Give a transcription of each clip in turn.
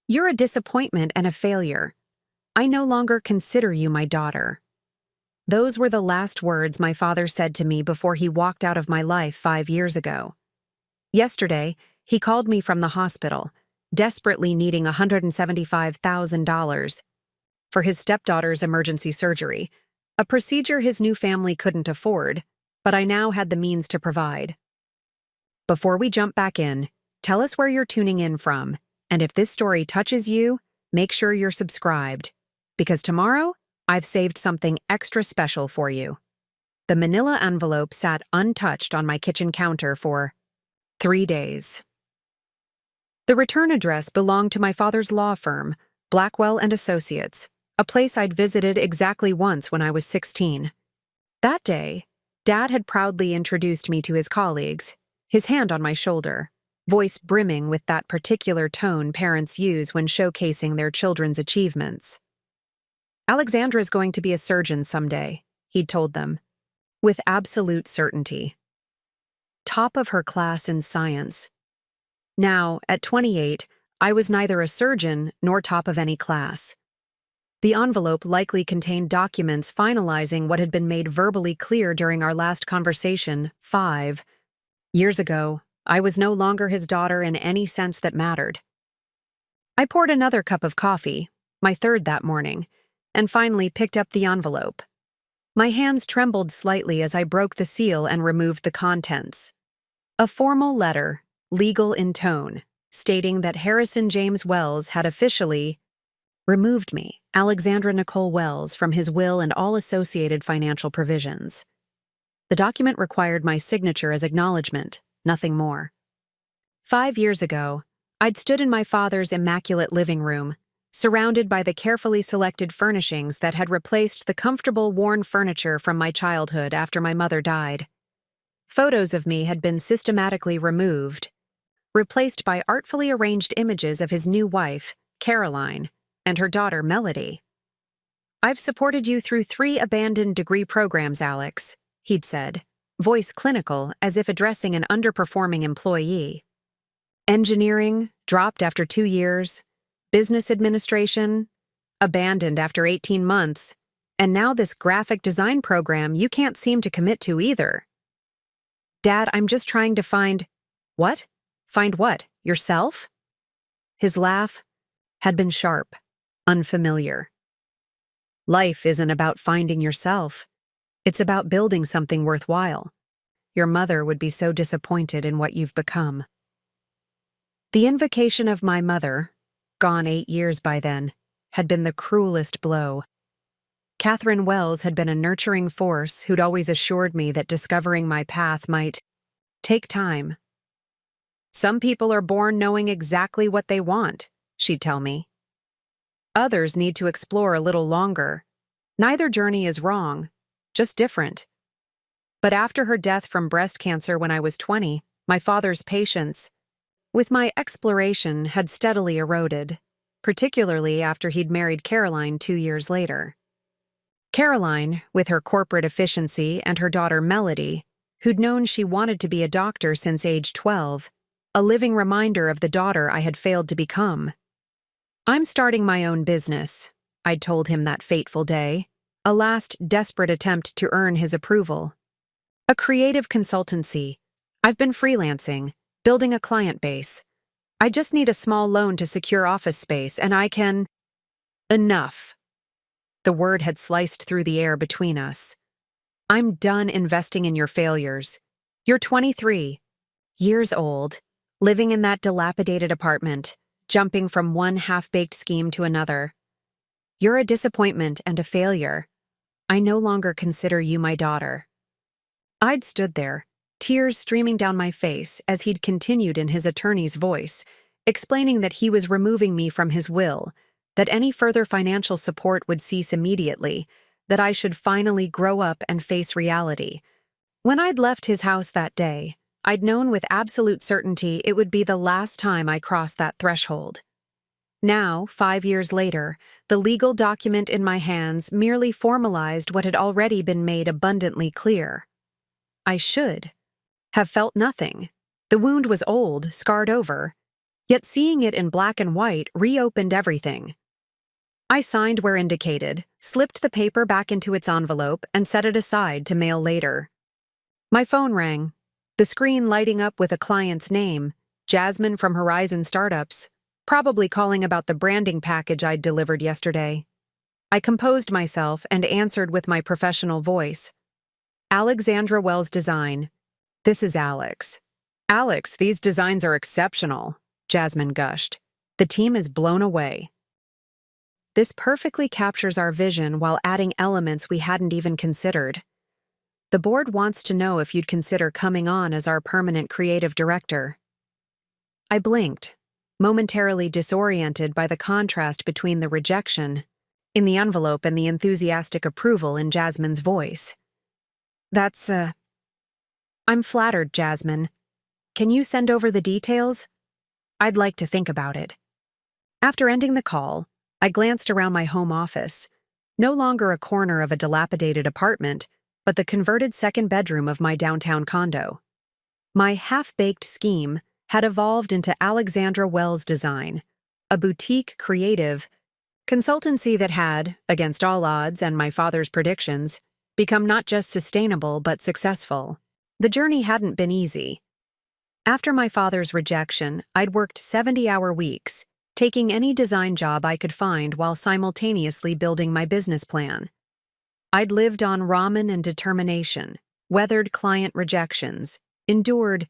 You're a disappointment and a failure. I no longer consider you my daughter. Those were the last words my father said to me before he walked out of my life 5 years ago. Yesterday, he called me from the hospital, desperately needing $175,000 for his stepdaughter's emergency surgery, a procedure his new family couldn't afford, but I now had the means to provide. Before we jump back in, tell us where you're tuning in from, and if this story touches you, make sure you're subscribed, because tomorrow, I've saved something extra special for you. The manila envelope sat untouched on my kitchen counter for 3 days. The return address belonged to my father's law firm, Blackwell and Associates, a place I'd visited exactly once when I was 16. That day, Dad had proudly introduced me to his colleagues, his hand on my shoulder, voice brimming with that particular tone parents use when showcasing their children's achievements. Alexandra's going to be a surgeon someday, he'd told them, with absolute certainty. Top of her class in science. Now, at 28, I was neither a surgeon nor top of any class. The envelope likely contained documents finalizing what had been made verbally clear during our last conversation 5 years ago. I was no longer his daughter in any sense that mattered. I poured another cup of coffee, my third that morning, and finally picked up the envelope. My hands trembled slightly as I broke the seal and removed the contents. A formal letter, legal in tone, stating that Harrison James Wells had officially removed me, Alexandra Nicole Wells, from his will and all associated financial provisions. The document required my signature as acknowledgement, nothing more. 5 years ago, I'd stood in my father's immaculate living room, surrounded by the carefully selected furnishings that had replaced the comfortable, worn furniture from my childhood after my mother died. Photos of me had been systematically removed, replaced by artfully arranged images of his new wife, Caroline, and her daughter, Melody. "I've supported you through 3 abandoned degree programs, Alex," he'd said, voice clinical as if addressing an underperforming employee. "Engineering, dropped after 2 years. Business administration, abandoned after 18 months. And now this graphic design program you can't seem to commit to either. Dad, I'm just trying to find—" "What? Find what? Yourself?" His laugh had been sharp, unfamiliar. "Life isn't about finding yourself. It's about building something worthwhile. Your mother would be so disappointed in what you've become." The invocation of my mother, gone 8 years by then, had been the cruelest blow. Catherine Wells had been a nurturing force who'd always assured me that discovering my path might take time. "Some people are born knowing exactly what they want," she'd tell me. "Others need to explore a little longer. Neither journey is wrong, just different." But after her death from breast cancer when I was 20, my father's patience with my exploration had steadily eroded, particularly after he'd married Caroline 2 years later. Caroline, with her corporate efficiency, and her daughter Melody, who'd known she wanted to be a doctor since age 12, a living reminder of the daughter I had failed to become. "I'm starting my own business," I'd told him that fateful day, a last desperate attempt to earn his approval. "A creative consultancy. I've been freelancing, building a client base. I just need a small loan to secure office space, and I can—" "Enough." The word had sliced through the air between us. "I'm done investing in your failures. You're 23, years old, living in that dilapidated apartment, jumping from one half-baked scheme to another. You're a disappointment and a failure. I no longer consider you my daughter." I'd stood there, tears streaming down my face as he'd continued in his attorney's voice, explaining that he was removing me from his will, that any further financial support would cease immediately, that I should finally grow up and face reality. When I'd left his house that day, I'd known with absolute certainty it would be the last time I crossed that threshold. Now, 5 years later, the legal document in my hands merely formalized what had already been made abundantly clear. I should have felt nothing. The wound was old, scarred over, Yet seeing it in black and white reopened everything. I signed where indicated, slipped the paper back into its envelope, and set it aside to mail later. My phone rang, the screen lighting up with a client's name, Jasmine from Horizon Startups, probably calling about the branding package I'd delivered yesterday. I composed myself and answered with my professional voice. Alexandra Wells Design. This is Alex. Alex, these designs are exceptional, Jasmine gushed. The team is blown away. This perfectly captures our vision while adding elements we hadn't even considered. The board wants to know if you'd consider coming on as our permanent creative director. I blinked, momentarily disoriented by the contrast between the rejection in the envelope and the enthusiastic approval in Jasmine's voice. I'm flattered, Jasmine. Can you send over the details? I'd like to think about it. After ending the call, I glanced around my home office, no longer a corner of a dilapidated apartment, but the converted second bedroom of my downtown condo. My half-baked scheme had evolved into Alexandra Wells Design, a boutique creative consultancy that had, against all odds and my father's predictions, become not just sustainable but successful. The journey hadn't been easy. After my father's rejection, I'd worked 70-hour weeks, taking any design job I could find while simultaneously building my business plan. I'd lived on ramen and determination, weathered client rejections, endured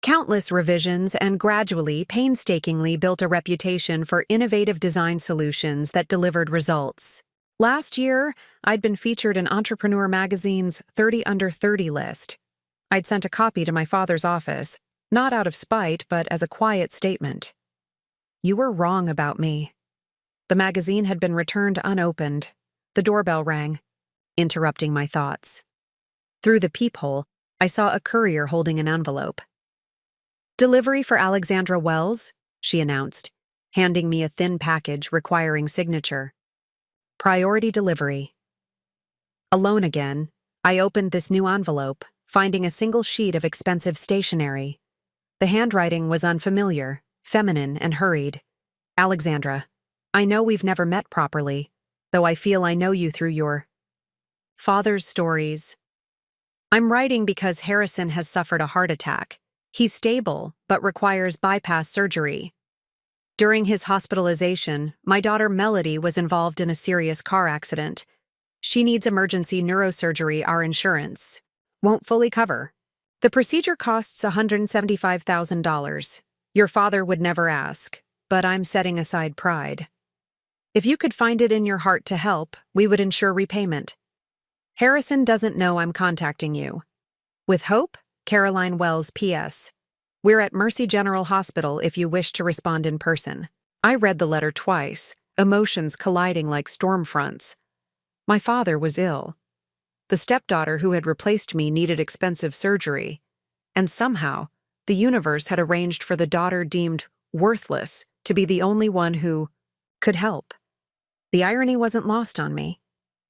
countless revisions, and gradually, painstakingly built a reputation for innovative design solutions that delivered results. Last year, I'd been featured in Entrepreneur Magazine's 30 Under 30 list. I'd sent a copy to my father's office, not out of spite, but as a quiet statement. You were wrong about me. The magazine had been returned unopened. The doorbell rang, interrupting my thoughts. Through the peephole, I saw a courier holding an envelope. Delivery for Alexandra Wells, she announced, handing me a thin package requiring signature. Priority delivery. Alone again, I opened this new envelope, finding a single sheet of expensive stationery. The handwriting was unfamiliar, feminine, and hurried. Alexandra, I know we've never met properly, though I feel I know you through your father's stories. I'm writing because Harrison has suffered a heart attack. He's stable, but requires bypass surgery. During his hospitalization, my daughter Melody was involved in a serious car accident. She needs emergency neurosurgery our insurance won't fully cover. The procedure costs $175,000. Your father would never ask, but I'm setting aside pride. If you could find it in your heart to help, we would ensure repayment. Harrison doesn't know I'm contacting you. With hope, Caroline Wells, P.S. We're at Mercy General Hospital if you wish to respond in person. I read the letter twice, emotions colliding like storm fronts. My father was ill. The stepdaughter who had replaced me needed expensive surgery. And somehow, the universe had arranged for the daughter deemed worthless to be the only one who could help. The irony wasn't lost on me.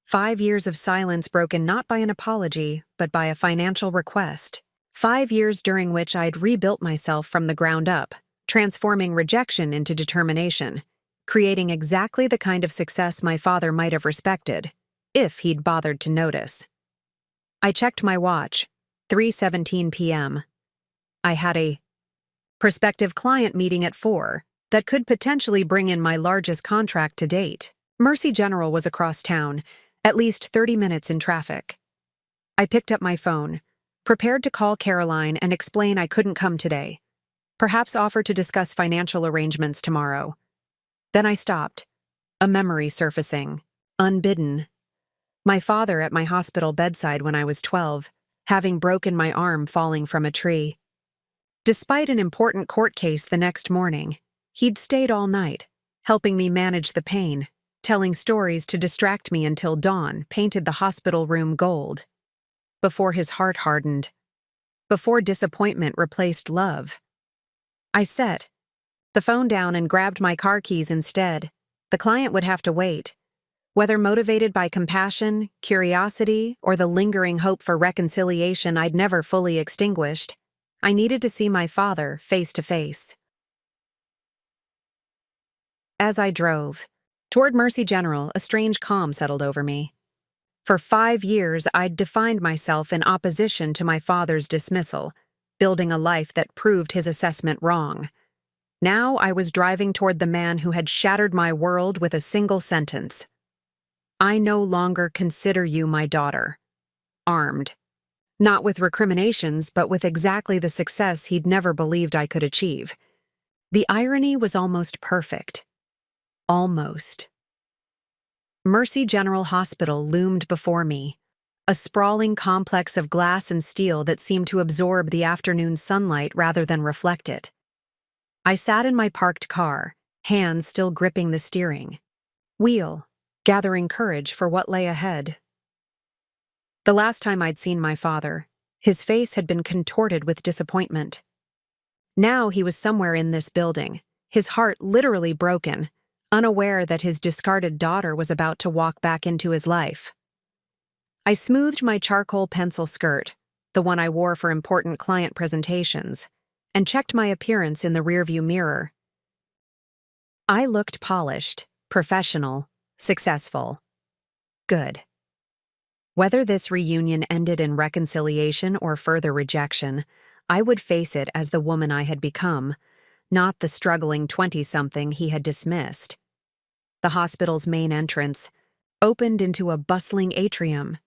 5 years of silence broken not by an apology, but by a financial request. 5 years during which I'd rebuilt myself from the ground up, transforming rejection into determination, creating exactly the kind of success my father might have respected, if he'd bothered to notice. I checked my watch, 3:17 p.m. I had a prospective client meeting at 4 that could potentially bring in my largest contract to date. Mercy General was across town, at least 30 minutes in traffic. I picked up my phone, prepared to call Caroline and explain I couldn't come today, perhaps offer to discuss financial arrangements tomorrow. Then I stopped, a memory surfacing, unbidden. My father at my hospital bedside when I was 12, having broken my arm falling from a tree. Despite an important court case the next morning, he'd stayed all night, helping me manage the pain, telling stories to distract me until dawn painted the hospital room gold. Before his heart hardened, before disappointment replaced love. I set the phone down and grabbed my car keys instead. The client would have to wait. Whether motivated by compassion, curiosity, or the lingering hope for reconciliation I'd never fully extinguished, I needed to see my father face to face. As I drove toward Mercy General, a strange calm settled over me. For 5 years, I'd defined myself in opposition to my father's dismissal, building a life that proved his assessment wrong. Now I was driving toward the man who had shattered my world with a single sentence. I no longer consider you my daughter. Armed. Not with recriminations, but with exactly the success he'd never believed I could achieve. The irony was almost perfect. Almost. Mercy General Hospital loomed before me, a sprawling complex of glass and steel that seemed to absorb the afternoon sunlight rather than reflect it. I sat in my parked car, hands still gripping the steering wheel, gathering courage for what lay ahead. The last time I'd seen my father, his face had been contorted with disappointment. Now he was somewhere in this building, his heart literally broken, unaware that his discarded daughter was about to walk back into his life. I smoothed my charcoal pencil skirt, the one I wore for important client presentations, and checked my appearance in the rearview mirror. I looked polished, professional, successful. Good. Whether this reunion ended in reconciliation or further rejection, I would face it as the woman I had become, not the struggling 20-something he had dismissed. The hospital's main entrance opened into a bustling atrium.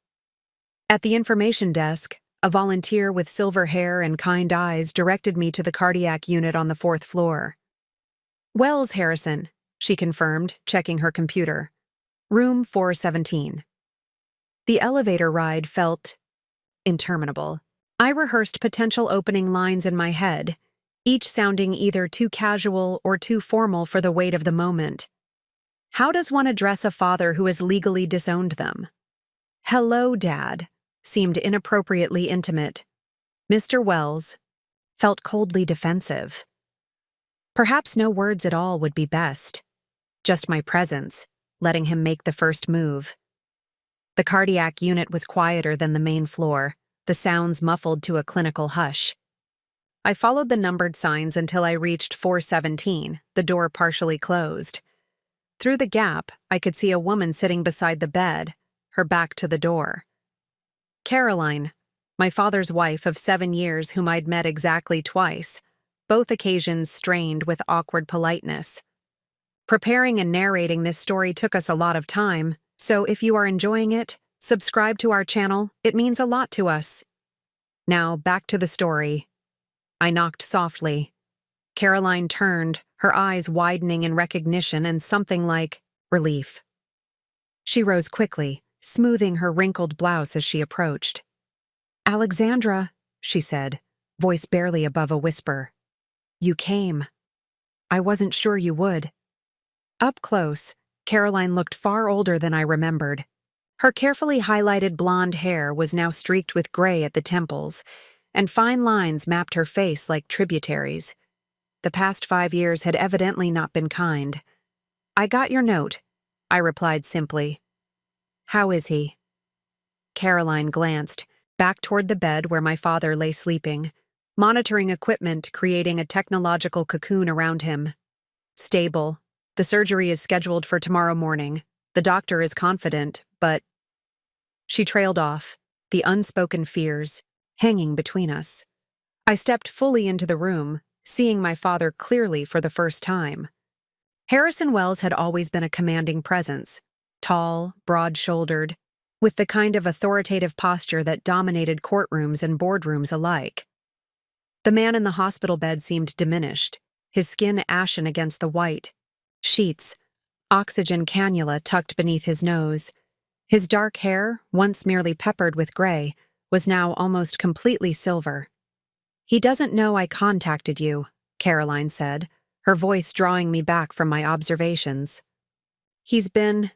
At the information desk, a volunteer with silver hair and kind eyes directed me to the cardiac unit on the 4th floor. "Wells, Harrison," she confirmed, checking her computer. "Room 417. The elevator ride felt interminable. I rehearsed potential opening lines in my head, each sounding either too casual or too formal for the weight of the moment. How does one address a father who has legally disowned them? "Hello, Dad," seemed inappropriately intimate. Mr. Wells felt coldly defensive. Perhaps no words at all would be best. Just my presence, letting him make the first move. The cardiac unit was quieter than the main floor, the sounds muffled to a clinical hush. I followed the numbered signs until I reached 417, the door partially closed. Through the gap, I could see a woman sitting beside the bed, her back to the door. Caroline, my father's wife of 7 years whom I'd met exactly twice, both occasions strained with awkward politeness. Preparing and narrating this story took us a lot of time, so if you are enjoying it, subscribe to our channel, it means a lot to us. Now, back to the story. I knocked softly. Caroline turned, her eyes widening in recognition and something like relief. She rose quickly, smoothing her wrinkled blouse as she approached. "Alexandra," she said, voice barely above a whisper. "You came. I wasn't sure you would." Up close, Caroline looked far older than I remembered. Her carefully highlighted blonde hair was now streaked with gray at the temples, and fine lines mapped her face like tributaries. The past 5 years had evidently not been kind. "I got your note," I replied simply. "How is he?" Caroline glanced, back toward the bed where my father lay sleeping, monitoring equipment creating a technological cocoon around him. "Stable. The surgery is scheduled for tomorrow morning. The doctor is confident, but—" She trailed off, the unspoken fears hanging between us. I stepped fully into the room, seeing my father clearly for the first time. Harrison Wells had always been a commanding presence, tall, broad-shouldered, with the kind of authoritative posture that dominated courtrooms and boardrooms alike. The man in the hospital bed seemed diminished, his skin ashen against the white sheets, oxygen cannula tucked beneath his nose. His dark hair, once merely peppered with gray, was now almost completely silver. "He doesn't know I contacted you," Caroline said, her voice drawing me back from my observations. "He's been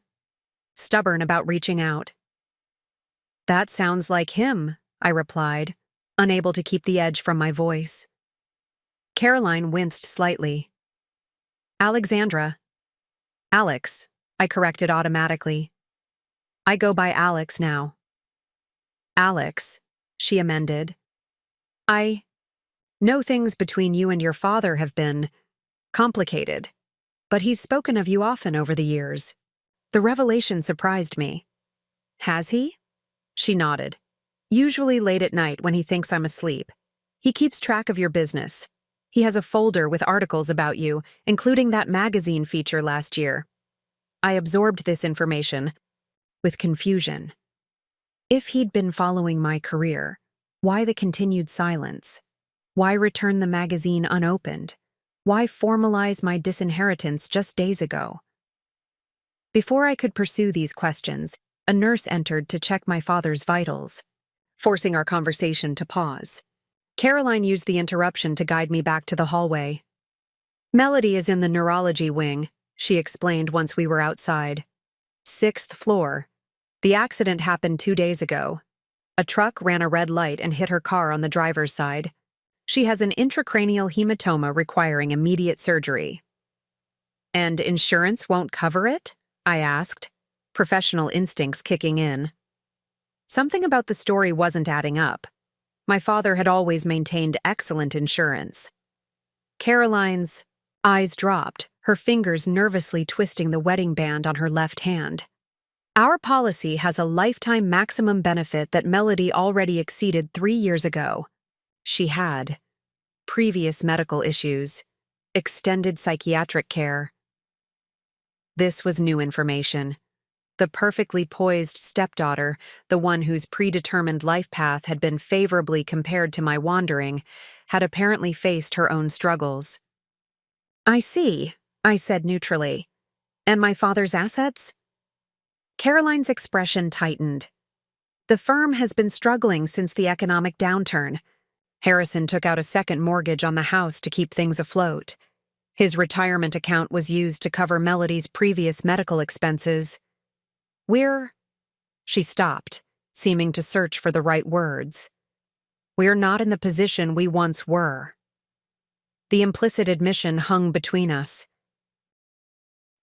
stubborn about reaching out." "That sounds like him," I replied, unable to keep the edge from my voice. Caroline winced slightly. "Alexandra." "Alex," I corrected automatically. "I go by Alex now." "Alex," she amended. "I know things between you and your father have been complicated." but he's spoken of you often over the years. The revelation surprised me. Has he? She nodded. Usually late at night when he thinks I'm asleep. He keeps track of your business. He has a folder with articles about you, including that magazine feature last year. I absorbed this information with confusion. If he'd been following my career, why the continued silence? Why return the magazine unopened? Why formalize my disinheritance just days ago? Before I could pursue these questions, a nurse entered to check my father's vitals, forcing our conversation to pause. Caroline used the interruption to guide me back to the hallway. Melody is in the neurology wing, she explained once we were outside. 6th floor. The accident happened 2 days ago. A truck ran a red light and hit her car on the driver's side. She has an intracranial hematoma requiring immediate surgery. And insurance won't cover it? I asked, professional instincts kicking in. Something about the story wasn't adding up. My father had always maintained excellent insurance. Caroline's eyes dropped, her fingers nervously twisting the wedding band on her left hand. Our policy has a lifetime maximum benefit that Melody already exceeded 3 years ago. She had previous medical issues, extended psychiatric care. This was new information. The perfectly poised stepdaughter, the one whose predetermined life path had been favorably compared to my wandering, had apparently faced her own struggles. I see, I said neutrally. And my father's assets? Caroline's expression tightened. The firm has been struggling since the economic downturn. Harrison took out a second mortgage on the house to keep things afloat. His retirement account was used to cover Melody's previous medical expenses. She stopped, seeming to search for the right words. We're not in the position we once were. The implicit admission hung between us.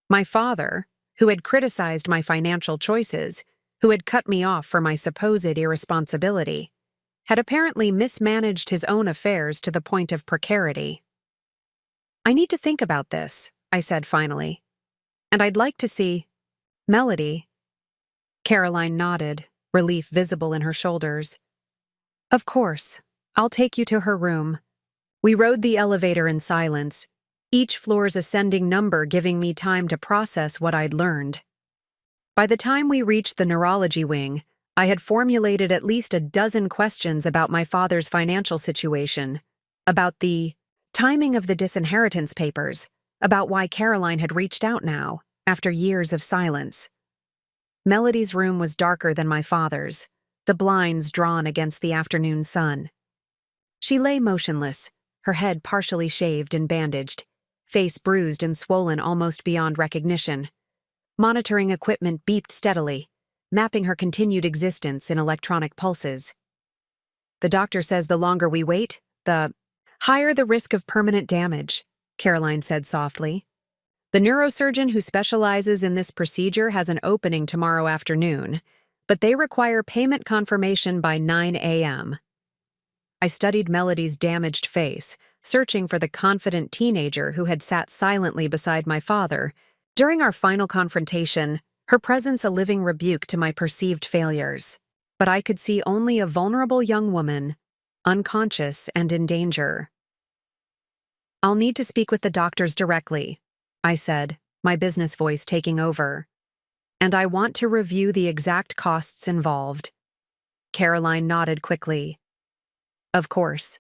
My father, who had criticized my financial choices, who had cut me off for my supposed irresponsibility, had apparently mismanaged his own affairs to the point of precarity. I need to think about this, I said finally. And I'd like to see Melody. Caroline nodded, relief visible in her shoulders. Of course, I'll take you to her room. We rode the elevator in silence, each floor's ascending number giving me time to process what I'd learned. By the time we reached the neurology wing, I had formulated at least a dozen questions about my father's financial situation, about the timing of the disinheritance papers, about why Caroline had reached out now, after years of silence. Melody's room was darker than my father's, the blinds drawn against the afternoon sun. She lay motionless, her head partially shaved and bandaged, face bruised and swollen almost beyond recognition. Monitoring equipment beeped steadily, mapping her continued existence in electronic pulses. The doctor says the longer we wait, the higher the risk of permanent damage, Caroline said softly. The neurosurgeon who specializes in this procedure has an opening tomorrow afternoon, but they require payment confirmation by 9 a.m. I studied Melody's damaged face, searching for the confident teenager who had sat silently beside my father. During our final confrontation, her presence a living rebuke to my perceived failures. But I could see only a vulnerable young woman, unconscious and in danger. I'll need to speak with the doctors directly, I said, my business voice taking over. And I want to review the exact costs involved. Caroline nodded quickly. Of course.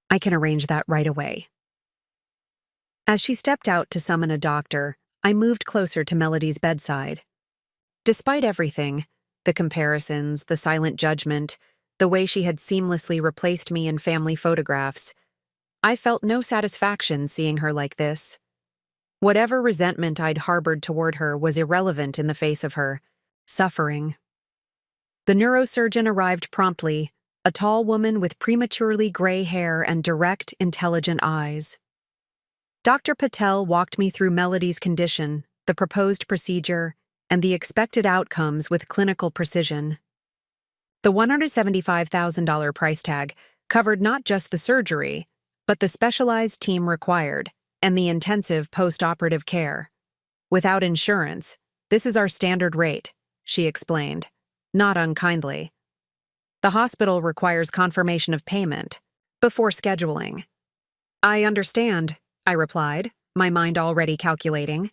I can arrange that right away. As she stepped out to summon a doctor, I moved closer to Melody's bedside. Despite everything, the comparisons, the silent judgment, the way she had seamlessly replaced me in family photographs, I felt no satisfaction seeing her like this. Whatever resentment I'd harbored toward her was irrelevant in the face of her suffering. The neurosurgeon arrived promptly, a tall woman with prematurely gray hair and direct, intelligent eyes. Dr. Patel walked me through Melody's condition, the proposed procedure, and the expected outcomes with clinical precision. The $175,000 price tag covered not just the surgery, but the specialized team required, and the intensive post-operative care. Without insurance, this is our standard rate, she explained, not unkindly. The hospital requires confirmation of payment before scheduling. I understand, I replied, my mind already calculating.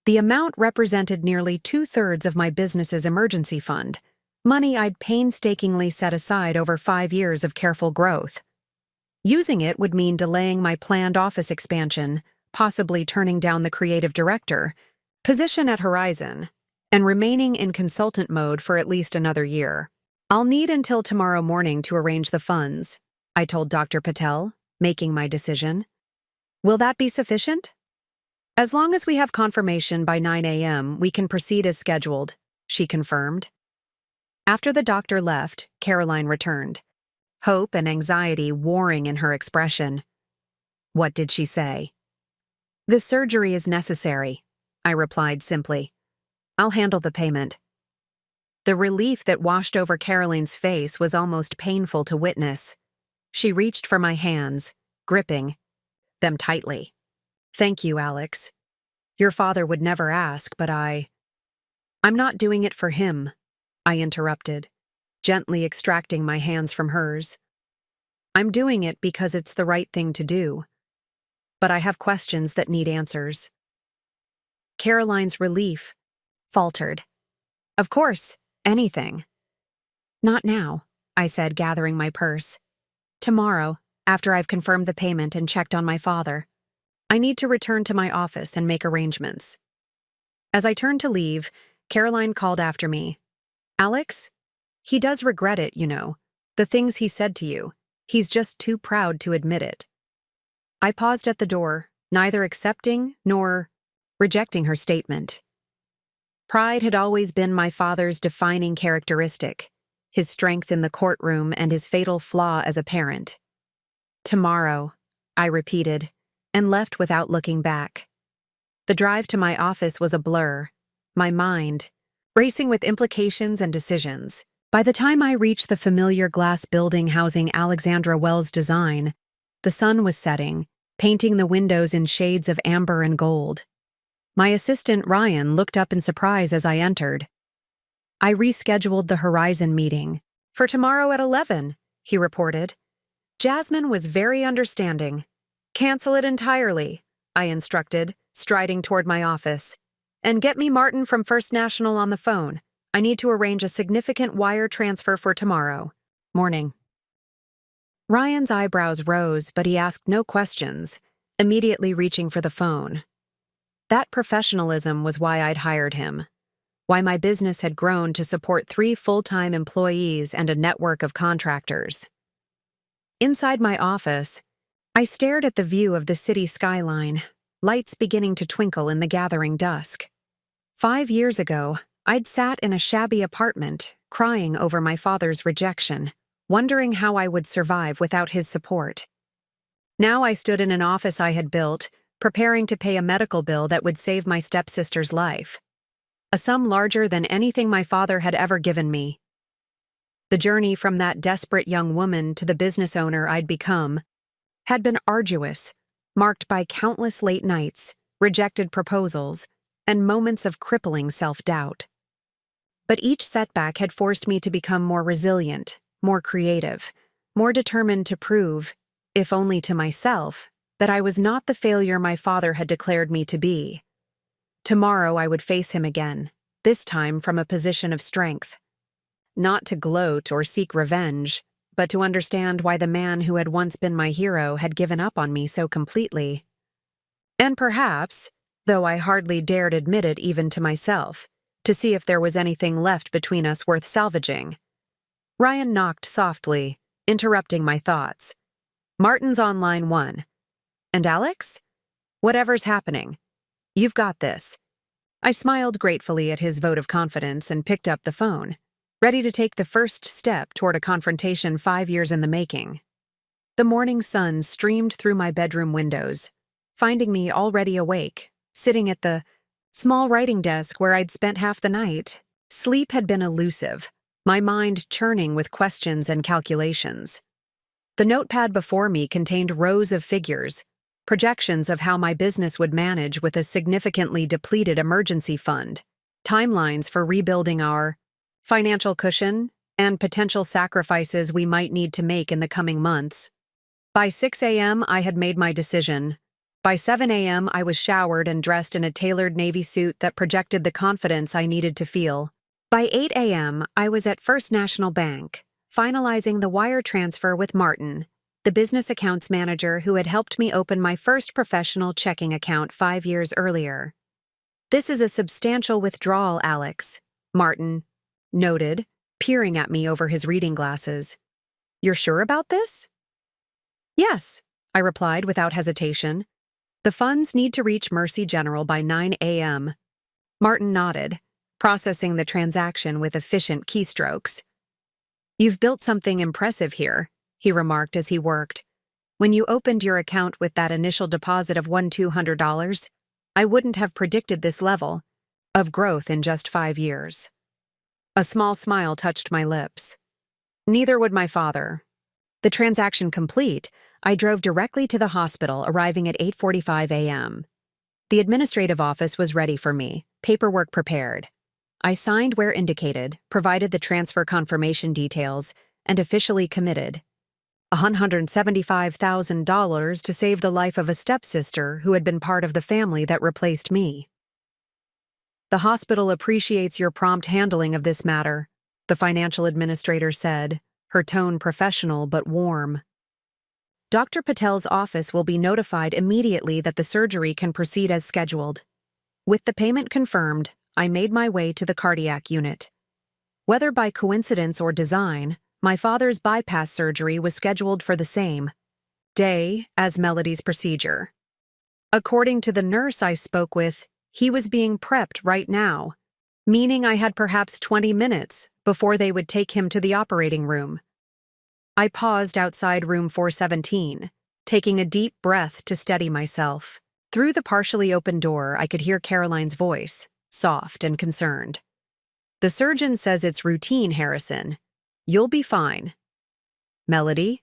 The amount represented nearly 2/3 of my business's emergency fund, money I'd painstakingly set aside over 5 years of careful growth. Using it would mean delaying my planned office expansion, possibly turning down the creative director position at Horizon, and remaining in consultant mode for at least another year. I'll need until tomorrow morning to arrange the funds, I told Dr. Patel, making my decision. Will that be sufficient? As long as we have confirmation by 9 a.m., we can proceed as scheduled, she confirmed. After the doctor left, Caroline returned, hope and anxiety warring in her expression. What did she say? The surgery is necessary, I replied simply. I'll handle the payment. The relief that washed over Caroline's face was almost painful to witness. She reached for my hands, gripping them tightly. Thank you, Alex. Your father would never ask, but I'm not doing it for him, I interrupted, gently extracting my hands from hers. I'm doing it because it's the right thing to do. But I have questions that need answers. Caroline's relief faltered. Of course, anything. Not now, I said, gathering my purse. Tomorrow, after I've confirmed the payment and checked on my father. I need to return to my office and make arrangements. As I turned to leave, Caroline called after me. Alex? He does regret it, you know. The things he said to you. He's just too proud to admit it. I paused at the door, neither accepting nor rejecting her statement. Pride had always been my father's defining characteristic, his strength in the courtroom and his fatal flaw as a parent. Tomorrow, I repeated, and left without looking back. The drive to my office was a blur, my mind racing with implications and decisions. By the time I reached the familiar glass building housing Alexandra Wells' design, the sun was setting, painting the windows in shades of amber and gold. My assistant, Ryan, looked up in surprise as I entered. I rescheduled the Horizon meeting for tomorrow at 11, he reported. Jasmine was very understanding. Cancel it entirely, I instructed, striding toward my office. And get me Martin from First National on the phone. I need to arrange a significant wire transfer for tomorrow morning. Ryan's eyebrows rose, but he asked no questions, immediately reaching for the phone. That professionalism was why I'd hired him, why my business had grown to support 3 full-time employees and a network of contractors. Inside my office, I stared at the view of the city skyline, lights beginning to twinkle in the gathering dusk. 5 years ago, I'd sat in a shabby apartment, crying over my father's rejection, wondering how I would survive without his support. Now I stood in an office I had built, preparing to pay a medical bill that would save my stepsister's life. A sum larger than anything my father had ever given me. The journey from that desperate young woman to the business owner I'd become had been arduous, marked by countless late nights, rejected proposals, and moments of crippling self-doubt. But each setback had forced me to become more resilient, more creative, more determined to prove, if only to myself, that I was not the failure my father had declared me to be. Tomorrow I would face him again, this time from a position of strength. Not to gloat or seek revenge, but to understand why the man who had once been my hero had given up on me so completely. And perhaps, though I hardly dared admit it even to myself, to see if there was anything left between us worth salvaging. Ryan knocked softly, interrupting my thoughts. Martin's on line 1. And Alex? Whatever's happening. You've got this. I smiled gratefully at his vote of confidence and picked up the phone, ready to take the first step toward a confrontation 5 years in the making. The morning sun streamed through my bedroom windows, finding me already awake, sitting at the small writing desk where I'd spent half the night. Sleep had been elusive, my mind churning with questions and calculations. The notepad before me contained rows of figures, projections of how my business would manage with a significantly depleted emergency fund, timelines for rebuilding our financial cushion, and potential sacrifices we might need to make in the coming months. By 6 a.m., I had made my decision. By 7 a.m., I was showered and dressed in a tailored navy suit that projected the confidence I needed to feel. By 8 a.m., I was at First National Bank, finalizing the wire transfer with Martin, the business accounts manager who had helped me open my first professional checking account 5 years earlier. "This is a substantial withdrawal, Alex," Martin noted, peering at me over his reading glasses. "You're sure about this?" "Yes," I replied without hesitation. "The funds need to reach Mercy General by 9 a.m. Martin nodded, processing the transaction with efficient keystrokes. "You've built something impressive here," he remarked as he worked. "When you opened your account with that initial deposit of $200, I wouldn't have predicted this level of growth in just 5 years." A small smile touched my lips. Neither would my father. The transaction complete, I drove directly to the hospital, arriving at 8:45 a.m. The administrative office was ready for me, paperwork prepared. I signed where indicated, provided the transfer confirmation details, and officially committed $175,000 to save the life of a stepsister who had been part of the family that replaced me. "The hospital appreciates your prompt handling of this matter," the financial administrator said, her tone professional but warm. "Dr. Patel's office will be notified immediately that the surgery can proceed as scheduled." With the payment confirmed, I made my way to the cardiac unit. Whether by coincidence or design, my father's bypass surgery was scheduled for the same day as Melody's procedure. According to the nurse I spoke with, he was being prepped right now, meaning I had perhaps 20 minutes before they would take him to the operating room. I paused outside room 417, taking a deep breath to steady myself. Through the partially open door, I could hear Caroline's voice, soft and concerned. "The surgeon says it's routine, Harrison. You'll be fine." "Melody?"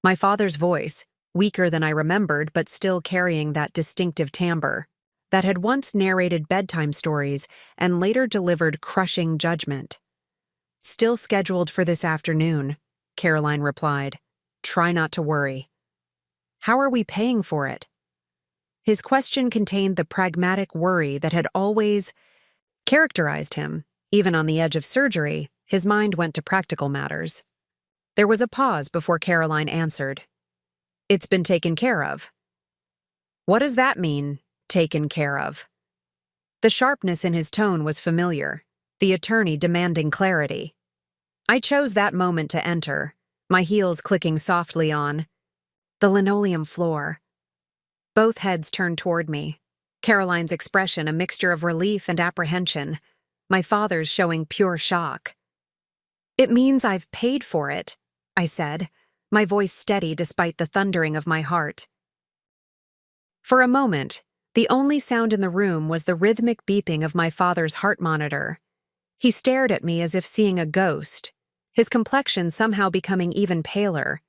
My father's voice, weaker than I remembered but still carrying that distinctive timbre that had once narrated bedtime stories and later delivered crushing judgment. "Still scheduled for this afternoon," Caroline replied. "Try not to worry." "How are we paying for it?" His question contained the pragmatic worry that had always characterized him. Even on the edge of surgery, his mind went to practical matters. There was a pause before Caroline answered. "It's been taken care of." "What does that mean, taken care of?" The sharpness in his tone was familiar, the attorney demanding clarity. I chose that moment to enter, my heels clicking softly on the linoleum floor. Both heads turned toward me, Caroline's expression a mixture of relief and apprehension, my father's showing pure shock. "It means I've paid for it," I said, my voice steady despite the thundering of my heart. For a moment, the only sound in the room was the rhythmic beeping of my father's heart monitor. He stared at me as if seeing a ghost, his complexion somehow becoming even paler.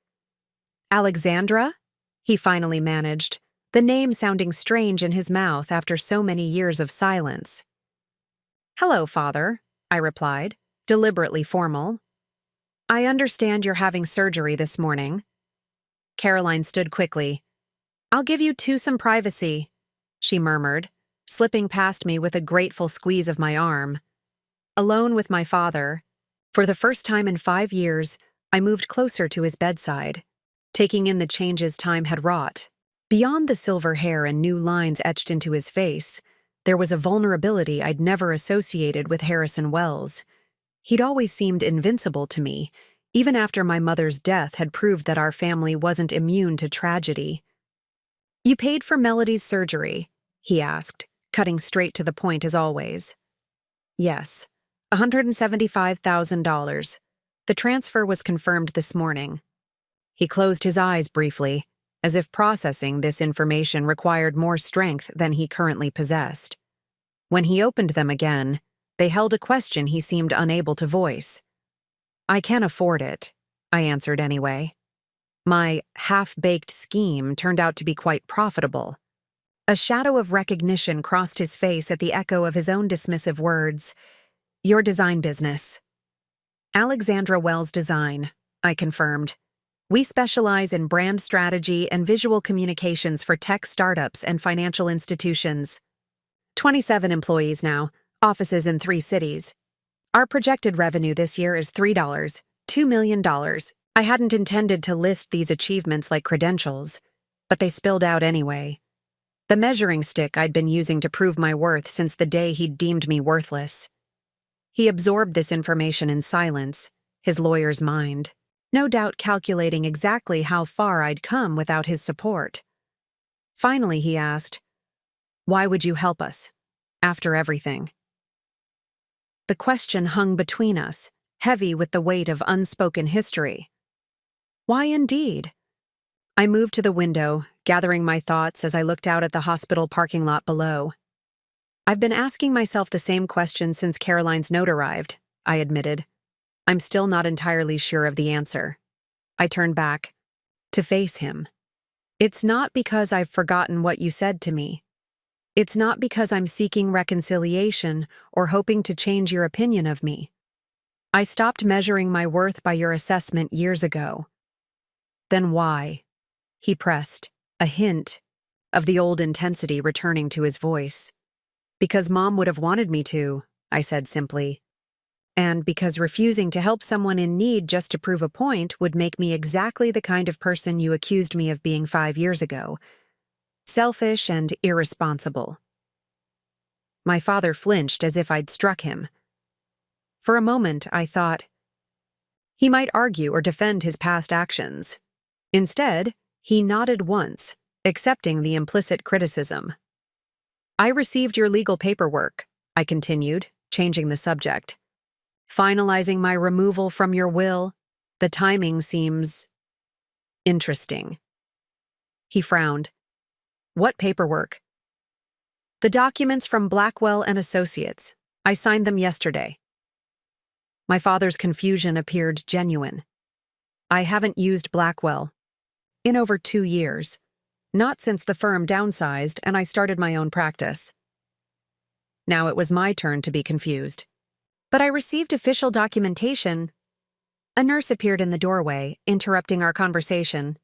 "Alexandra?" he finally managed, the name sounding strange in his mouth after so many years of silence. "Hello, Father," I replied, deliberately formal. "I understand you're having surgery this morning." Caroline stood quickly. "I'll give you two some privacy," she murmured, slipping past me with a grateful squeeze of my arm. Alone with my father, for the first time in 5 years, I moved closer to his bedside, taking in the changes time had wrought. Beyond the silver hair and new lines etched into his face, there was a vulnerability I'd never associated with Harrison Wells. He'd always seemed invincible to me, even after my mother's death had proved that our family wasn't immune to tragedy. "You paid for Melody's surgery?" he asked, cutting straight to the point as always. "Yes, $175,000. The transfer was confirmed this morning." He closed his eyes briefly, as if processing this information required more strength than he currently possessed. When he opened them again, they held a question he seemed unable to voice. "I can afford it," I answered anyway. My half-baked scheme turned out to be quite profitable. A shadow of recognition crossed his face at the echo of his own dismissive words. Your design business. Alexandra Wells Design, I confirmed. We specialize in brand strategy and visual communications for tech startups and financial institutions. 27 employees now, offices in 3 cities. Our projected revenue this year is $2 million. I hadn't intended to list these achievements like credentials, but they spilled out anyway. The measuring stick I'd been using to prove my worth since the day he'd deemed me worthless. He absorbed this information in silence, his lawyer's mind, no doubt calculating exactly how far I'd come without his support. Finally, he asked, "Why would you help us, after everything?" The question hung between us, heavy with the weight of unspoken history. Why indeed? I moved to the window, gathering my thoughts as I looked out at the hospital parking lot below. I've been asking myself the same question since Caroline's note arrived, I admitted. I'm still not entirely sure of the answer. I turned back, to face him. It's not because I've forgotten what you said to me. It's not because I'm seeking reconciliation or hoping to change your opinion of me. I stopped measuring my worth by your assessment years ago. Then why? He pressed, a hint of the old intensity returning to his voice. Because Mom would have wanted me to, I said simply. And because refusing to help someone in need just to prove a point would make me exactly the kind of person you accused me of being 5 years ago. Selfish and irresponsible. My father flinched as if I'd struck him. For a moment, I thought he might argue or defend his past actions. Instead, he nodded once, accepting the implicit criticism. I received your legal paperwork, I continued, changing the subject. Finalizing my removal from your will, the timing seems interesting. He frowned. What paperwork? The documents from Blackwell and Associates. I signed them yesterday. My father's confusion appeared genuine. I haven't used Blackwell in over 2 years. Not since the firm downsized and I started my own practice. Now it was my turn to be confused. But I received official documentation. A nurse appeared in the doorway, interrupting our conversation.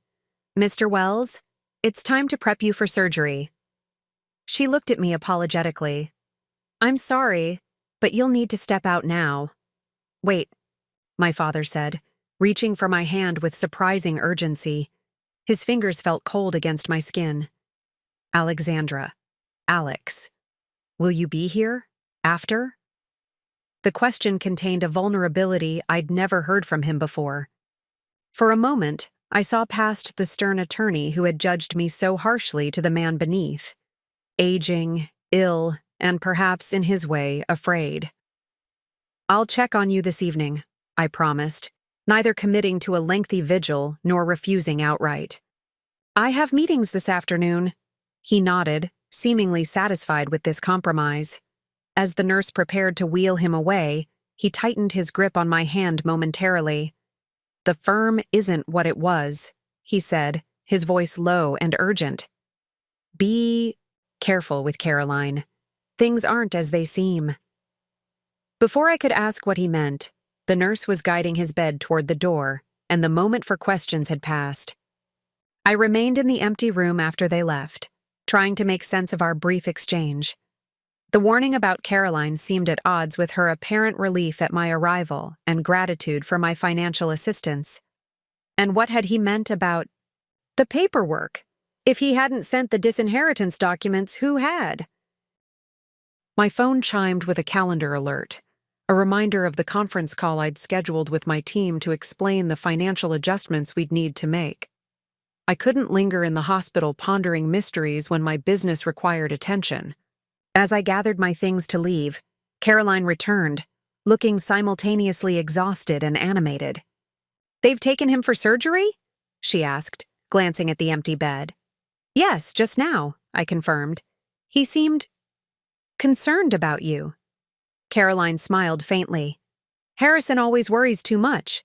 Mr. Wells, it's time to prep you for surgery. She looked at me apologetically. I'm sorry, but you'll need to step out now. Wait, my father said, reaching for my hand with surprising urgency. His fingers felt cold against my skin. Alexandra. Alex. Will you be here? After? The question contained a vulnerability I'd never heard from him before. For a moment, I saw past the stern attorney who had judged me so harshly to the man beneath. Aging, ill, and perhaps, in his way, afraid. I'll check on you this evening, I promised, neither committing to a lengthy vigil nor refusing outright. I have meetings this afternoon. He nodded, seemingly satisfied with this compromise. As the nurse prepared to wheel him away, he tightened his grip on my hand momentarily. The firm isn't what it was, he said, his voice low and urgent. Be careful with Caroline. Things aren't as they seem. Before I could ask what he meant, the nurse was guiding his bed toward the door, and the moment for questions had passed. I remained in the empty room after they left, trying to make sense of our brief exchange. The warning about Caroline seemed at odds with her apparent relief at my arrival and gratitude for my financial assistance. And what had he meant about the paperwork? If he hadn't sent the disinheritance documents, who had? My phone chimed with a calendar alert, a reminder of the conference call I'd scheduled with my team to explain the financial adjustments we'd need to make. I couldn't linger in the hospital pondering mysteries when my business required attention. As I gathered my things to leave, Caroline returned, looking simultaneously exhausted and animated. "They've taken him for surgery?" she asked, glancing at the empty bed. "Yes, just now," I confirmed. "He seemed concerned about you." Caroline smiled faintly. "Harrison always worries too much."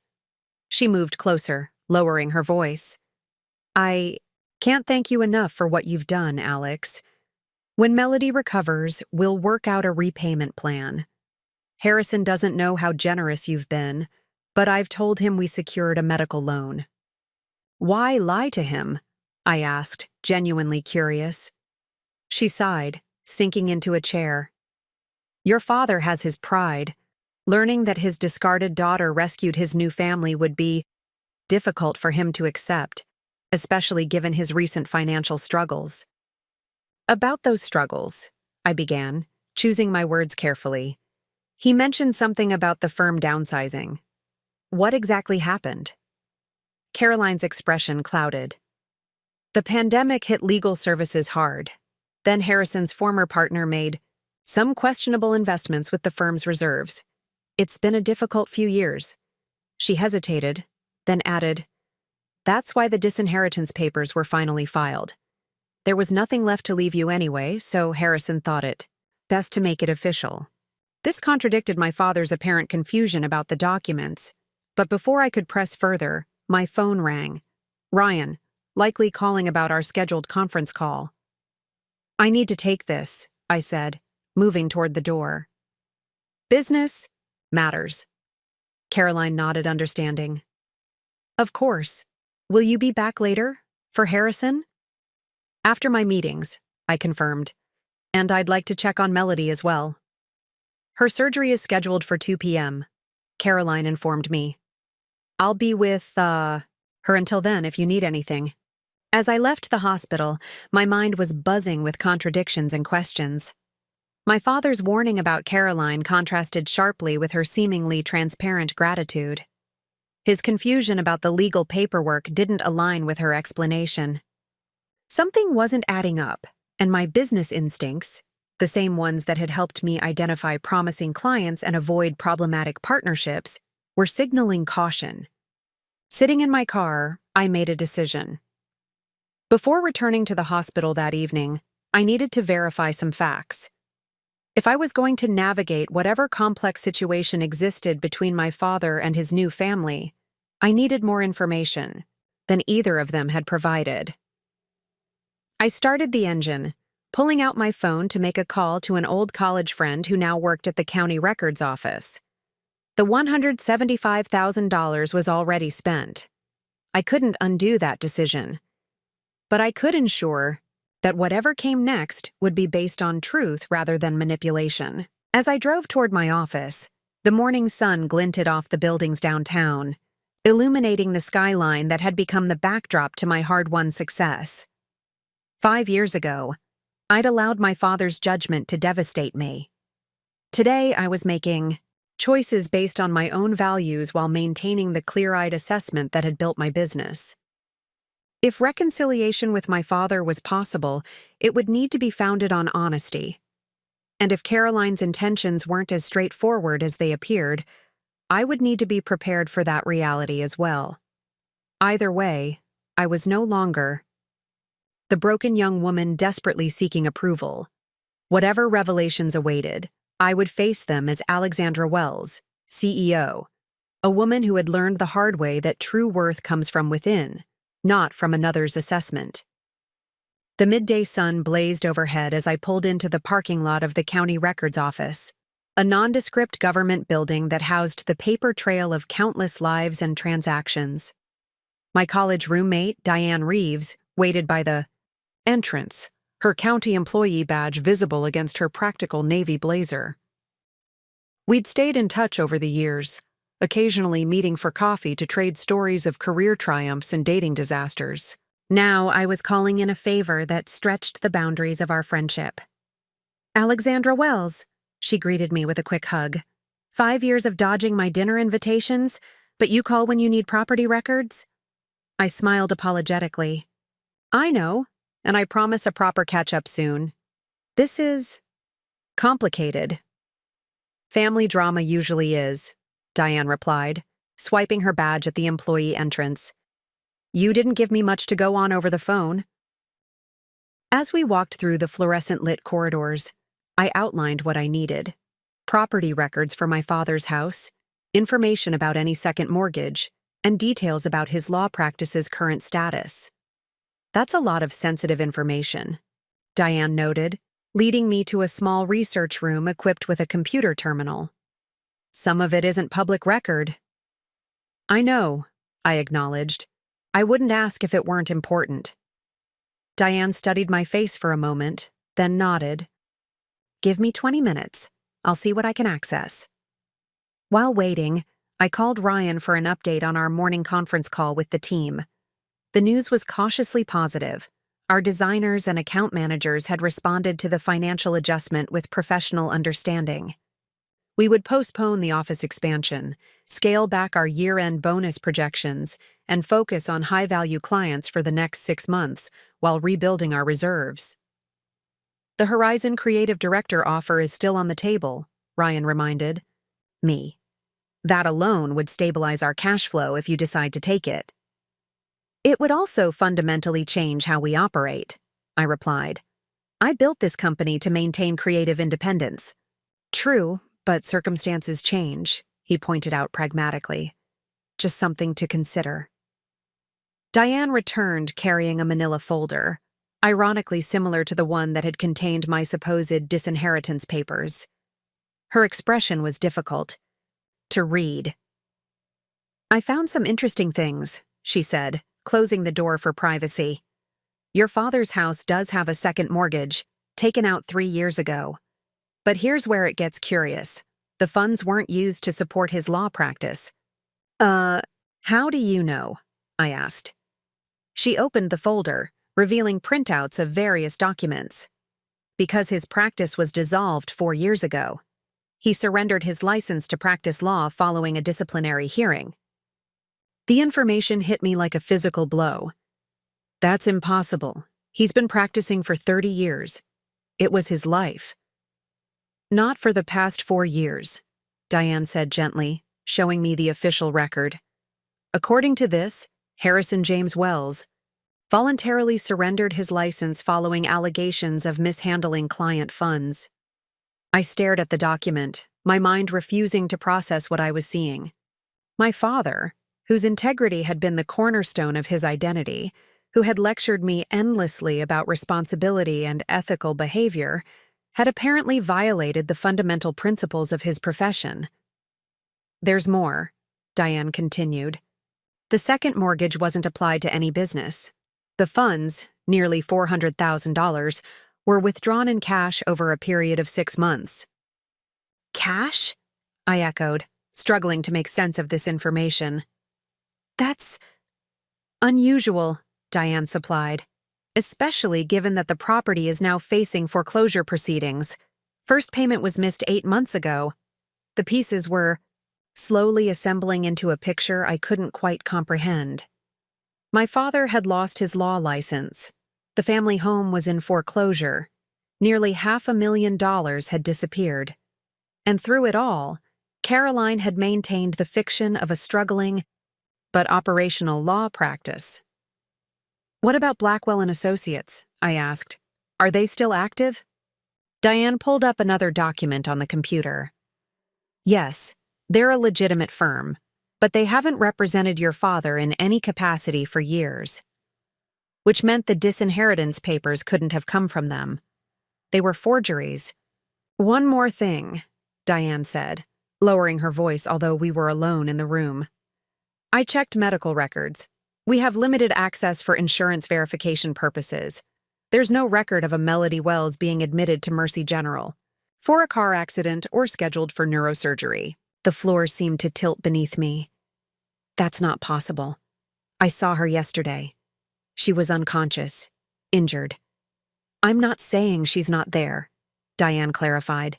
She moved closer, lowering her voice. I can't thank you enough for what you've done, Alex. When Melody recovers, we'll work out a repayment plan. Harrison doesn't know how generous you've been, but I've told him we secured a medical loan. Why lie to him? I asked, genuinely curious. She sighed, sinking into a chair. Your father has his pride. Learning that his discarded daughter rescued his new family would be difficult for him to accept, especially given his recent financial struggles. About those struggles, I began, choosing my words carefully. He mentioned something about the firm downsizing. What exactly happened? Caroline's expression clouded. The pandemic hit legal services hard. Then Harrison's former partner made some questionable investments with the firm's reserves. It's been a difficult few years. She hesitated, then added, That's why the disinheritance papers were finally filed. There was nothing left to leave you anyway, so Harrison thought it best to make it official. This contradicted my father's apparent confusion about the documents, but before I could press further, my phone rang. Ryan, likely calling about our scheduled conference call. I need to take this, I said, moving toward the door. Business matters. Caroline nodded, understanding. Of course. Will you be back later? For Harrison? After my meetings, I confirmed. And I'd like to check on Melody as well. Her surgery is scheduled for 2 p.m., Caroline informed me. I'll be with, her until then if you need anything. As I left the hospital, my mind was buzzing with contradictions and questions. My father's warning about Caroline contrasted sharply with her seemingly transparent gratitude. His confusion about the legal paperwork didn't align with her explanation. Something wasn't adding up, and my business instincts, the same ones that had helped me identify promising clients and avoid problematic partnerships, were signaling caution. Sitting in my car, I made a decision. Before returning to the hospital that evening, I needed to verify some facts. If I was going to navigate whatever complex situation existed between my father and his new family, I needed more information than either of them had provided. I started the engine, pulling out my phone to make a call to an old college friend who now worked at the county records office. The $175,000 was already spent. I couldn't undo that decision. But I could ensure that whatever came next would be based on truth rather than manipulation. As I drove toward my office, the morning sun glinted off the buildings downtown, illuminating the skyline that had become the backdrop to my hard-won success. 5 years ago, I'd allowed my father's judgment to devastate me. Today, I was making choices based on my own values while maintaining the clear-eyed assessment that had built my business. If reconciliation with my father was possible, it would need to be founded on honesty. And if Caroline's intentions weren't as straightforward as they appeared, I would need to be prepared for that reality as well. Either way, I was no longer the broken young woman desperately seeking approval. Whatever revelations awaited, I would face them as Alexandra Wells, CEO, a woman who had learned the hard way that true worth comes from within, not from another's assessment. The midday sun blazed overhead as I pulled into the parking lot of the county records office, a nondescript government building that housed the paper trail of countless lives and transactions. My college roommate, Diane Reeves, waited by the entrance, her county employee badge visible against her practical navy blazer. We'd stayed in touch over the years, occasionally meeting for coffee to trade stories of career triumphs and dating disasters. Now I was calling in a favor that stretched the boundaries of our friendship. Alexandra Wells, she greeted me with a quick hug. 5 years of dodging my dinner invitations, but you call when you need property records? I smiled apologetically. I know, and I promise a proper catch-up soon. This is complicated. Family drama usually is, Diane replied, swiping her badge at the employee entrance. You didn't give me much to go on over the phone. As we walked through the fluorescent-lit corridors, I outlined what I needed. Property records for my father's house, information about any second mortgage, and details about his law practice's current status. That's a lot of sensitive information, Diane noted, leading me to a small research room equipped with a computer terminal. Some of it isn't public record. I know, I acknowledged. I wouldn't ask if it weren't important. Diane studied my face for a moment, then nodded. Give me 20 minutes. I'll see what I can access. While waiting, I called Ryan for an update on our morning conference call with the team. The news was cautiously positive. Our designers and account managers had responded to the financial adjustment with professional understanding. We would postpone the office expansion, scale back our year-end bonus projections, and focus on high-value clients for the next 6 months while rebuilding our reserves. The Horizon Creative Director offer is still on the table, Ryan reminded me. That alone would stabilize our cash flow if you decide to take it. It would also fundamentally change how we operate, I replied. I built this company to maintain creative independence. True, but circumstances change, he pointed out pragmatically. Just something to consider. Diane returned carrying a manila folder, ironically similar to the one that had contained my supposed disinheritance papers. Her expression was difficult to read. I found some interesting things, she said, closing the door for privacy. Your father's house does have a second mortgage, taken out 3 years ago. But here's where it gets curious. The funds weren't used to support his law practice. How do you know? I asked. She opened the folder, revealing printouts of various documents. Because his practice was dissolved 4 years ago. He surrendered his license to practice law following a disciplinary hearing. The information hit me like a physical blow. That's impossible. He's been practicing for 30 years. It was his life. Not for the past 4 years, Diane said gently, showing me the official record. According to this, Harrison James Wells voluntarily surrendered his license following allegations of mishandling client funds. I stared at the document, my mind refusing to process what I was seeing. My father, whose integrity had been the cornerstone of his identity, who had lectured me endlessly about responsibility and ethical behavior, had apparently violated the fundamental principles of his profession. There's more, Diane continued. The second mortgage wasn't applied to any business. The funds, nearly $400,000, were withdrawn in cash over a period of 6 months. Cash? I echoed, struggling to make sense of this information. That's unusual, Diane supplied, especially given that the property is now facing foreclosure proceedings. First payment was missed 8 months ago. The pieces were slowly assembling into a picture I couldn't quite comprehend. My father had lost his law license. The family home was in foreclosure. Nearly $500,000 had disappeared. And through it all, Caroline had maintained the fiction of a struggling but operational law practice. What about Blackwell and Associates? I asked. Are they still active? Diane pulled up another document on the computer. Yes, they're a legitimate firm, but they haven't represented your father in any capacity for years. Which meant the disinheritance papers couldn't have come from them. They were forgeries. One more thing, Diane said, lowering her voice although we were alone in the room. I checked medical records. We have limited access for insurance verification purposes. There's no record of a Melody Wells being admitted to Mercy General for a car accident or scheduled for neurosurgery. The floor seemed to tilt beneath me. That's not possible. I saw her yesterday. She was unconscious, injured. I'm not saying she's not there, Diane clarified.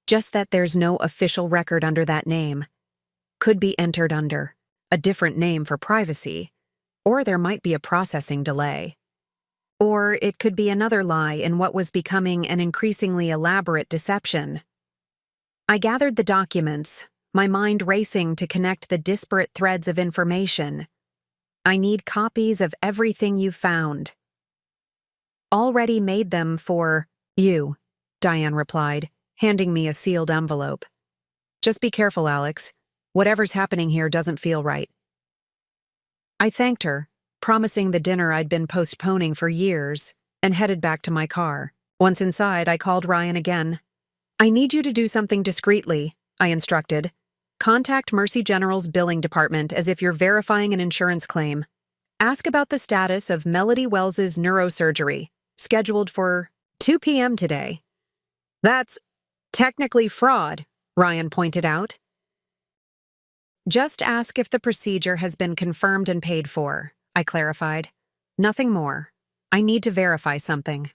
Just that there's no official record under that name. Could be entered under a different name for privacy, or there might be a processing delay. Or it could be another lie in what was becoming an increasingly elaborate deception. I gathered the documents, my mind racing to connect the disparate threads of information. I need copies of everything you found. Already made them for you, Diane replied, handing me a sealed envelope. Just be careful, Alex. Whatever's happening here doesn't feel right. I thanked her, promising the dinner I'd been postponing for years, and headed back to my car. Once inside, I called Ryan again. "I need you to do something discreetly," I instructed. "Contact Mercy General's billing department as if you're verifying an insurance claim. Ask about the status of Melody Wells's neurosurgery, scheduled for 2 p.m. today." "That's technically fraud," Ryan pointed out. "Just ask if the procedure has been confirmed and paid for," I clarified. "Nothing more. I need to verify something."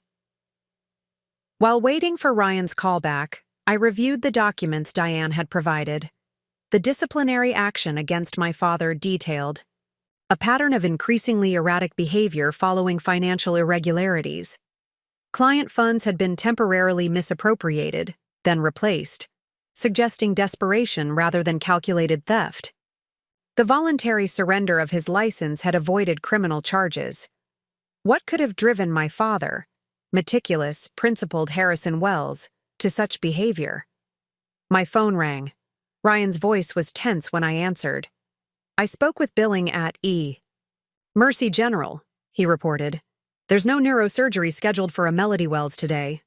While waiting for Ryan's callback, I reviewed the documents Diane had provided. The disciplinary action against my father detailed a pattern of increasingly erratic behavior following financial irregularities. Client funds had been temporarily misappropriated, then replaced, suggesting desperation rather than calculated theft. The voluntary surrender of his license had avoided criminal charges. What could have driven my father, meticulous, principled Harrison Wells, to such behavior? My phone rang. Ryan's voice was tense when I answered. I spoke with billing at Mercy General, he reported. "There's no neurosurgery scheduled for a Melody Wells today.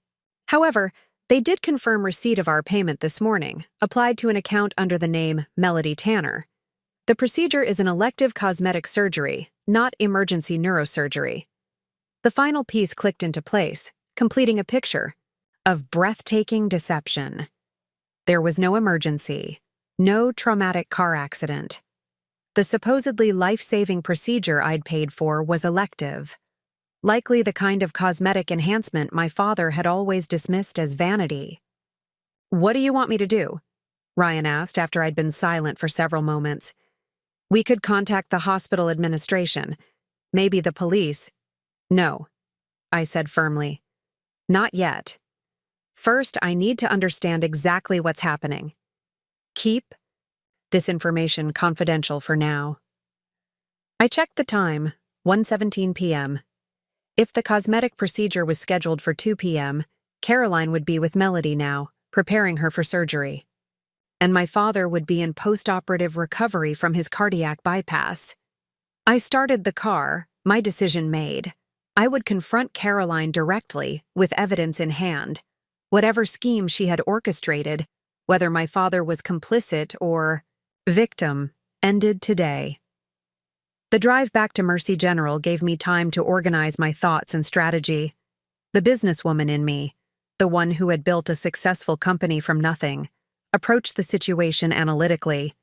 However, they did confirm receipt of our payment this morning, applied to an account under the name Melody Tanner. The procedure is an elective cosmetic surgery, not emergency neurosurgery." The final piece clicked into place, completing a picture of breathtaking deception. There was no emergency, no traumatic car accident. The supposedly life-saving procedure I'd paid for was elective, likely the kind of cosmetic enhancement my father had always dismissed as vanity. "What do you want me to do?" Ryan asked after I'd been silent for several moments. "We could contact the hospital administration, maybe the police." "No," I said firmly. "Not yet. First, I need to understand exactly what's happening. Keep this information confidential for now." I checked the time, 1:17 p.m. If the cosmetic procedure was scheduled for 2 p.m., Caroline would be with Melody now, preparing her for surgery. And my father would be in post-operative recovery from his cardiac bypass. I started the car, my decision made. I would confront Caroline directly, with evidence in hand. Whatever scheme she had orchestrated, whether my father was complicit or victim, ended today. The drive back to Mercy General gave me time to organize my thoughts and strategy. The businesswoman in me, the one who had built a successful company from nothing, approached the situation analytically.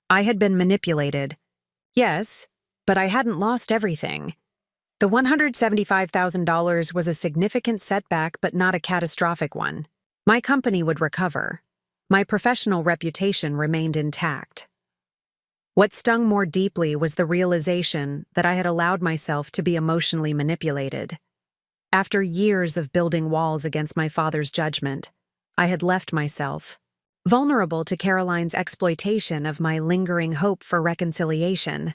I had been manipulated. Yes, but I hadn't lost everything. The $175,000 was a significant setback but not a catastrophic one. My company would recover. My professional reputation remained intact. What stung more deeply was the realization that I had allowed myself to be emotionally manipulated. After years of building walls against my father's judgment, I had left myself vulnerable to Caroline's exploitation of my lingering hope for reconciliation.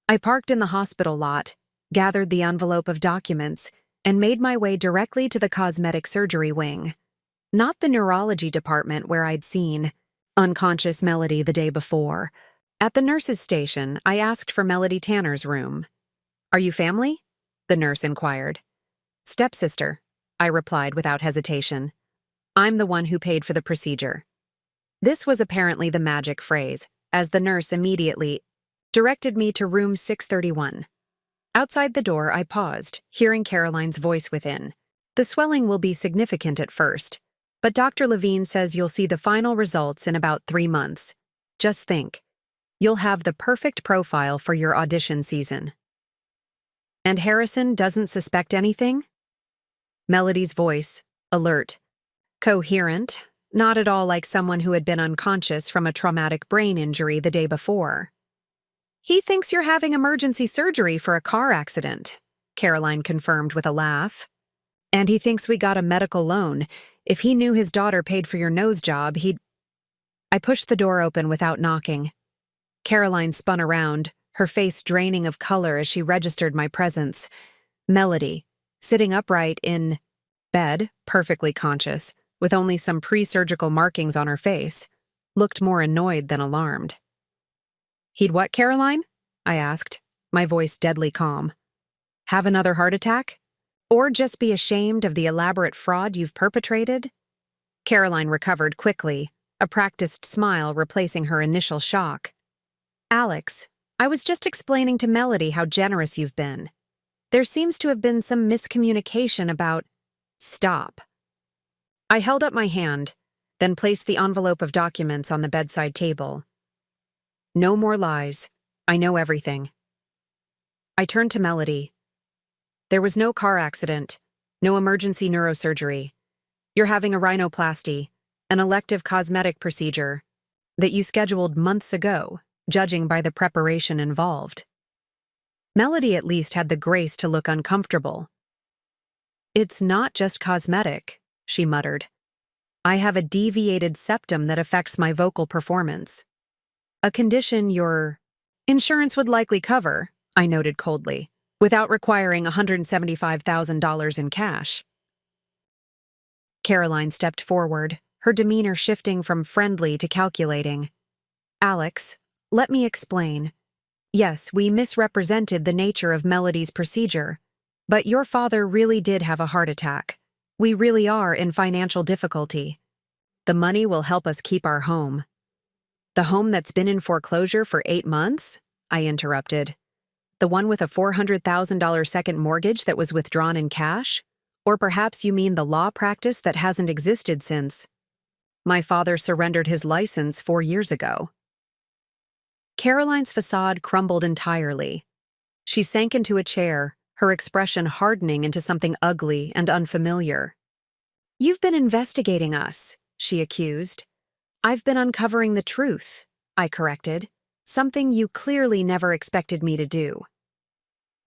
I parked in the hospital lot, gathered the envelope of documents, and made my way directly to the cosmetic surgery wing. Not the neurology department where I'd seen unconscious Melody the day before. At the nurse's station, I asked for Melody Tanner's room. "Are you family?" the nurse inquired. "Stepsister," I replied without hesitation. "I'm the one who paid for the procedure." This was apparently the magic phrase, as the nurse immediately directed me to room 631. Outside the door, I paused, hearing Caroline's voice within. "The swelling will be significant at first, but Dr. Levine says you'll see the final results in about 3 months. Just think. You'll have the perfect profile for your audition season." "And Harrison doesn't suspect anything?" Melody's voice, alert, coherent, not at all like someone who had been unconscious from a traumatic brain injury the day before. "He thinks you're having emergency surgery for a car accident," Caroline confirmed with a laugh. "And he thinks we got a medical loan. If he knew his daughter paid for your nose job, he'd—" I pushed the door open without knocking. Caroline spun around, her face draining of color as she registered my presence. Melody, sitting upright in bed, perfectly conscious, with only some pre-surgical markings on her face, looked more annoyed than alarmed. "He'd what, Caroline?" I asked, my voice deadly calm. Have another heart attack? Or just be ashamed of the elaborate fraud you've perpetrated? Caroline recovered quickly, a practiced smile replacing her initial shock. Alex, I was just explaining to Melody how generous you've been. There seems to have been some miscommunication about— Stop. I held up my hand, then placed the envelope of documents on the bedside table. No more lies. I know everything. I turned to Melody. There was no car accident, no emergency neurosurgery. You're having a rhinoplasty, an elective cosmetic procedure that you scheduled months ago, judging by the preparation involved. Melody at least had the grace to look uncomfortable. It's not just cosmetic, she muttered. I have a deviated septum that affects my vocal performance. A condition your insurance would likely cover, I noted coldly, without requiring $175,000 in cash. Caroline stepped forward, her demeanor shifting from friendly to calculating. Alex, let me explain. Yes, we misrepresented the nature of Melody's procedure, but your father really did have a heart attack. We really are in financial difficulty. The money will help us keep our home. The home that's been in foreclosure for 8 months? I interrupted. The one with a $400,000 second mortgage that was withdrawn in cash? Or perhaps you mean the law practice that hasn't existed since. My father surrendered his license 4 years ago. Caroline's facade crumbled entirely. She sank into a chair, her expression hardening into something ugly and unfamiliar. You've been investigating us, she accused. I've been uncovering the truth, I corrected, something you clearly never expected me to do.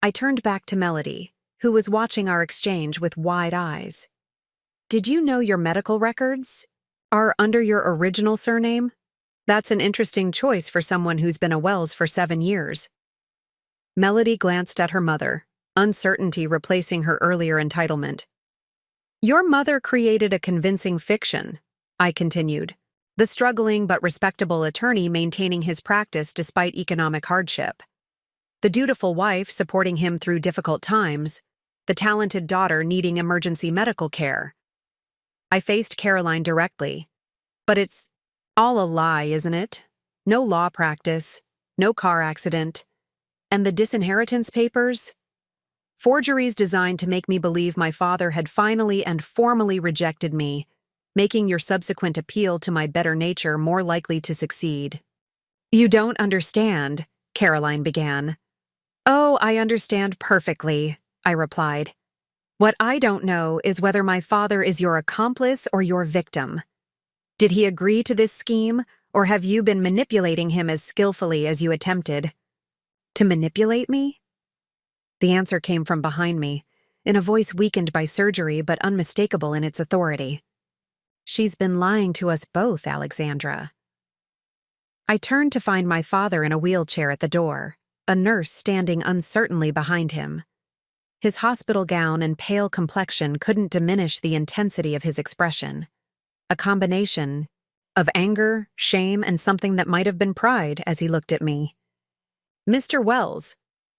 I turned back to Melody, who was watching our exchange with wide eyes. Did you know your medical records are under your original surname? That's an interesting choice for someone who's been a Wells for 7 years. Melody glanced at her mother, uncertainty replacing her earlier entitlement. Your mother created a convincing fiction, I continued, the struggling but respectable attorney maintaining his practice despite economic hardship. The dutiful wife supporting him through difficult times, the talented daughter needing emergency medical care. I faced Caroline directly. But it's all a lie, isn't it? No law practice, no car accident. And the disinheritance papers? Forgeries designed to make me believe my father had finally and formally rejected me, making your subsequent appeal to my better nature more likely to succeed. You don't understand, Caroline began. Oh, I understand perfectly, I replied. What I don't know is whether my father is your accomplice or your victim. Did he agree to this scheme, or have you been manipulating him as skillfully as you attempted? To manipulate me? The answer came from behind me, in a voice weakened by surgery but unmistakable in its authority. She's been lying to us both, Alexandra. I turned to find my father in a wheelchair at the door, a nurse standing uncertainly behind him. His hospital gown and pale complexion couldn't diminish the intensity of his expression. A combination of anger, shame, and something that might have been pride as he looked at me. Mr. Wells,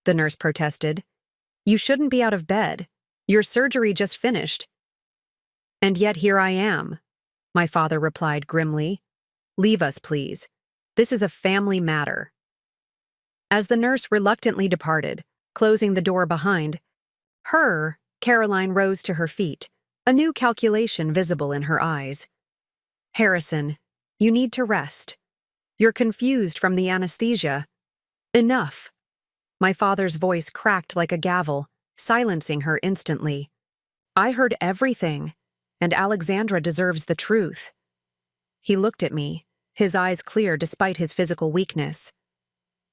the nurse protested, you shouldn't be out of bed. Your surgery just finished. And yet here I am, my father replied grimly. Leave us, please. This is a family matter. As the nurse reluctantly departed, closing the door behind her, Caroline rose to her feet, a new calculation visible in her eyes. Harrison, you need to rest. You're confused from the anesthesia. Enough. My father's voice cracked like a gavel, silencing her instantly. I heard everything, and Alexandra deserves the truth. He looked at me, his eyes clear despite his physical weakness.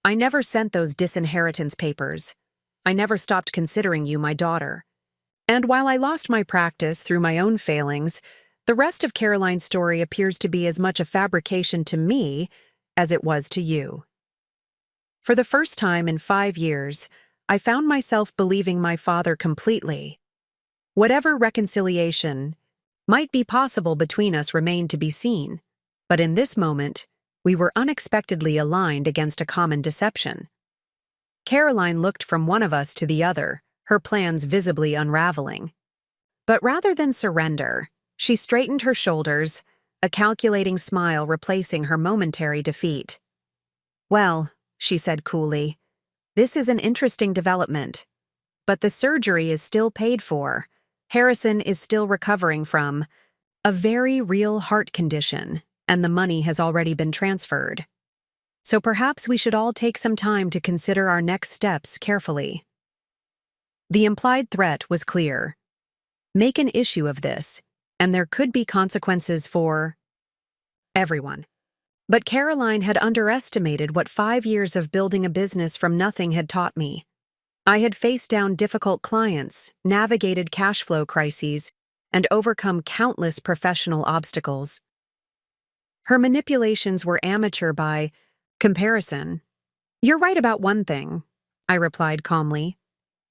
I never sent those disinheritance papers. I never stopped considering you my daughter. And while I lost my practice through my own failings, the rest of Caroline's story appears to be as much a fabrication to me as it was to you. For the first time in 5 years, I found myself believing my father completely. Whatever reconciliation might be possible between us remained to be seen, but in this moment, we were unexpectedly aligned against a common deception. Caroline looked from one of us to the other, her plans visibly unraveling. But rather than surrender, she straightened her shoulders, a calculating smile replacing her momentary defeat. "Well," she said coolly, "this is an interesting development. But the surgery is still paid for. Harrison is still recovering from a very real heart condition, and the money has already been transferred. So perhaps we should all take some time to consider our next steps carefully." The implied threat was clear. Make an issue of this, and there could be consequences for everyone. But Caroline had underestimated what 5 years of building a business from nothing had taught me. I had faced down difficult clients, navigated cash flow crises, and overcome countless professional obstacles. Her manipulations were amateur by comparison. "You're right about one thing," I replied calmly.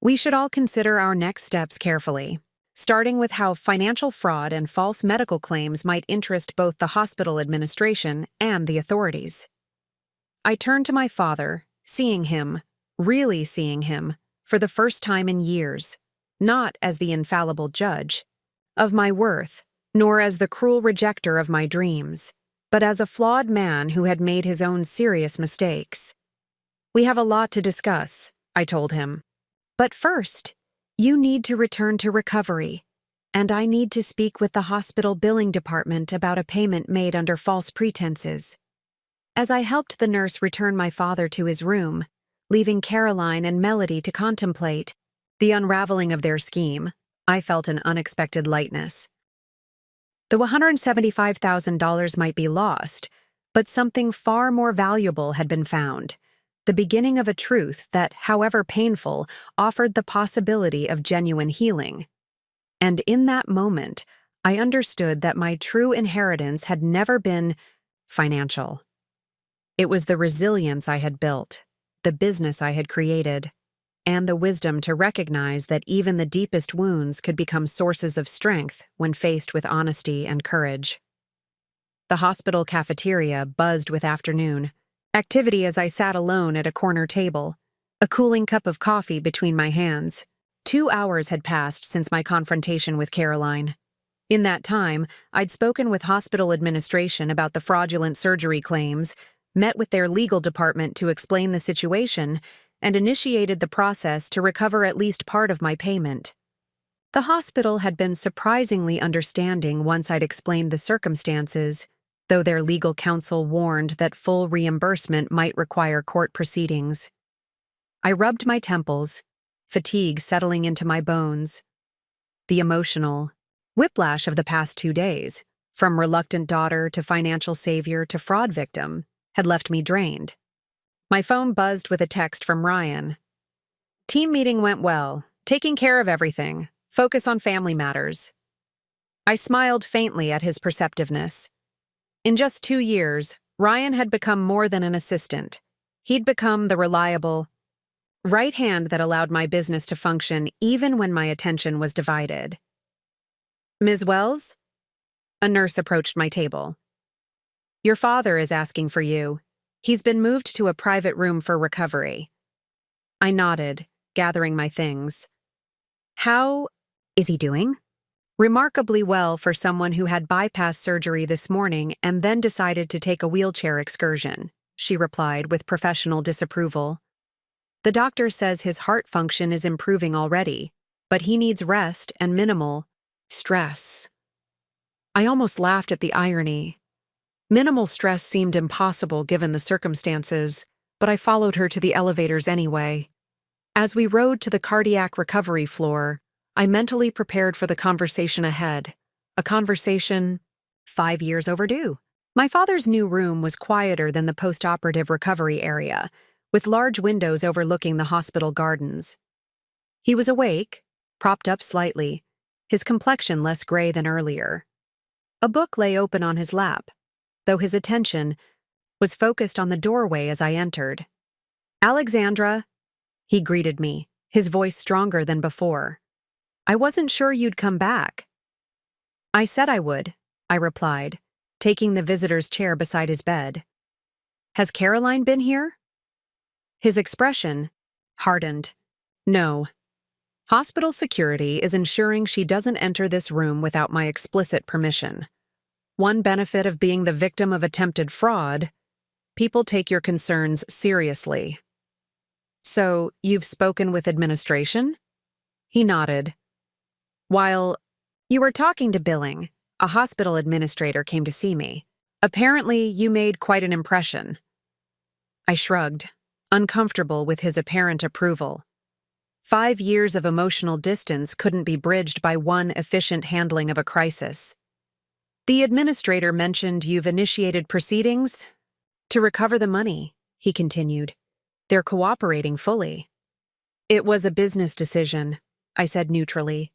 "We should all consider our next steps carefully, starting with how financial fraud and false medical claims might interest both the hospital administration and the authorities." I turned to my father, really seeing him, for the first time in years, not as the infallible judge of my worth, nor as the cruel rejecter of my dreams, but as a flawed man who had made his own serious mistakes. "We have a lot to discuss," I told him. "But first, you need to return to recovery, and I need to speak with the hospital billing department about a payment made under false pretenses." As I helped the nurse return my father to his room, leaving Caroline and Melody to contemplate the unraveling of their scheme, I felt an unexpected lightness. The $175,000 might be lost, but something far more valuable had been found. The beginning of a truth that, however painful, offered the possibility of genuine healing. And in that moment, I understood that my true inheritance had never been financial. It was the resilience I had built, the business I had created, and the wisdom to recognize that even the deepest wounds could become sources of strength when faced with honesty and courage. The hospital cafeteria buzzed with afternoon activity as I sat alone at a corner table, a cooling cup of coffee between my hands. 2 hours had passed since my confrontation with Caroline. In that time, I'd spoken with hospital administration about the fraudulent surgery claims, met with their legal department to explain the situation, and initiated the process to recover at least part of my payment. The hospital had been surprisingly understanding once I'd explained the circumstances, though their legal counsel warned that full reimbursement might require court proceedings. I rubbed my temples, fatigue settling into my bones. The emotional whiplash of the past 2 days, from reluctant daughter to financial savior to fraud victim, had left me drained. My phone buzzed with a text from Ryan. "Team meeting went well. Taking care of everything. Focus on family matters." I smiled faintly at his perceptiveness. In just 2 years, Ryan had become more than an assistant. He'd become the reliable right hand that allowed my business to function even when my attention was divided. "Ms. Wells?" A nurse approached my table. "Your father is asking for you. He's been moved to a private room for recovery." I nodded, gathering my things. "How is he doing?" "Remarkably well for someone who had bypass surgery this morning and then decided to take a wheelchair excursion," she replied with professional disapproval. "The doctor says his heart function is improving already, but he needs rest and minimal stress." I almost laughed at the irony. Minimal stress seemed impossible given the circumstances, but I followed her to the elevators anyway. As we rode to the cardiac recovery floor, I mentally prepared for the conversation ahead. A conversation 5 years overdue. My father's new room was quieter than the post-operative recovery area, with large windows overlooking the hospital gardens. He was awake, propped up slightly, his complexion less gray than earlier. A book lay open on his lap, though his attention was focused on the doorway as I entered. "Alexandra," he greeted me, his voice stronger than before. "I wasn't sure you'd come back." "I said I would," I replied, taking the visitor's chair beside his bed. "Has Caroline been here?" His expression, Hardened. No. Hospital security is ensuring she doesn't enter this room without my explicit permission. One benefit of being the victim of attempted fraud: people take your concerns seriously. So, you've spoken with administration? He nodded. While you were talking to billing, a hospital administrator came to see me. Apparently, you made quite an impression. I shrugged, uncomfortable with his apparent approval. 5 years of emotional distance couldn't be bridged by one efficient handling of a crisis. The administrator mentioned you've initiated proceedings to recover the money, he continued. They're cooperating fully. It was a business decision, I said neutrally.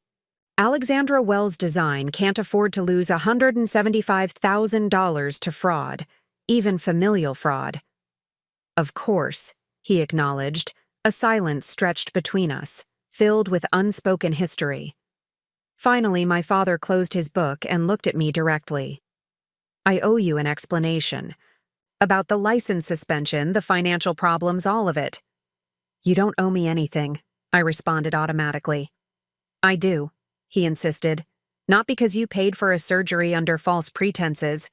Alexandra Wells Design can't afford to lose $175,000 to fraud, even familial fraud. Of course, he acknowledged. A silence stretched between us, filled with unspoken history. Finally, my father closed his book and looked at me directly. I owe you an explanation. About the license suspension, the financial problems, all of it. You don't owe me anything, I responded automatically. I do, he insisted. Not because you paid for a surgery under false pretenses,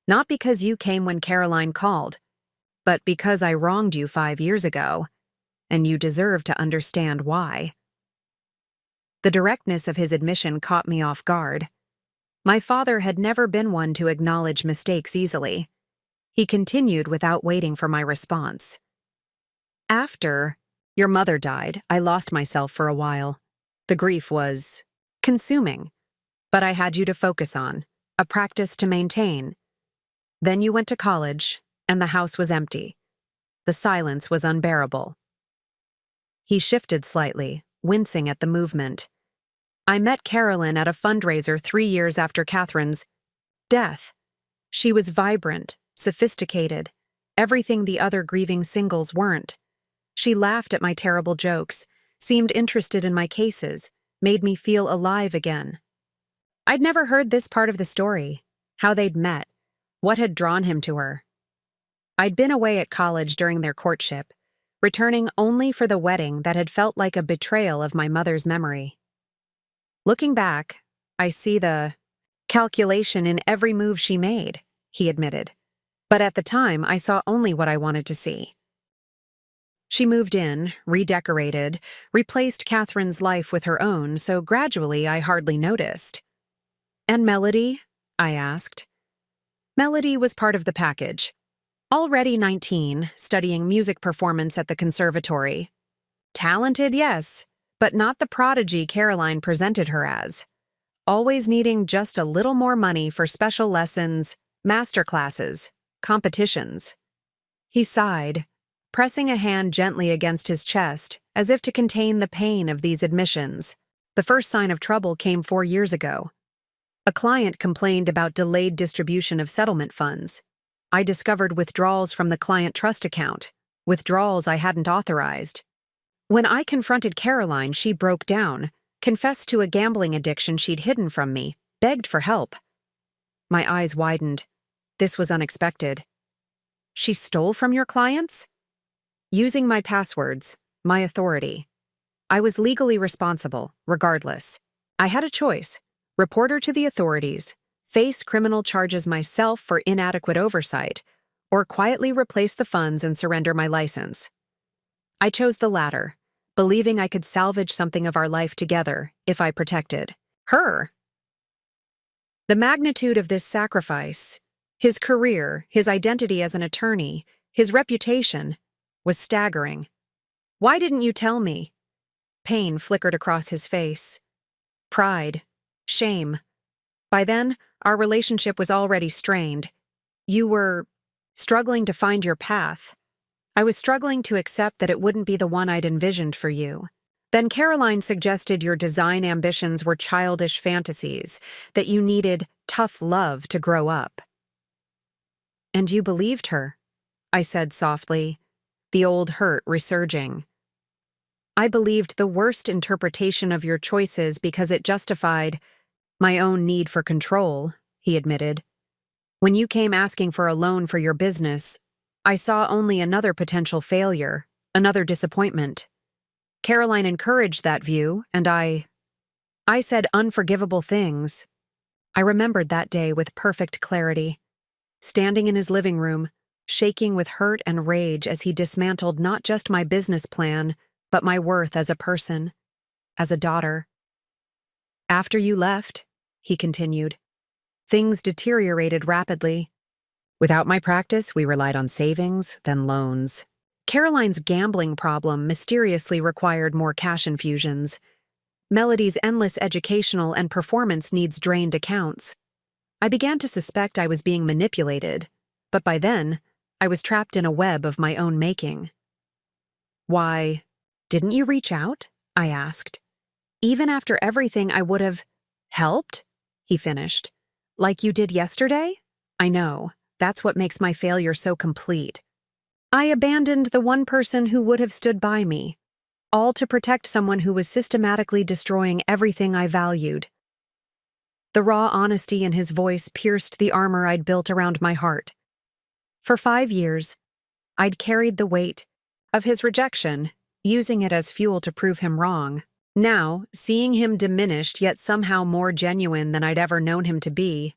not because you came when Caroline called, but because I wronged you 5 years ago. And you deserve to understand why. The directness of his admission caught me off guard. My father had never been one to acknowledge mistakes easily. He continued without waiting for my response. After your mother died, I lost myself for a while. The grief was consuming, but I had you to focus on, a practice to maintain. Then you went to college, and the house was empty. The silence was unbearable. He shifted slightly, wincing at the movement. I met Carolyn at a fundraiser 3 years after Catherine's death. She was vibrant, sophisticated, everything the other grieving singles weren't. She laughed at my terrible jokes, seemed interested in my cases, made me feel alive again. I'd never heard this part of the story, how they'd met, what had drawn him to her. I'd been away at college during their courtship, returning only for the wedding that had felt like a betrayal of my mother's memory. Looking back, I see the calculation in every move she made, he admitted. But at the time, I saw only what I wanted to see. She moved in, redecorated, replaced Catherine's life with her own, so gradually I hardly noticed. And Melody? I asked. Melody was part of the package. Already 19, studying music performance at the conservatory. Talented, yes, but not the prodigy Caroline presented her as. Always needing just a little more money for special lessons, master classes, competitions. He sighed, pressing a hand gently against his chest as if to contain the pain of these admissions. The first sign of trouble came 4 years ago. A client complained about delayed distribution of settlement funds. I discovered withdrawals from the client trust account, withdrawals I hadn't authorized. When I confronted Caroline, she broke down, confessed to a gambling addiction she'd hidden from me, begged for help. My eyes widened. This was unexpected. She stole from your clients? Using my passwords, my authority. I was legally responsible, regardless. I had a choice: report her to the authorities, face criminal charges myself for inadequate oversight, or quietly replace the funds and surrender my license. I chose the latter, believing I could salvage something of our life together if I protected her. The magnitude of this sacrifice, his career, his identity as an attorney, his reputation, was staggering. Why didn't you tell me? Pain flickered across his face. Pride, shame. By then, our relationship was already strained. You were struggling to find your path. I was struggling to accept that it wouldn't be the one I'd envisioned for you. Then Caroline suggested your design ambitions were childish fantasies, that you needed tough love to grow up. And you believed her, I said softly, the old hurt resurging. I believed the worst interpretation of your choices because it justified my own need for control, he admitted. When you came asking for a loan for your business, I saw only another potential failure, another disappointment. Caroline encouraged that view, and I said unforgivable things. I remembered that day with perfect clarity, standing in his living room, shaking with hurt and rage as he dismantled not just my business plan, but my worth as a person, as a daughter. After you left, he continued, things deteriorated rapidly. Without my practice, we relied on savings, then loans. Caroline's gambling problem mysteriously required more cash infusions. Melody's endless educational and performance needs drained accounts. I began to suspect I was being manipulated, but by then, I was trapped in a web of my own making. Why, didn't you reach out? I asked. Even after everything, I would have helped, he finished. Like you did yesterday? I know. That's what makes my failure so complete. I abandoned the one person who would have stood by me, all to protect someone who was systematically destroying everything I valued. The raw honesty in his voice pierced the armor I'd built around my heart. For 5 years, I'd carried the weight of his rejection, using it as fuel to prove him wrong. Now, seeing him diminished yet somehow more genuine than I'd ever known him to be,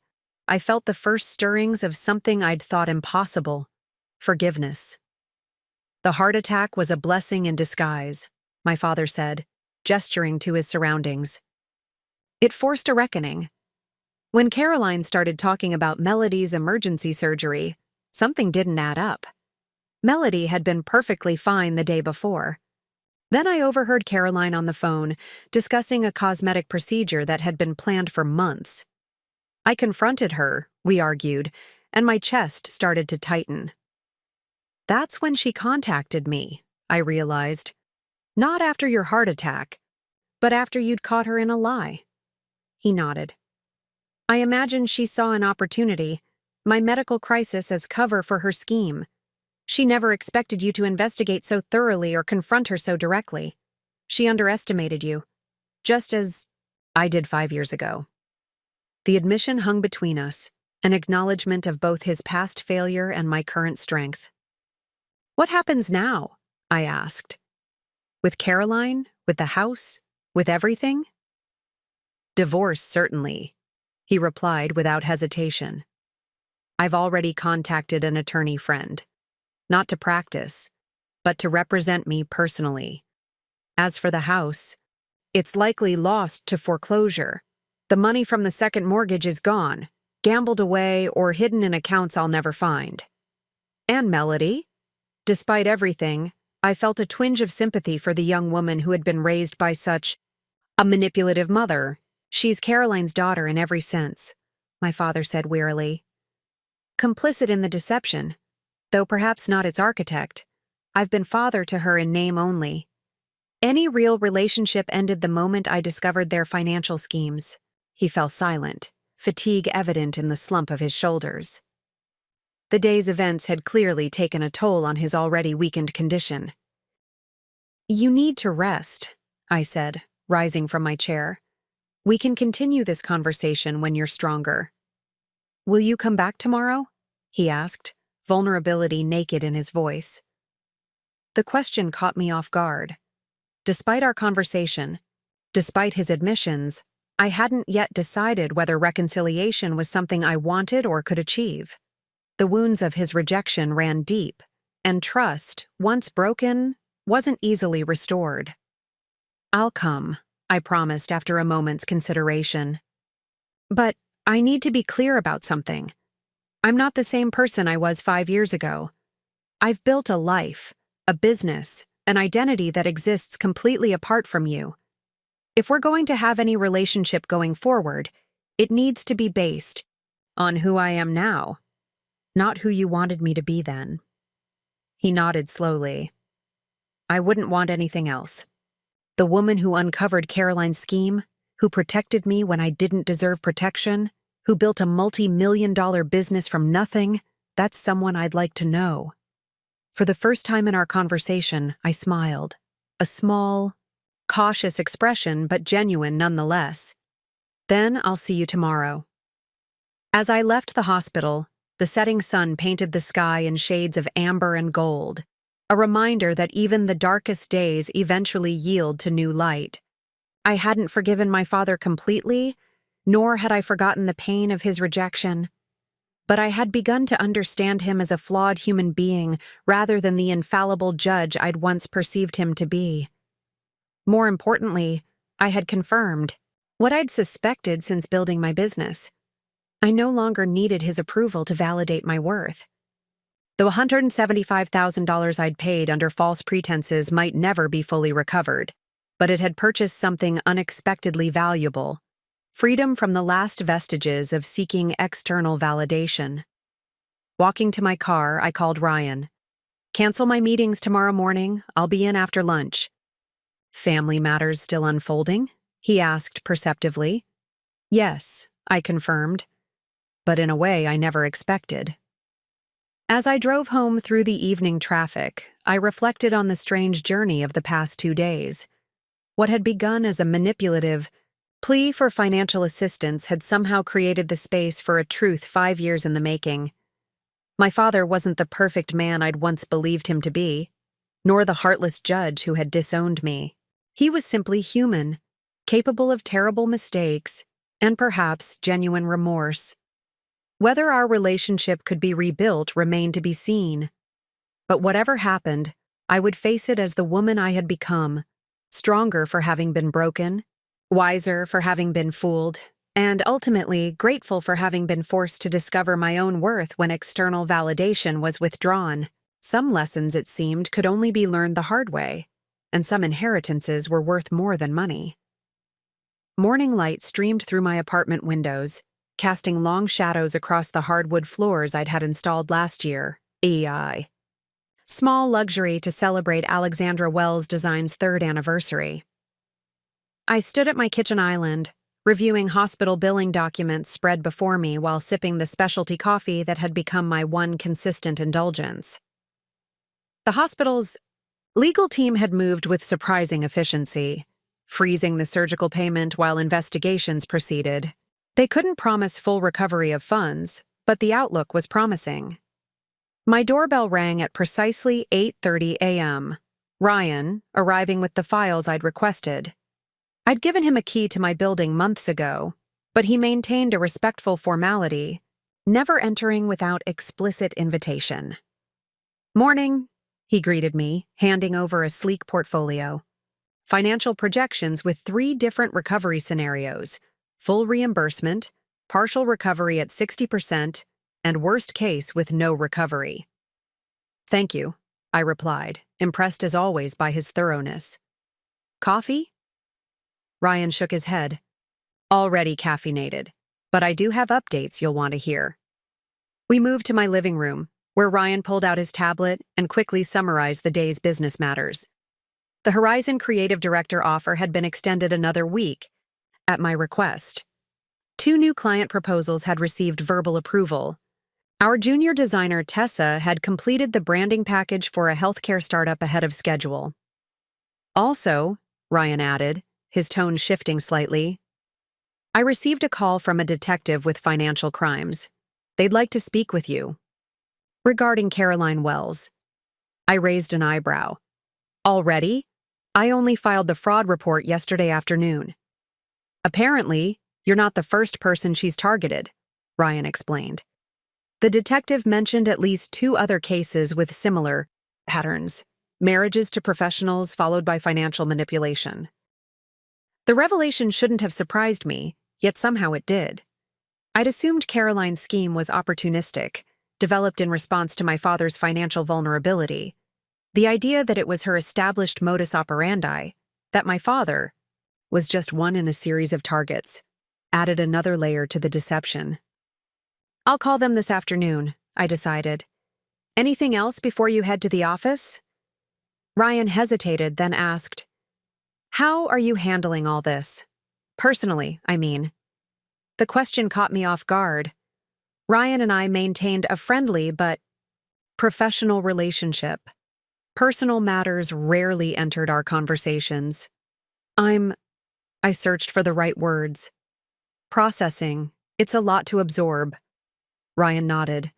I felt the first stirrings of something I'd thought impossible: forgiveness. The heart attack was a blessing in disguise, my father said, gesturing to his surroundings. It forced a reckoning. When Caroline started talking about Melody's emergency surgery, something didn't add up. Melody had been perfectly fine the day before. Then I overheard Caroline on the phone discussing a cosmetic procedure that had been planned for months. I confronted her, we argued, and my chest started to tighten. That's when she contacted me, I realized. Not after your heart attack, but after you'd caught her in a lie. He nodded. I imagined she saw an opportunity, my medical crisis as cover for her scheme. She never expected you to investigate so thoroughly or confront her so directly. She underestimated you, just as I did 5 years ago. The admission hung between us, an acknowledgement of both his past failure and my current strength. What happens now? I asked. With Caroline? With the house? With everything? Divorce, certainly, he replied without hesitation. I've already contacted an attorney friend. Not to practice, but to represent me personally. As for the house, it's likely lost to foreclosure. The money from the second mortgage is gone, gambled away, or hidden in accounts I'll never find. And Melody? Despite everything, I felt a twinge of sympathy for the young woman who had been raised by such a manipulative mother. She's Caroline's daughter in every sense, my father said wearily. Complicit in the deception, though perhaps not its architect. I've been father to her in name only. Any real relationship ended the moment I discovered their financial schemes. He fell silent, fatigue evident in the slump of his shoulders. The day's events had clearly taken a toll on his already weakened condition. You need to rest, I said, rising from my chair. We can continue this conversation when you're stronger. Will you come back tomorrow? He asked, vulnerability naked in his voice. The question caught me off guard. Despite our conversation, despite his admissions, I hadn't yet decided whether reconciliation was something I wanted or could achieve. The wounds of his rejection ran deep, and trust, once broken, wasn't easily restored. I'll come, I promised after a moment's consideration. But I need to be clear about something. I'm not the same person I was 5 years ago. I've built a life, a business, an identity that exists completely apart from you. If we're going to have any relationship going forward, it needs to be based on who I am now, not who you wanted me to be then. He nodded slowly. I wouldn't want anything else. The woman who uncovered Caroline's scheme, who protected me when I didn't deserve protection, who built a multi-million-dollar business from nothing, that's someone I'd like to know. For the first time in our conversation, I smiled. A small, cautious expression, but genuine nonetheless. Then I'll see you tomorrow. As I left the hospital, the setting sun painted the sky in shades of amber and gold, a reminder that even the darkest days eventually yield to new light. I hadn't forgiven my father completely, nor had I forgotten the pain of his rejection. But I had begun to understand him as a flawed human being rather than the infallible judge I'd once perceived him to be. More importantly, I had confirmed what I'd suspected since building my business. I no longer needed his approval to validate my worth. The $175,000 I'd paid under false pretenses might never be fully recovered, but it had purchased something unexpectedly valuable: freedom from the last vestiges of seeking external validation. Walking to my car, I called Ryan. "Cancel my meetings tomorrow morning. I'll be in after lunch." "Family matters still unfolding?" he asked perceptively. "Yes," I confirmed, but in a way I never expected. As I drove home through the evening traffic, I reflected on the strange journey of the past 2 days. What had begun as a manipulative plea for financial assistance had somehow created the space for a truth 5 years in the making. My father wasn't the perfect man I'd once believed him to be, nor the heartless judge who had disowned me. He was simply human, capable of terrible mistakes, and perhaps genuine remorse. Whether our relationship could be rebuilt remained to be seen. But whatever happened, I would face it as the woman I had become, stronger for having been broken, wiser for having been fooled, and ultimately grateful for having been forced to discover my own worth when external validation was withdrawn. Some lessons, it seemed, could only be learned the hard way, and some inheritances were worth more than money. Morning light streamed through my apartment windows, casting long shadows across the hardwood floors I'd had installed last year. Small luxury to celebrate Alexandra Wells Design's 3rd anniversary. I stood at my kitchen island, reviewing hospital billing documents spread before me while sipping the specialty coffee that had become my one consistent indulgence. The hospital's legal team had moved with surprising efficiency, freezing the surgical payment while investigations proceeded. They couldn't promise full recovery of funds, but the outlook was promising. My doorbell rang at precisely 8:30 a.m., Ryan arriving with the files I'd requested. I'd given him a key to my building months ago, but he maintained a respectful formality, never entering without explicit invitation. "Morning," he greeted me, handing over a sleek portfolio. Financial projections with 3 different recovery scenarios: full reimbursement, partial recovery at 60%, and worst case with no recovery. "Thank you," I replied, impressed as always by his thoroughness. "Coffee?" Ryan shook his head. "Already caffeinated, but I do have updates you'll want to hear." We moved to my living room, where Ryan pulled out his tablet and quickly summarized the day's business matters. The Horizon Creative Director offer had been extended another week, at my request. 2 new client proposals had received verbal approval. Our junior designer, Tessa, had completed the branding package for a healthcare startup ahead of schedule. "Also," Ryan added, his tone shifting slightly, "I received a call from a detective with financial crimes. They'd like to speak with you." "Regarding Caroline Wells." I raised an eyebrow. "Already? I only filed the fraud report yesterday afternoon." "Apparently, you're not the first person she's targeted," Ryan explained. The detective mentioned at least 2 other cases with similar patterns: marriages to professionals followed by financial manipulation. The revelation shouldn't have surprised me, yet somehow it did. I'd assumed Caroline's scheme was opportunistic, developed in response to my father's financial vulnerability. The idea that it was her established modus operandi, that my father was just one in a series of targets, added another layer to the deception. "I'll call them this afternoon," I decided. "Anything else before you head to the office?" Ryan hesitated, then asked, "How are you handling all this? Personally, I mean." The question caught me off guard. Ryan and I maintained a friendly but professional relationship. Personal matters rarely entered our conversations. I searched for the right words. "Processing. It's a lot to absorb." Ryan nodded.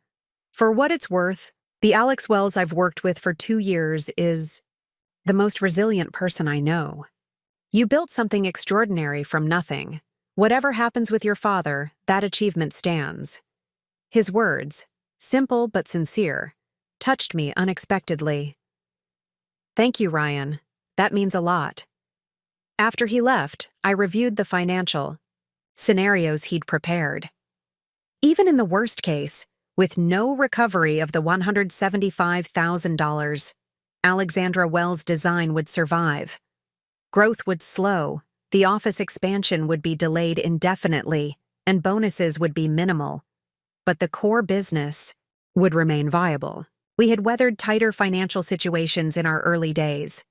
"For what it's worth, The Alex Wells I've worked with for 2 years is the most resilient person I know. You built something extraordinary from nothing. Whatever happens with your father, that achievement stands. His words, simple but sincere, touched me unexpectedly. Thank you, Ryan. That means a lot. After he left, I reviewed the financial scenarios he'd prepared. Even in the worst case, with no recovery of the $175,000, Alexandra Wells' design would survive. Growth would slow, the office expansion would be delayed indefinitely, and bonuses would be minimal. But the core business would remain viable. We had weathered tighter financial situations in our early days.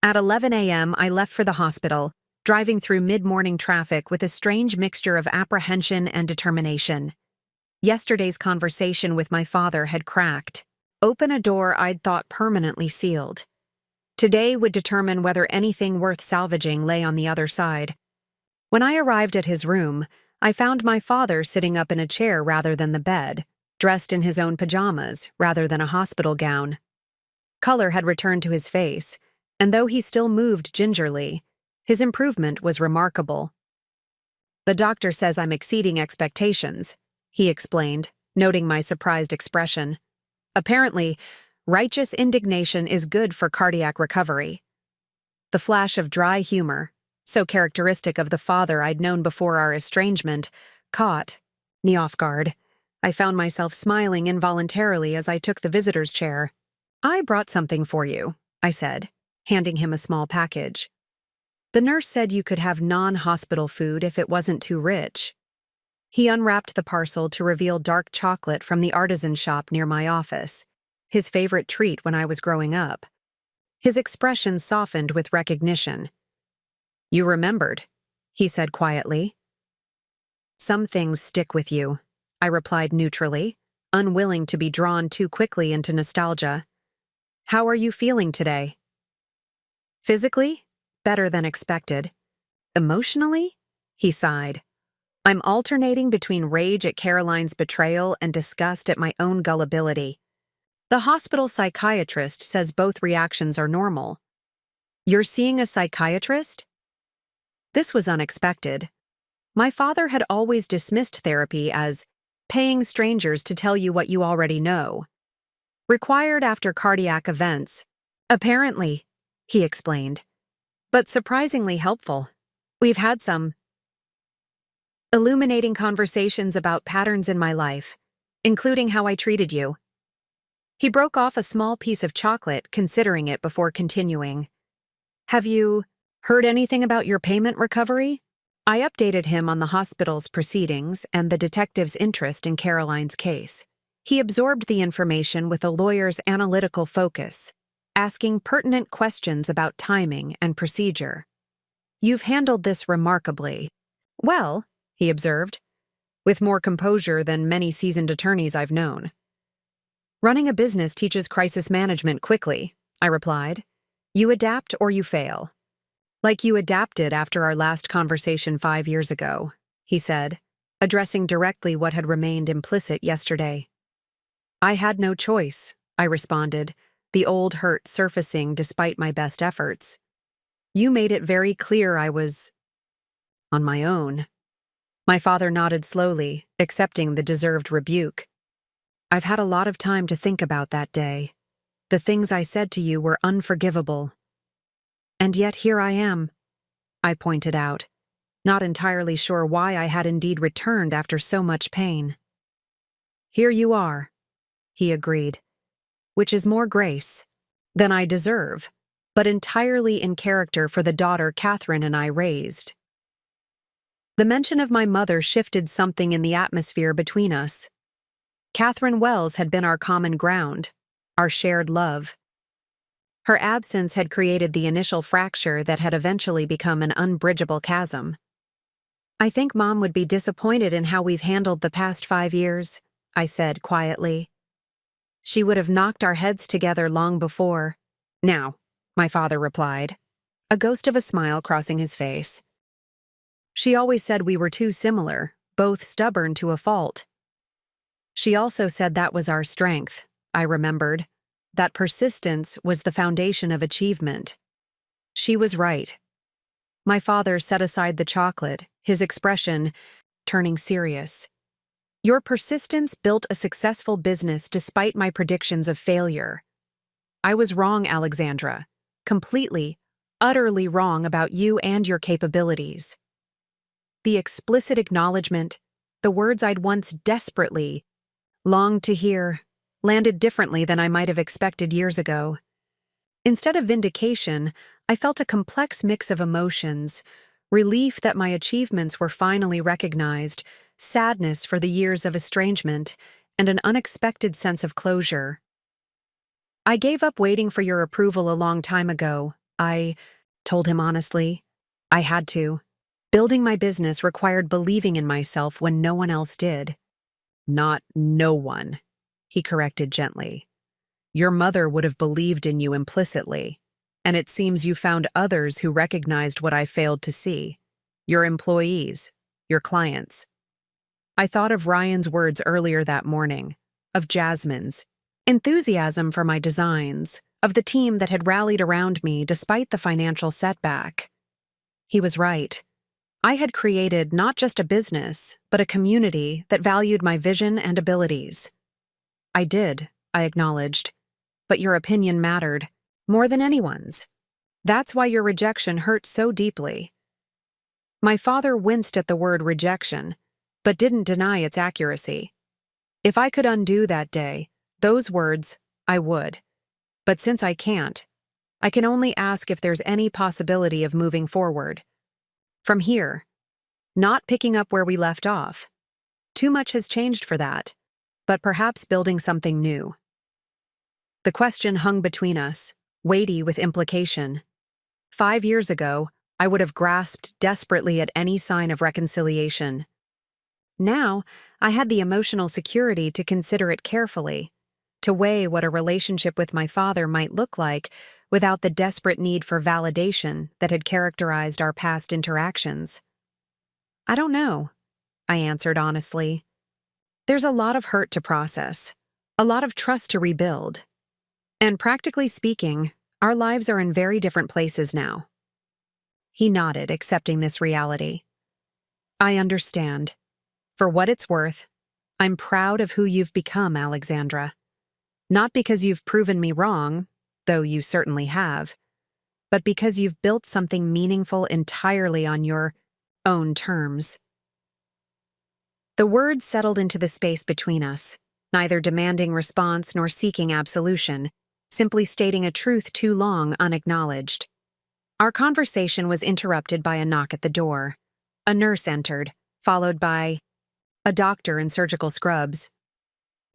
At 11 a.m., I left for the hospital, driving through mid-morning traffic with a strange mixture of apprehension and determination. Yesterday's conversation with my father had cracked, open a door I'd thought permanently sealed. Today would determine whether anything worth salvaging lay on the other side. When I arrived at his room, I found my father sitting up in a chair rather than the bed, dressed in his own pajamas rather than a hospital gown. Color had returned to his face, and though he still moved gingerly, his improvement was remarkable. The doctor says I'm exceeding expectations, he explained, noting my surprised expression. Apparently, righteous indignation is good for cardiac recovery. The flash of dry humor, so characteristic of the father I'd known before our estrangement, caught me off guard. I found myself smiling involuntarily as I took the visitor's chair. I brought something for you, I said, handing him a small package. The nurse said you could have non-hospital food if it wasn't too rich. He unwrapped the parcel to reveal dark chocolate from the artisan shop near my office, his favorite treat when I was growing up. His expression softened with recognition. You remembered, he said quietly. Some things stick with you, I replied neutrally, unwilling to be drawn too quickly into nostalgia. How are you feeling today? Physically? Better than expected. Emotionally? He sighed. I'm alternating between rage at Caroline's betrayal and disgust at my own gullibility. The hospital psychiatrist says both reactions are normal. You're seeing a psychiatrist? This was unexpected. My father had always dismissed therapy as paying strangers to tell you what you already know. Required after cardiac events. Apparently, he explained. But surprisingly helpful. We've had some illuminating conversations about patterns in my life, including how I treated you. He broke off a small piece of chocolate, considering it before continuing. Have you heard anything about your payment recovery? I updated him on the hospital's proceedings and the detective's interest in Caroline's case. He absorbed the information with a lawyer's analytical focus, asking pertinent questions about timing and procedure. You've handled this remarkably. Well, he observed, with more composure than many seasoned attorneys I've known. Running a business teaches crisis management quickly, I replied. You adapt or you fail. Like you adapted after our last conversation 5 years ago, he said, addressing directly what had remained implicit yesterday. I had no choice, I responded, the old hurt surfacing despite my best efforts. You made it very clear I was on my own. My father nodded slowly, accepting the deserved rebuke. I've had a lot of time to think about that day. The things I said to you were unforgivable. And yet here I am, I pointed out, not entirely sure why I had indeed returned after so much pain. Here you are, he agreed, which is more grace than I deserve, but entirely in character for the daughter Catherine and I raised. The mention of my mother shifted something in the atmosphere between us. Catherine Wells had been our common ground, our shared love. Her absence had created the initial fracture that had eventually become an unbridgeable chasm. I think Mom would be disappointed in how we've handled the past 5 years, I said quietly. She would have knocked our heads together long before. Now, my father replied, a ghost of a smile crossing his face. She always said we were too similar, both stubborn to a fault. She also said that was our strength, I remembered. That persistence was the foundation of achievement. She was right. My father set aside the chocolate, his expression turning serious. Your persistence built a successful business despite my predictions of failure. I was wrong, Alexandra. Completely, utterly wrong about you and your capabilities. The explicit acknowledgement, the words I'd once desperately longed to hear, landed differently than I might have expected years ago. Instead of vindication, I felt a complex mix of emotions: relief that my achievements were finally recognized, sadness for the years of estrangement, and an unexpected sense of closure. I gave up waiting for your approval a long time ago. I told him honestly. I had to. Building my business required believing in myself when no one else did. Not no one, he corrected gently. Your mother would have believed in you implicitly, and it seems you found others who recognized what I failed to see. Your employees, your clients. I thought of Ryan's words earlier that morning, of Jasmine's enthusiasm for my designs, of the team that had rallied around me despite the financial setback. He was right. I had created not just a business, but a community that valued my vision and abilities. I did, I acknowledged, but your opinion mattered, more than anyone's. That's why your rejection hurt so deeply. My father winced at the word rejection, but didn't deny its accuracy. If I could undo that day, those words, I would. But since I can't, I can only ask if there's any possibility of moving forward. From here, not picking up where we left off. Too much has changed for that, but perhaps building something new. The question hung between us, weighty with implication. 5 years ago, I would have grasped desperately at any sign of reconciliation. Now, I had the emotional security to consider it carefully, to weigh what a relationship with my father might look like without the desperate need for validation that had characterized our past interactions. I don't know, I answered honestly. There's a lot of hurt to process, a lot of trust to rebuild. And practically speaking, our lives are in very different places now. He nodded, accepting this reality. I understand. For what it's worth, I'm proud of who you've become, Alexandra. Not because you've proven me wrong, though you certainly have, but because you've built something meaningful entirely on your own terms. The words settled into the space between us, neither demanding response nor seeking absolution, simply stating a truth too long unacknowledged. Our conversation was interrupted by a knock at the door. A nurse entered, followed by a doctor in surgical scrubs.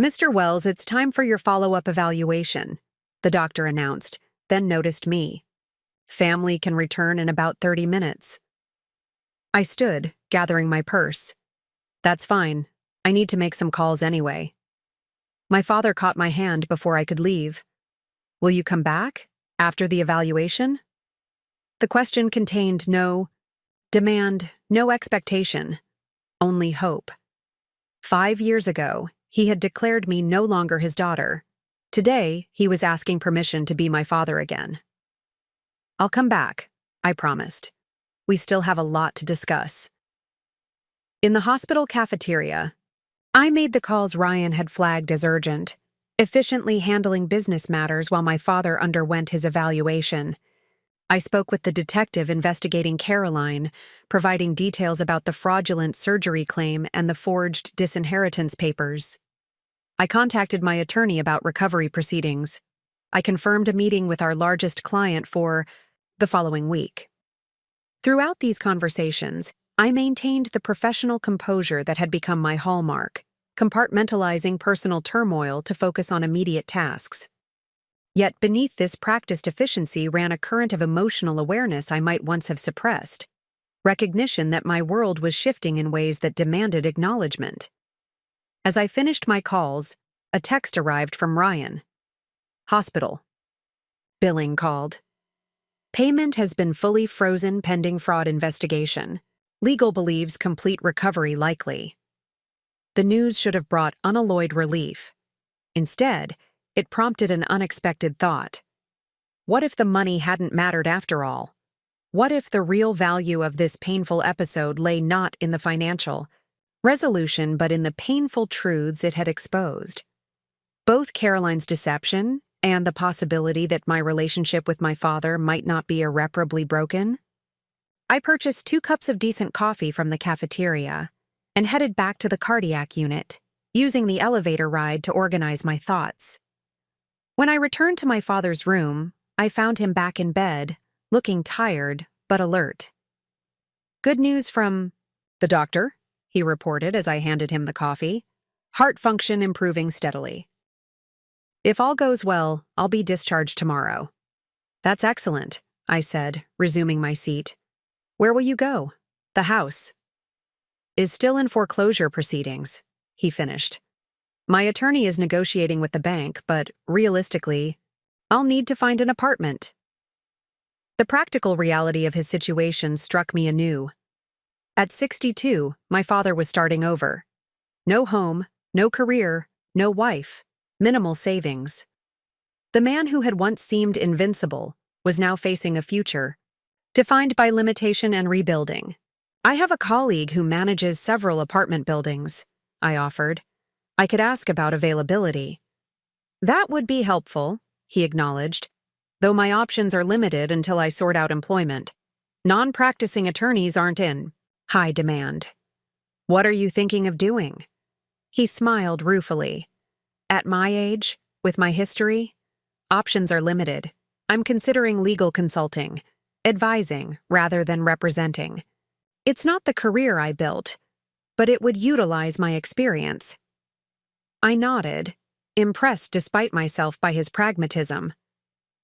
Mr. Wells, it's time for your follow-up evaluation, the doctor announced, then noticed me. Family can return in about 30 minutes. I stood, gathering my purse. That's fine. I need to make some calls anyway. My father caught my hand before I could leave. Will you come back after the evaluation? The question contained no demand, no expectation, only hope. 5 years ago, he had declared me no longer his daughter. Today, he was asking permission to be my father again. I'll come back, I promised. We still have a lot to discuss. In the hospital cafeteria, I made the calls Ryan had flagged as urgent, efficiently handling business matters while my father underwent his evaluation. I spoke with the detective investigating Caroline, providing details about the fraudulent surgery claim and the forged disinheritance papers. I contacted my attorney about recovery proceedings. I confirmed a meeting with our largest client for the following week. Throughout these conversations, I maintained the professional composure that had become my hallmark, compartmentalizing personal turmoil to focus on immediate tasks. Yet beneath this practiced efficiency ran a current of emotional awareness I might once have suppressed, recognition that my world was shifting in ways that demanded acknowledgement. As I finished my calls, a text arrived from Ryan. Hospital. Billing called. Payment has been fully frozen pending fraud investigation. Legal believes complete recovery likely. The news should have brought unalloyed relief. Instead, it prompted an unexpected thought. What if the money hadn't mattered after all? What if the real value of this painful episode lay not in the financial resolution but in the painful truths it had exposed? Both Caroline's deception and the possibility that my relationship with my father might not be irreparably broken? I purchased 2 cups of decent coffee from the cafeteria and headed back to the cardiac unit, using the elevator ride to organize my thoughts. When I returned to my father's room, I found him back in bed, looking tired but alert. "Good news from the doctor," he reported as I handed him the coffee. "Heart function improving steadily. If all goes well, I'll be discharged tomorrow." "That's excellent," I said, resuming my seat. "Where will you go?" "The house is still in foreclosure proceedings," he finished. "My attorney is negotiating with the bank, but realistically, I'll need to find an apartment." The practical reality of his situation struck me anew. At 62, my father was starting over. No home, no career, no wife, minimal savings. The man who had once seemed invincible was now facing a future defined by limitation and rebuilding. "I have a colleague who manages several apartment buildings," I offered. "I could ask about availability." "That would be helpful," he acknowledged, "though my options are limited until I sort out employment. Non-practicing attorneys aren't in high demand." "What are you thinking of doing?" He smiled ruefully. "At my age, with my history, options are limited. I'm considering legal consulting, advising rather than representing. It's not the career I built, but it would utilize my experience." I nodded, impressed despite myself by his pragmatism.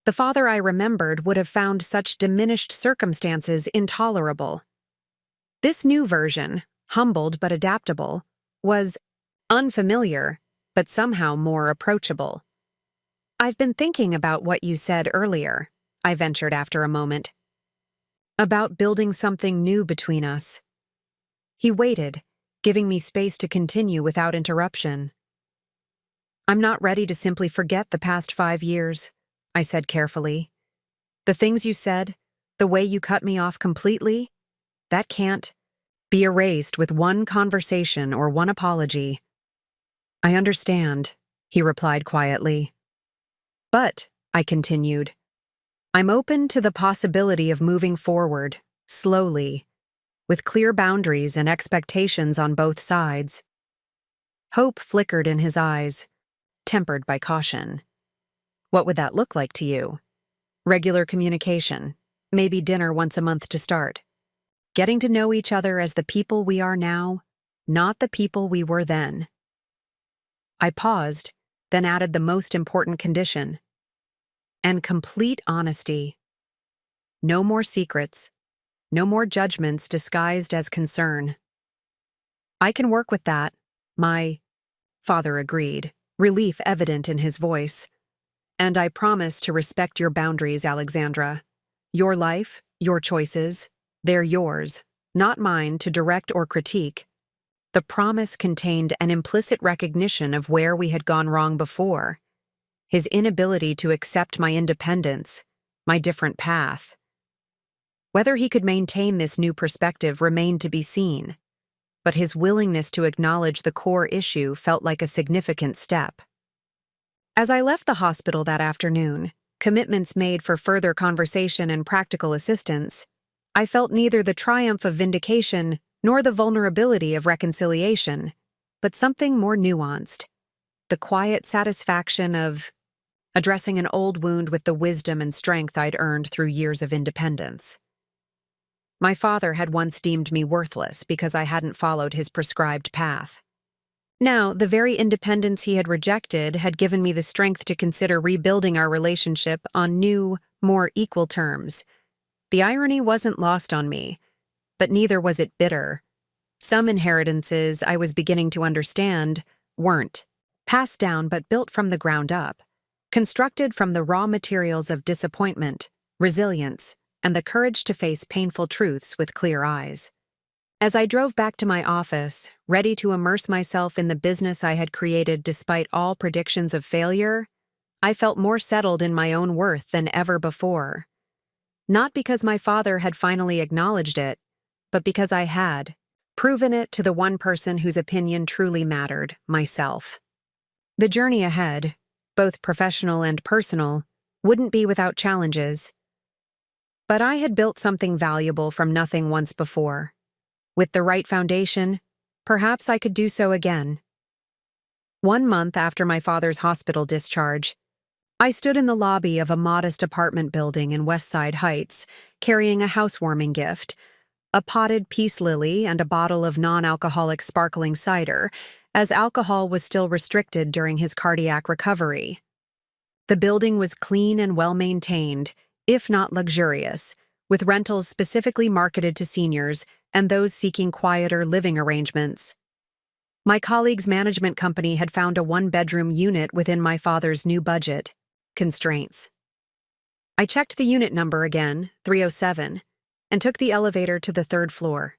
The father I remembered would have found such diminished circumstances intolerable. This new version, humbled but adaptable, was unfamiliar, but somehow more approachable. "I've been thinking about what you said earlier," I ventured after a moment. "About building something new between us." He waited, giving me space to continue without interruption. "I'm not ready to simply forget the past 5 years," I said carefully. "The things you said, the way you cut me off completely, that can't be erased with one conversation or one apology." "I understand," he replied quietly. "But," I continued, "I'm open to the possibility of moving forward, slowly, with clear boundaries and expectations on both sides." Hope flickered in his eyes, tempered by caution. "What would that look like to you?" "Regular communication, maybe dinner once a month to start. Getting to know each other as the people we are now, not the people we were then." I paused, then added the most important condition. "And complete honesty. No more secrets, no more judgments disguised as concern." "I can work with that," my father agreed, relief evident in his voice. "And I promise to respect your boundaries, Alexandra. Your life, your choices, they're yours, not mine to direct or critique." The promise contained an implicit recognition of where we had gone wrong before, his inability to accept my independence, my different path. Whether he could maintain this new perspective remained to be seen, but his willingness to acknowledge the core issue felt like a significant step. As I left the hospital that afternoon, commitments made for further conversation and practical assistance, I felt neither the triumph of vindication nor the vulnerability of reconciliation, but something more nuanced. The quiet satisfaction of addressing an old wound with the wisdom and strength I'd earned through years of independence. My father had once deemed me worthless because I hadn't followed his prescribed path. Now, the very independence he had rejected had given me the strength to consider rebuilding our relationship on new, more equal terms. The irony wasn't lost on me, but neither was it bitter. Some inheritances I was beginning to understand weren't passed down but built from the ground up, constructed from the raw materials of disappointment, resilience, and the courage to face painful truths with clear eyes. As I drove back to my office, ready to immerse myself in the business I had created despite all predictions of failure, I felt more settled in my own worth than ever before. Not because my father had finally acknowledged it, but because I had proven it to the one person whose opinion truly mattered, myself. The journey ahead, both professional and personal, wouldn't be without challenges. But I had built something valuable from nothing once before. With the right foundation, perhaps I could do so again. 1 month after my father's hospital discharge, I stood in the lobby of a modest apartment building in West Side Heights, carrying a housewarming gift, a potted peace lily and a bottle of non-alcoholic sparkling cider, as alcohol was still restricted during his cardiac recovery. The building was clean and well-maintained, if not luxurious, with rentals specifically marketed to seniors and those seeking quieter living arrangements. My colleague's management company had found a 1-bedroom unit within my father's new budget constraints. I checked the unit number again, 307, and took the elevator to the 3rd floor.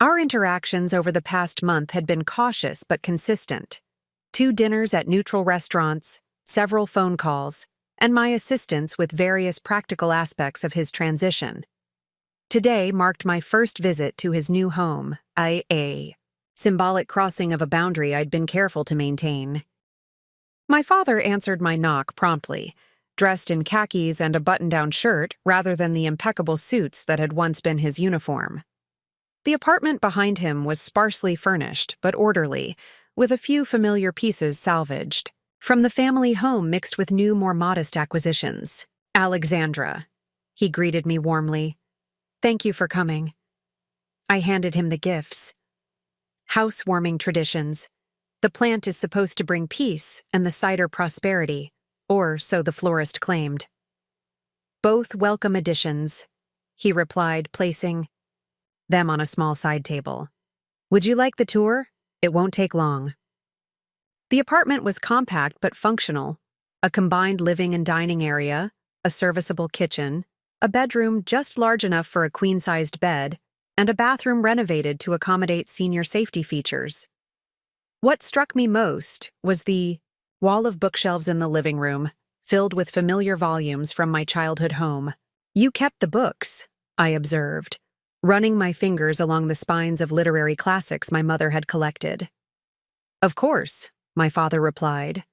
Our interactions over the past month had been cautious but consistent. 2 dinners at neutral restaurants, several phone calls, and my assistance with various practical aspects of his transition. Today marked my first visit to his new home, a symbolic crossing of a boundary I'd been careful to maintain. My father answered my knock promptly, dressed in khakis and a button-down shirt rather than the impeccable suits that had once been his uniform. The apartment behind him was sparsely furnished but orderly, with a few familiar pieces salvaged from the family home mixed with new, more modest acquisitions. "Alexandra," he greeted me warmly. "Thank you for coming." I handed him the gifts. Housewarming traditions. The plant is supposed to bring peace and the cider prosperity, or so the florist claimed. "Both welcome additions," he replied, placing them on a small side table. "Would you like the tour? It won't take long." The apartment was compact but functional. A combined living and dining area, a serviceable kitchen, a bedroom just large enough for a queen-sized bed, and a bathroom renovated to accommodate senior safety features. What struck me most was the wall of bookshelves in the living room, filled with familiar volumes from my childhood home. "You kept the books," I observed, running my fingers along the spines of literary classics my mother had collected. "Of course," my father replied.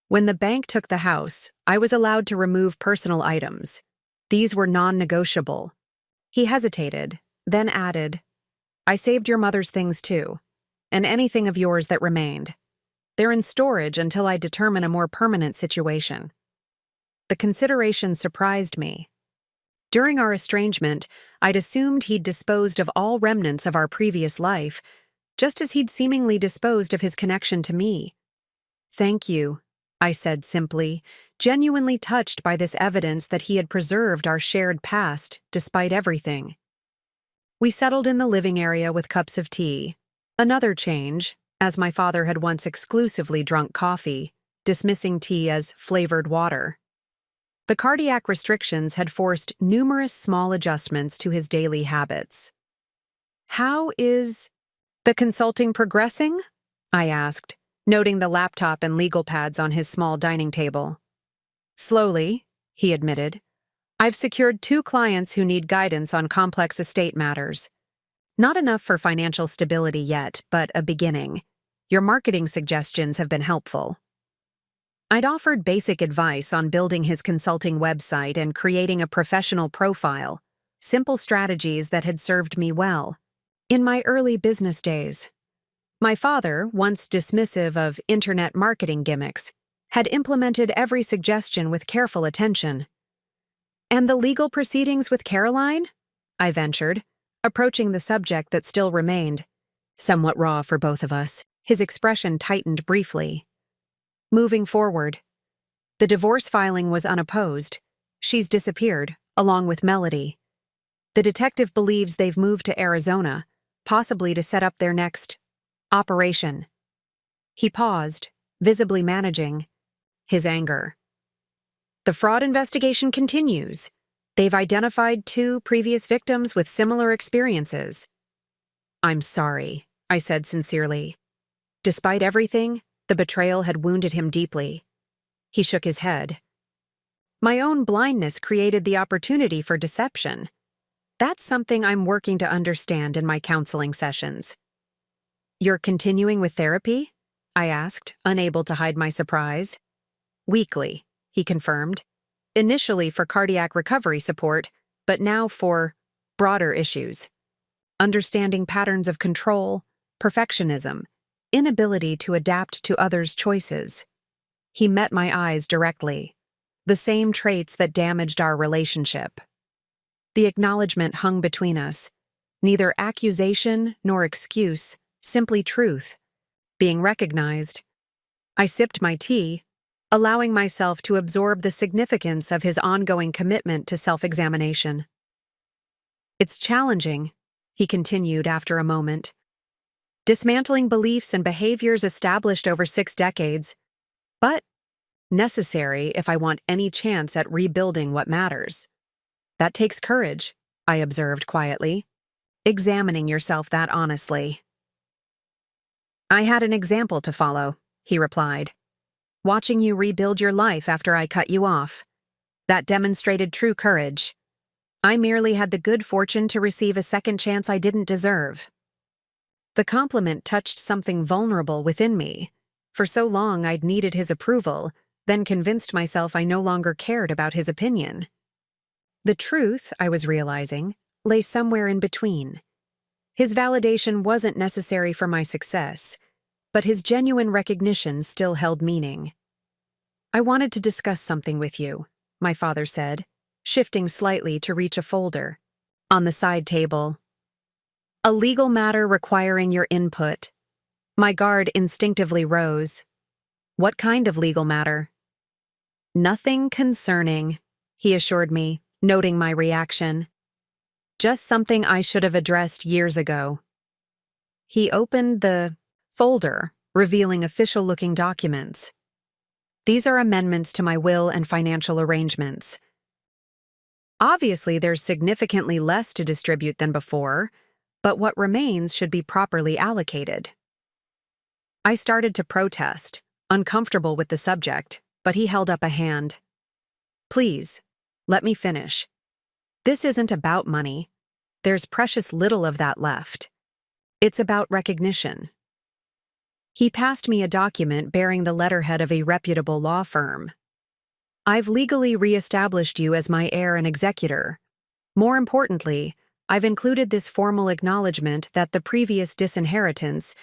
"When the bank took the house, I was allowed to remove personal items. These were non-negotiable." He hesitated, then added, "I saved your mother's things too, and anything of yours that remained. They're in storage until I determine a more permanent situation." The consideration surprised me. During our estrangement, I'd assumed he'd disposed of all remnants of our previous life, just as he'd seemingly disposed of his connection to me. "Thank you," I said simply, genuinely touched by this evidence that he had preserved our shared past despite everything. We settled in the living area with cups of tea. Another change, as my father had once exclusively drunk coffee, dismissing tea as flavored water. The cardiac restrictions had forced numerous small adjustments to his daily habits. "How is the consulting progressing?" I asked, noting the laptop and legal pads on his small dining table. "Slowly," he admitted. "I've secured 2 clients who need guidance on complex estate matters. Not enough for financial stability yet, but a beginning. Your marketing suggestions have been helpful." I'd offered basic advice on building his consulting website and creating a professional profile, simple strategies that had served me well in my early business days. My father, once dismissive of internet marketing gimmicks, had implemented every suggestion with careful attention. "And the legal proceedings with Caroline?" I ventured, approaching the subject that still remained somewhat raw for both of us. His expression tightened briefly. "Moving forward. The divorce filing was unopposed. She's disappeared, along with Melody. The detective believes they've moved to Arizona, possibly to set up their next operation." He paused, visibly managing his anger. "The fraud investigation continues. They've identified 2 previous victims with similar experiences." "I'm sorry," I said sincerely. Despite everything, the betrayal had wounded him deeply. He shook his head. My own blindness created the opportunity for deception. That's something I'm working to understand in my counseling sessions. You're continuing with therapy? I asked, unable to hide my surprise. Weekly, he confirmed. Initially for cardiac recovery support, but now for broader issues. Understanding patterns of control, perfectionism, inability to adapt to others' choices. He met my eyes directly. The same traits that damaged our relationship. The acknowledgement hung between us. Neither accusation nor excuse, simply truth. Being recognized. I sipped my tea, allowing myself to absorb the significance of his ongoing commitment to self-examination. It's challenging, he continued after a moment. Dismantling beliefs and behaviors established over 6 decades, but necessary if I want any chance at rebuilding what matters. That takes courage, I observed quietly, examining yourself that honestly. I had an example to follow, he replied. Watching you rebuild your life after I cut you off. That demonstrated true courage. I merely had the good fortune to receive a second chance I didn't deserve. The compliment touched something vulnerable within me. For so long I'd needed his approval, then convinced myself I no longer cared about his opinion. The truth, I was realizing, lay somewhere in between. His validation wasn't necessary for my success, but his genuine recognition still held meaning. I wanted to discuss something with you, my father said, shifting slightly to reach a folder. On the side table. A legal matter requiring your input. My guard instinctively rose. What kind of legal matter? Nothing concerning, he assured me, noting my reaction. Just something I should have addressed years ago. He opened the folder, revealing official-looking documents. These are amendments to my will and financial arrangements. Obviously, there's significantly less to distribute than before, but what remains should be properly allocated. I started to protest, uncomfortable with the subject, but he held up a hand. Please, let me finish. This isn't about money. There's precious little of that left. It's about recognition. He passed me a document bearing the letterhead of a reputable law firm. I've legally re-established you as my heir and executor. More importantly, I've included this formal acknowledgement that the previous disinheritance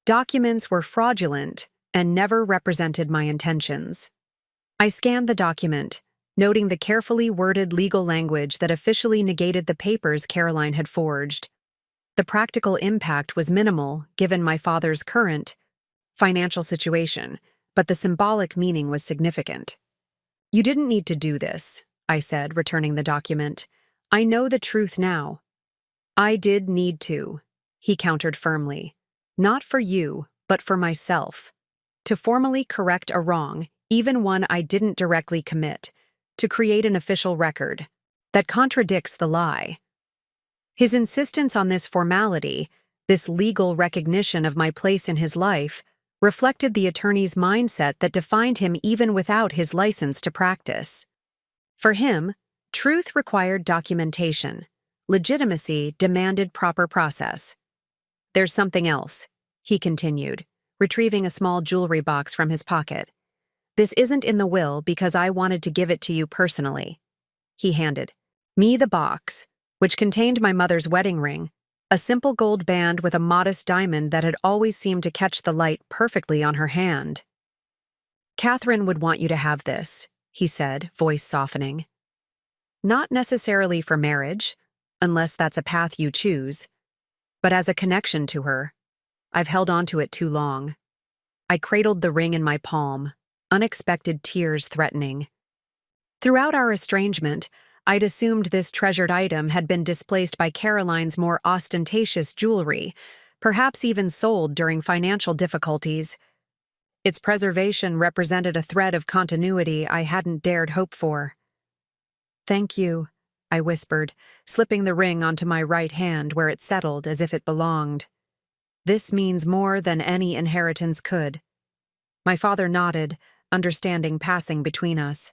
documents were fraudulent and never represented my intentions. I scanned the document, noting the carefully worded legal language that officially negated the papers Caroline had forged. The practical impact was minimal, given my father's current financial situation, but the symbolic meaning was significant. You didn't need to do this, I said, returning the document. I know the truth now. I did need to, he countered firmly. Not for you, but for myself. To formally correct a wrong, even one I didn't directly commit, to create an official record that contradicts the lie. His insistence on this formality, this legal recognition of my place in his life, reflected the attorney's mindset that defined him even without his license to practice. For him, truth required documentation. Legitimacy demanded proper process. There's something else, he continued, retrieving a small jewelry box from his pocket. This isn't in the will because I wanted to give it to you personally. He handed me the box, which contained my mother's wedding ring, a simple gold band with a modest diamond that had always seemed to catch the light perfectly on her hand. Catherine would want you to have this, he said, voice softening. Not necessarily for marriage, unless that's a path you choose, but as a connection to her. I've held on to it too long. I cradled the ring in my palm, unexpected tears threatening. Throughout our estrangement, I'd assumed this treasured item had been displaced by Caroline's more ostentatious jewelry, perhaps even sold during financial difficulties. Its preservation represented a thread of continuity I hadn't dared hope for. Thank you, I whispered, slipping the ring onto my right hand where it settled as if it belonged. This means more than any inheritance could. My father nodded, understanding passing between us.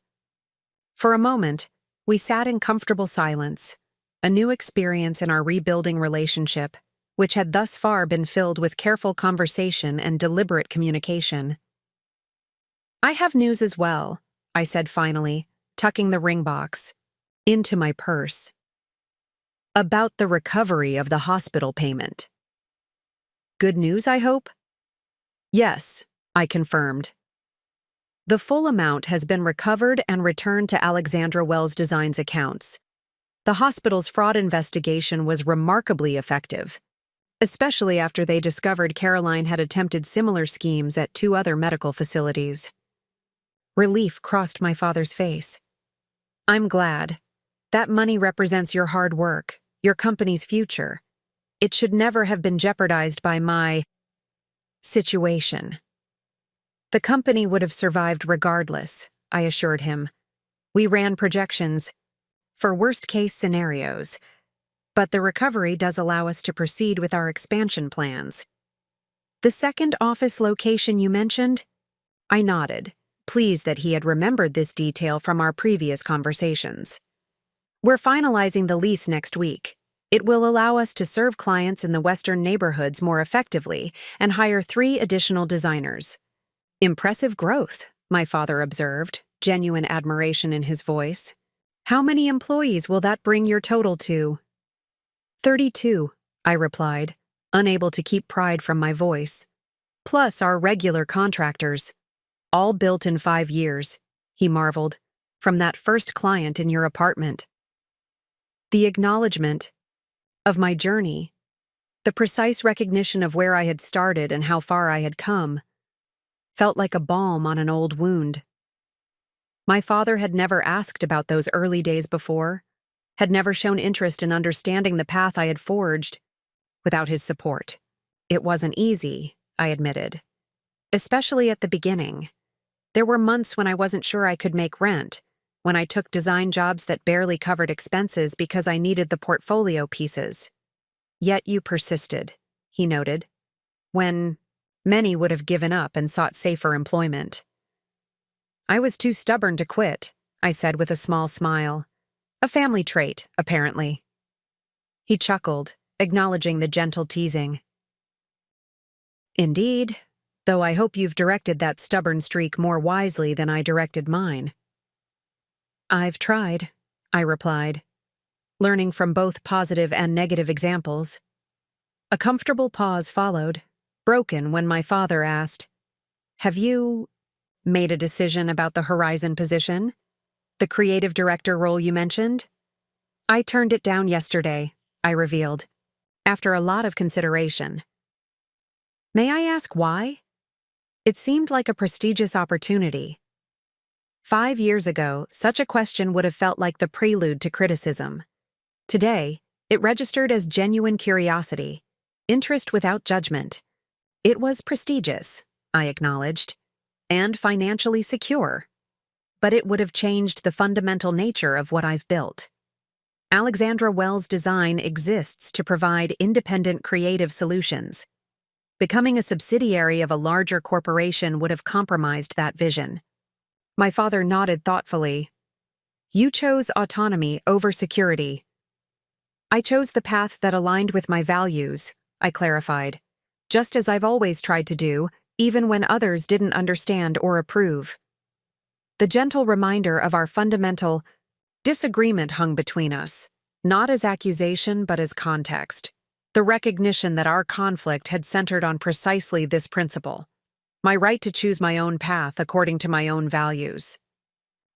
For a moment, we sat in comfortable silence, a new experience in our rebuilding relationship, which had thus far been filled with careful conversation and deliberate communication. "I have news as well," I said finally, tucking the ring box into my purse. "About the recovery of the hospital payment." "Good news, I hope?" "Yes," I confirmed. "The full amount has been recovered and returned to Alexandra Wells Design's accounts. The hospital's fraud investigation was remarkably effective, especially after they discovered Caroline had attempted similar schemes at 2 other medical facilities." Relief crossed my father's face. "I'm glad. That money represents your hard work, your company's future. It should never have been jeopardized by my situation." "The company would have survived regardless," I assured him. "We ran projections for worst-case scenarios, but the recovery does allow us to proceed with our expansion plans." "The second office location you mentioned?" I nodded, pleased that he had remembered this detail from our previous conversations. "We're finalizing the lease next week. It will allow us to serve clients in the western neighborhoods more effectively and hire 3 additional designers." "Impressive growth," my father observed, genuine admiration in his voice. "How many employees will that bring your total to?" 32, I replied, unable to keep pride from my voice. "Plus our regular contractors. All built in 5 years," he marveled, "from that first client in your apartment." The acknowledgement of my journey, the precise recognition of where I had started and how far I had come, felt like a balm on an old wound. My father had never asked about those early days before, had never shown interest in understanding the path I had forged without his support. It wasn't easy, I admitted, especially at the beginning. There were months when I wasn't sure I could make rent, when I took design jobs that barely covered expenses because I needed the portfolio pieces. "Yet you persisted," he noted, "when many would have given up and sought safer employment." "I was too stubborn to quit," I said with a small smile. "A family trait, apparently." He chuckled, acknowledging the gentle teasing. "Indeed, though I hope you've directed that stubborn streak more wisely than I directed mine." "I've tried," I replied, learning from both positive and negative examples. A comfortable pause followed, broken when my father asked, "Have you made a decision about the Horizon position? The creative director role you mentioned?" "I turned it down yesterday," I revealed, "after a lot of consideration." "May I ask why?" It seemed like a prestigious opportunity. 5 years ago, such a question would have felt like the prelude to criticism. Today, it registered as genuine curiosity, interest without judgment. It was prestigious, I acknowledged, and financially secure. But it would have changed the fundamental nature of what I've built. Alexandra Wells Design exists to provide independent creative solutions. Becoming a subsidiary of a larger corporation would have compromised that vision. My father nodded thoughtfully. "You chose autonomy over security." "I chose the path that aligned with my values," I clarified, "just as I've always tried to do, even when others didn't understand or approve." The gentle reminder of our fundamental disagreement hung between us, not as accusation but as context. The recognition that our conflict had centered on precisely this principle: my right to choose my own path according to my own values.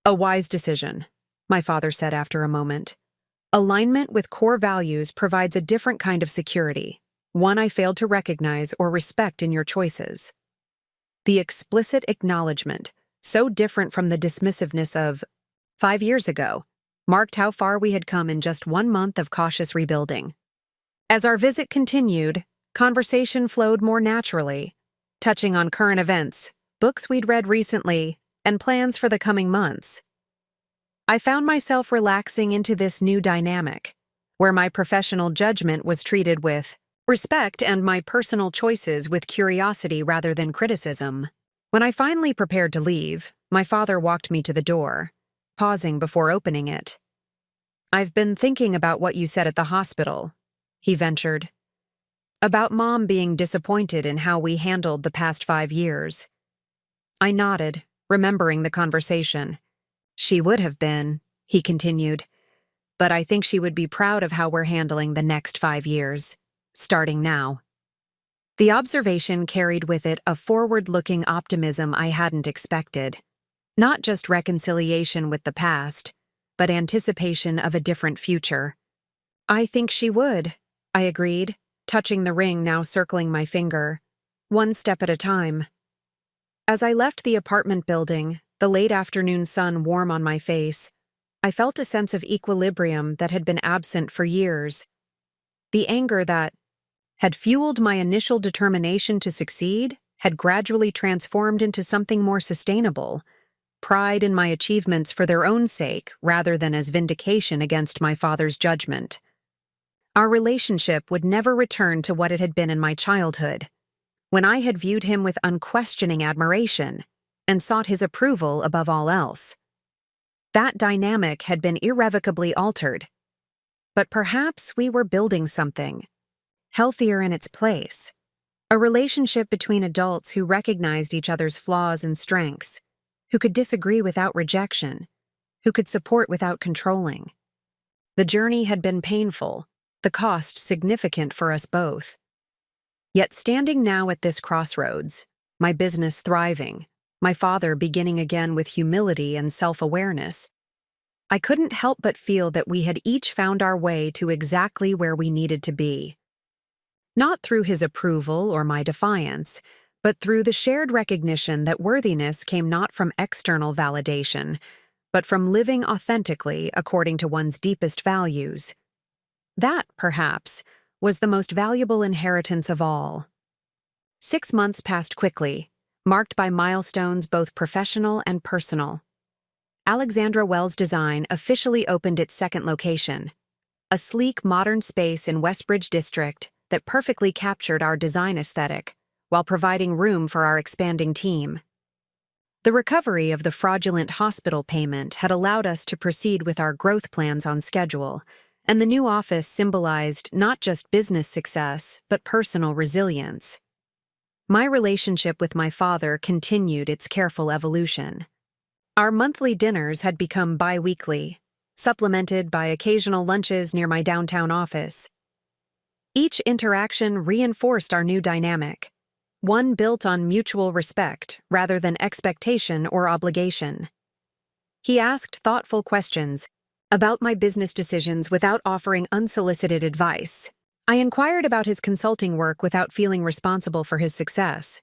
"A wise decision," my father said after a moment. "Alignment with core values provides a different kind of security, one I failed to recognize or respect in your choices." The explicit acknowledgement, so different from the dismissiveness of 5 years ago, marked how far we had come in just 1 month of cautious rebuilding. As our visit continued, conversation flowed more naturally, touching on current events, books we'd read recently, and plans for the coming months. I found myself relaxing into this new dynamic, where my professional judgment was treated with respect and my personal choices with curiosity rather than criticism. When I finally prepared to leave, my father walked me to the door, pausing before opening it. "I've been thinking about what you said at the hospital," he ventured. "About Mom being disappointed in how we handled the past 5 years." I nodded, remembering the conversation. "She would have been," he continued, "but I think she would be proud of how we're handling the next 5 years, starting now." The observation carried with it a forward-looking optimism I hadn't expected. Not just reconciliation with the past, but anticipation of a different future. "I think she would," I agreed, touching the ring now circling my finger, one step at a time. As I left the apartment building, the late afternoon sun warm on my face, I felt a sense of equilibrium that had been absent for years. The anger that had fueled my initial determination to succeed had gradually transformed into something more sustainable, pride in my achievements for their own sake rather than as vindication against my father's judgment. Our relationship would never return to what it had been in my childhood, when I had viewed him with unquestioning admiration and sought his approval above all else. That dynamic had been irrevocably altered, but perhaps we were building something healthier in its place, a relationship between adults who recognized each other's flaws and strengths, who could disagree without rejection, who could support without controlling. The journey had been painful, the cost significant for us both. Yet standing now at this crossroads, my business thriving, my father beginning again with humility and self-awareness, I couldn't help but feel that we had each found our way to exactly where we needed to be. Not through his approval or my defiance, but through the shared recognition that worthiness came not from external validation, but from living authentically according to one's deepest values. That, perhaps, was the most valuable inheritance of all. 6 months passed quickly, marked by milestones both professional and personal. Alexandra Wells Design officially opened its second location, a sleek, modern space in Westbridge District that perfectly captured our design aesthetic, while providing room for our expanding team. The recovery of the fraudulent hospital payment had allowed us to proceed with our growth plans on schedule, and the new office symbolized not just business success, but personal resilience. My relationship with my father continued its careful evolution. Our monthly dinners had become bi-weekly, supplemented by occasional lunches near my downtown office. Each interaction reinforced our new dynamic, one built on mutual respect rather than expectation or obligation. He asked thoughtful questions about my business decisions without offering unsolicited advice. I inquired about his consulting work without feeling responsible for his success.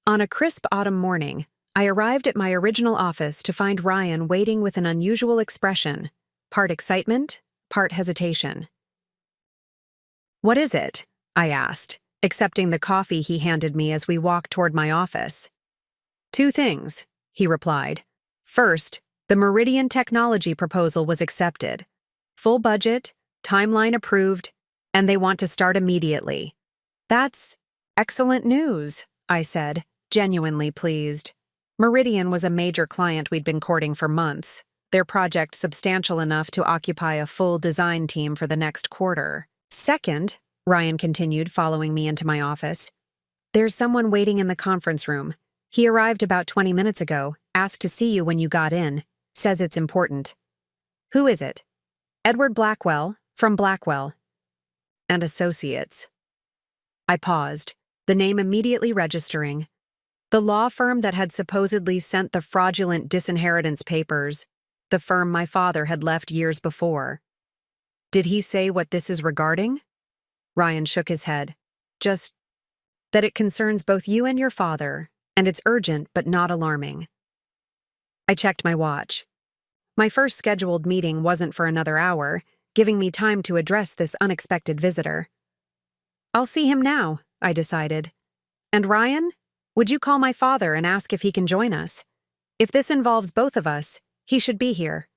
On a crisp autumn morning, I arrived at my original office to find Ryan waiting with an unusual expression, part excitement, part hesitation. "What is it?" I asked, accepting the coffee he handed me as we walked toward my office. "2 things," he replied. "First, the Meridian technology proposal was accepted. Full budget, timeline approved, and they want to start immediately." "That's excellent news," I said, genuinely pleased. Meridian was a major client we'd been courting for months, their project substantial enough to occupy a full design team for the next quarter. "Second," Ryan continued, following me into my office, "there's someone waiting in the conference room. He arrived about 20 minutes ago, asked to see you when you got in, says it's important." "Who is it?" "Edward Blackwell, from Blackwell and Associates." I paused, the name immediately registering. The law firm that had supposedly sent the fraudulent disinheritance papers, the firm my father had left years before. "Did he say what this is regarding?" Ryan shook his head. "Just that it concerns both you and your father, and it's urgent but not alarming." I checked my watch. My first scheduled meeting wasn't for another hour, giving me time to address this unexpected visitor. "I'll see him now," I decided. "And Ryan, would you call my father and ask if he can join us? If this involves both of us, he should be here."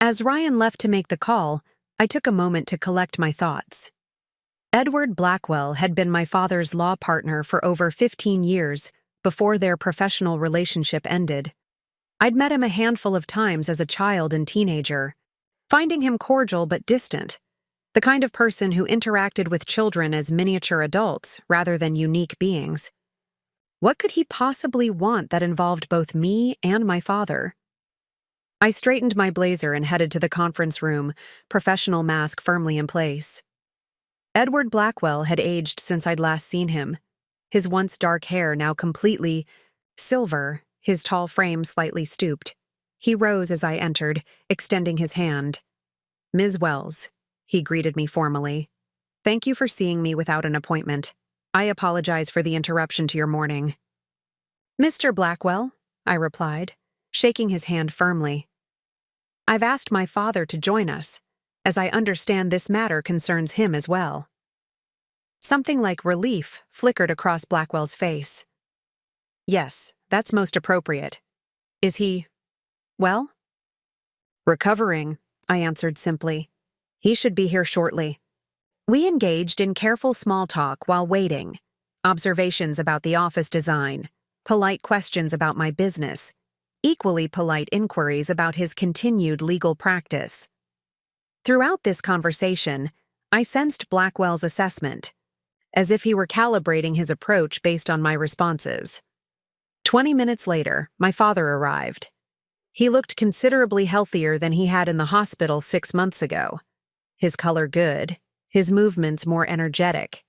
As Ryan left to make the call, I took a moment to collect my thoughts. Edward Blackwell had been my father's law partner for over 15 years, before their professional relationship ended. I'd met him a handful of times as a child and teenager, finding him cordial but distant, the kind of person who interacted with children as miniature adults rather than unique beings. What could he possibly want that involved both me and my father? I straightened my blazer and headed to the conference room, professional mask firmly in place. Edward Blackwell had aged since I'd last seen him, his once dark hair now completely silver, his tall frame slightly stooped. He rose as I entered, extending his hand. "Ms. Wells," he greeted me formally. "Thank you for seeing me without an appointment. I apologize for the interruption to your morning." "Mr. Blackwell," I replied, shaking his hand firmly. "I've asked my father to join us, as I understand this matter concerns him as well." Something like relief flickered across Blackwell's face. "Yes, that's most appropriate. Is he, well?" "Recovering," I answered simply. "He should be here shortly." We engaged in careful small talk while waiting, observations about the office design, polite questions about my business, equally polite inquiries about his continued legal practice. Throughout this conversation, I sensed Blackwell's assessment, as if he were calibrating his approach based on my responses. 20 minutes later, my father arrived. He looked considerably healthier than he had in the hospital 6 months ago. His color good, his movements more energetic.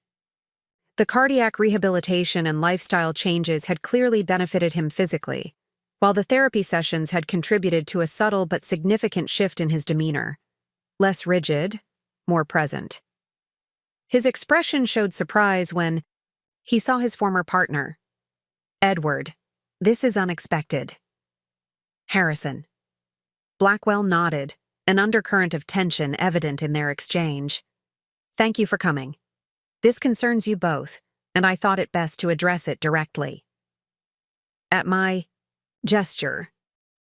The cardiac rehabilitation and lifestyle changes had clearly benefited him physically, while the therapy sessions had contributed to a subtle but significant shift in his demeanor. Less rigid, more present. His expression showed surprise when he saw his former partner. "Edward, this is unexpected." "Harrison." Blackwell nodded, an undercurrent of tension evident in their exchange. "Thank you for coming. This concerns you both, and I thought it best to address it directly." At my gesture,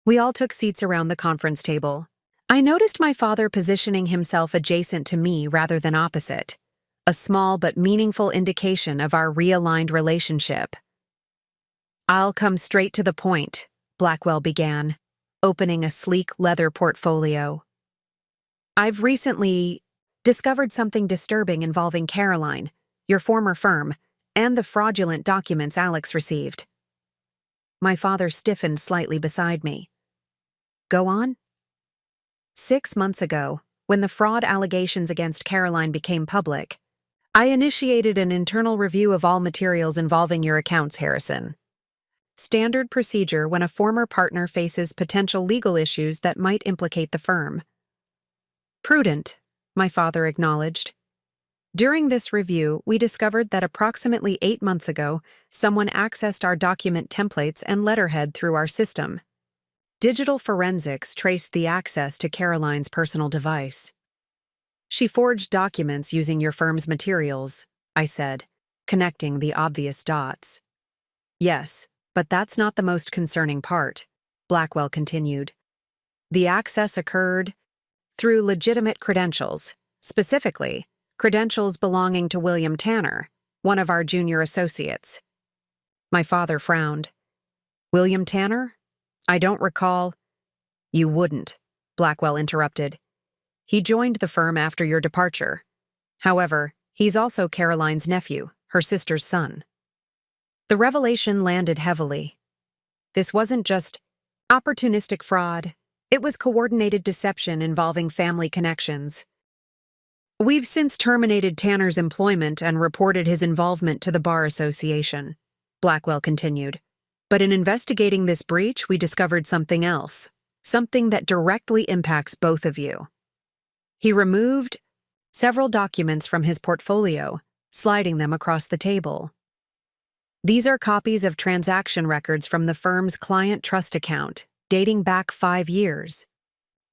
we all took seats around the conference table. I noticed my father positioning himself adjacent to me rather than opposite, a small but meaningful indication of our realigned relationship. "I'll come straight to the point," Blackwell began, opening a sleek leather portfolio. "I've recently discovered something disturbing involving Caroline, your former firm, and the fraudulent documents Alex received." My father stiffened slightly beside me. "Go on." 6 months ago, when the fraud allegations against Caroline became public, I initiated an internal review of all materials involving your accounts, Harrison. Standard procedure when a former partner faces potential legal issues that might implicate the firm. "Prudent," my father acknowledged. "During this review, we discovered that approximately 8 months ago, someone accessed our document templates and letterhead through our system. Digital forensics traced the access to Caroline's personal device. She forged documents using your firm's materials," I said, connecting the obvious dots. "Yes, but that's not the most concerning part," Blackwell continued. "The access occurred through legitimate credentials, specifically, credentials belonging to William Tanner, one of our junior associates." My father frowned. "William Tanner? I don't recall." "You wouldn't," Blackwell interrupted. "He joined the firm after your departure. However, he's also Caroline's nephew, her sister's son." The revelation landed heavily. This wasn't just opportunistic fraud, it was coordinated deception involving family connections. "We've since terminated Tanner's employment and reported his involvement to the Bar Association," Blackwell continued. "But in investigating this breach, we discovered something else, something that directly impacts both of you." He removed several documents from his portfolio, sliding them across the table. "These are copies of transaction records from the firm's client trust account, dating back 5 years.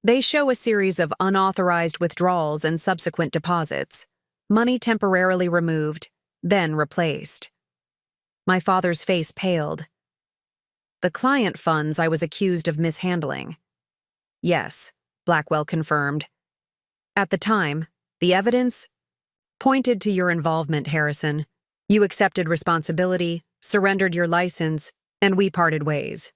They show a series of unauthorized withdrawals and subsequent deposits, money temporarily removed, then replaced." My father's face paled. "The client funds I was accused of mishandling." "Yes," Blackwell confirmed. "At the time, the evidence pointed to your involvement, Harrison. You accepted responsibility, surrendered your license, and we parted ways.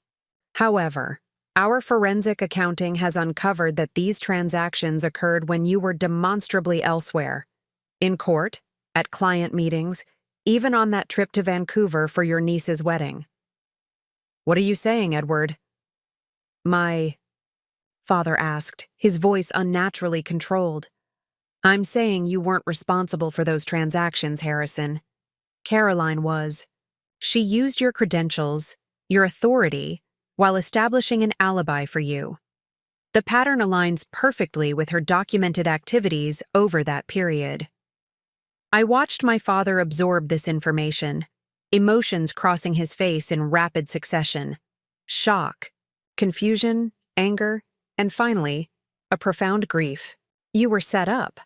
However, our forensic accounting has uncovered that these transactions occurred when you were demonstrably elsewhere. In court, at client meetings, even on that trip to Vancouver for your niece's wedding. What are you saying, Edward? My father asked, his voice unnaturally controlled. I'm saying you weren't responsible for those transactions, Harrison. Caroline was. She used your credentials, your authority, while establishing an alibi for you. The pattern aligns perfectly with her documented activities over that period. I watched my father absorb this information, emotions crossing his face in rapid succession. Shock, confusion, anger, and finally, a profound grief. You were set up,